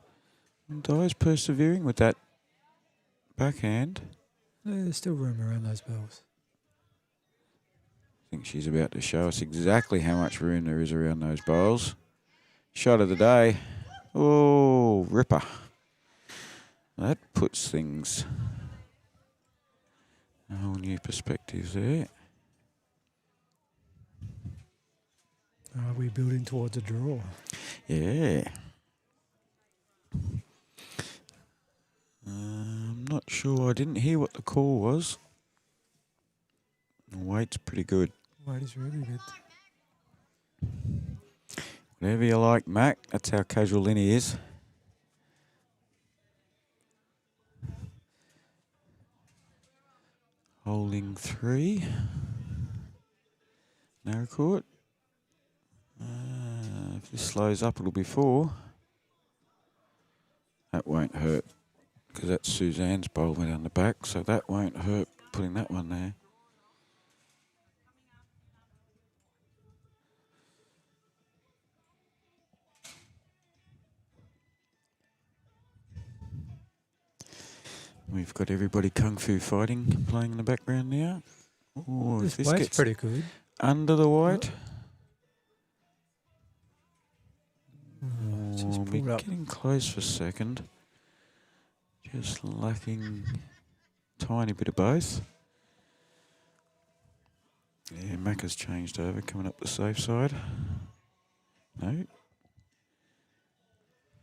And Di's persevering with that backhand. No, there's still room around those balls. I think she's about to show us exactly how much room there is around those bowls. Shot of the day. Oh, ripper. That puts things a whole new perspective there. Are we building towards a draw? Yeah. I'm not sure. I didn't hear what the call was. The weight's pretty good. Weight is really good. Whatever you like, Mac. That's how casual Lenny is. Holding 3. Naracoorte. If this slows up, it'll be 4. That won't hurt, because that's Suzanne's bowling down the back, so that won't hurt putting that one there. We've got everybody kung fu fighting playing in the background now. Oh, if This this weight's gets pretty good. under the white. Just Oh, pulled up. getting close for second. Just lacking a tiny bit of both. Yeah, Mac has changed over, coming up the safe side. No.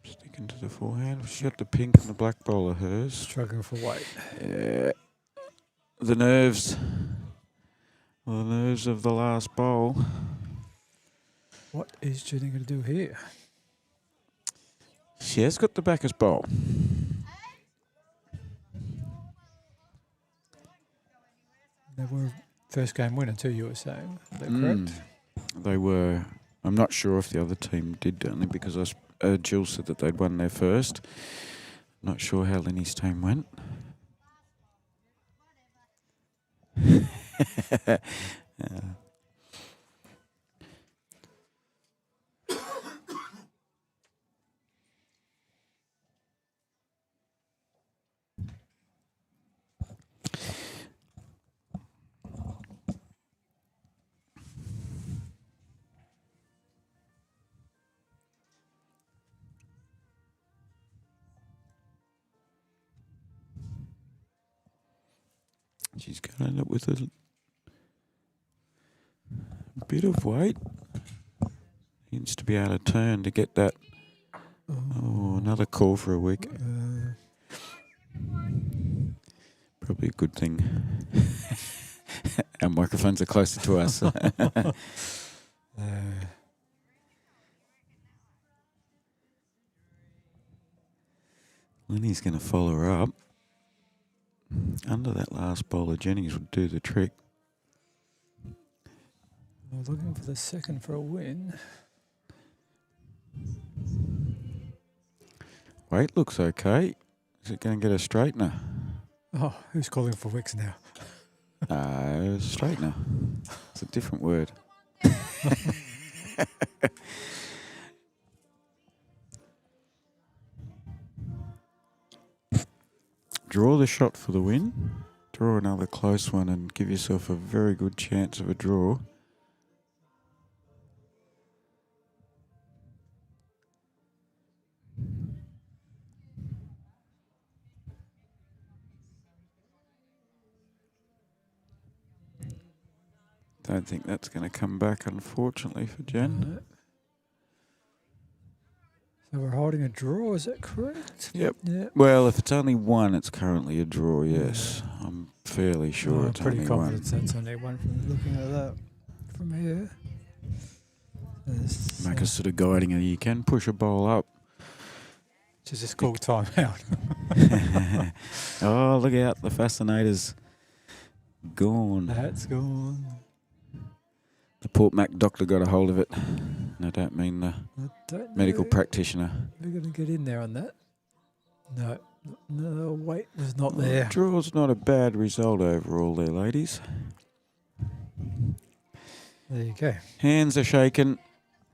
Sticking to the forehand. She's got the pink and the black bowl of hers. Struggling for weight. Yeah. The nerves. The nerves of the last bowl. What is Jenny going to do here? She has got the backers bowl. They were first game winner too, you were saying. Is that correct? They were. I'm not sure if the other team did, only because Jill said that they'd won their first. Not sure how Lenny's team went. She's going to end up with a bit of weight. Needs to be able to turn to get that. Oh, another call for a wick. Probably a good thing. Our microphones are closer to us. Lenny's going to follow her up. Under that last bowler, Jennings would do the trick. We're looking for the second for a win. Weight looks okay. Is it going to get a straightener? Oh, who's calling for wicks now? Straightener. It's a different word. Draw the shot for the win. Draw another close one and give yourself a very good chance of a draw. Don't think that's going to come back, unfortunately, for Jen. So we're holding a draw, is that correct? Yep. Yeah. Well, if it's only one, it's currently a draw, yes. I'm fairly sure I'm it's pretty only confident one. that's only one from looking at that from here. Make a sort of guiding, and you can push a bowl up. Just this called time out. Oh, look out, the fascinator's gone. That's gone. The Port Mac doctor got a hold of it. And I don't mean the I don't medical know. practitioner. We're going to get in there on that. No, weight was not Well, there. Draw's not a bad result overall there, ladies. There you go. Hands are shaking.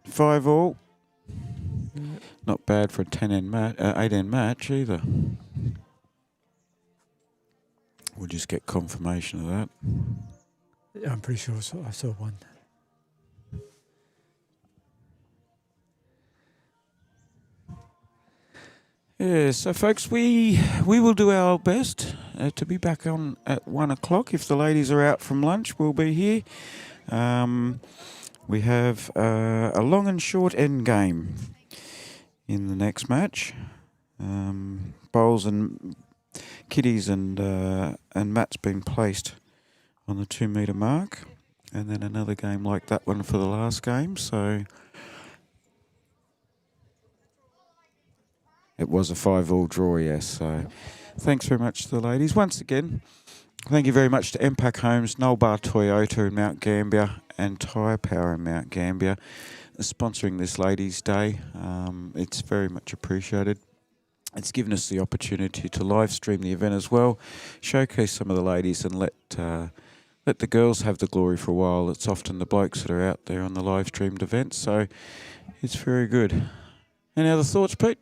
5-all. Yeah. Not bad for a 8-end match either. We'll just get confirmation of that. Yeah, I'm pretty sure I saw one. Yeah, so folks, we will do our best to be back on at 1 o'clock. If the ladies are out from lunch, we'll be here. We have a long and short end game in the next match. Bowls and kiddies and mats been placed on the 2 metre mark, and then another game like that one for the last game. So it was a 5-all draw, yes. So thanks very much to the ladies once again. Thank you very much to MPAC Homes, Nullbar Toyota in Mount Gambier, and Tyre Power in Mount Gambier sponsoring this Ladies' Day. It's very much appreciated. It's given us the opportunity to live stream the event as well, showcase some of the ladies, and let the girls have the glory for a while. It's often the blokes that are out there on the live streamed events, so it's very good. Any other thoughts, Pete?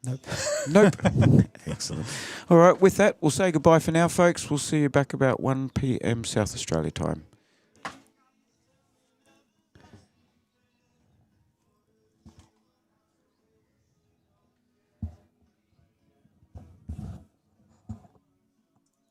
Nope. Nope. Excellent. All right, with that, we'll say goodbye for now, folks. We'll see you back about 1 p.m. South Australia time.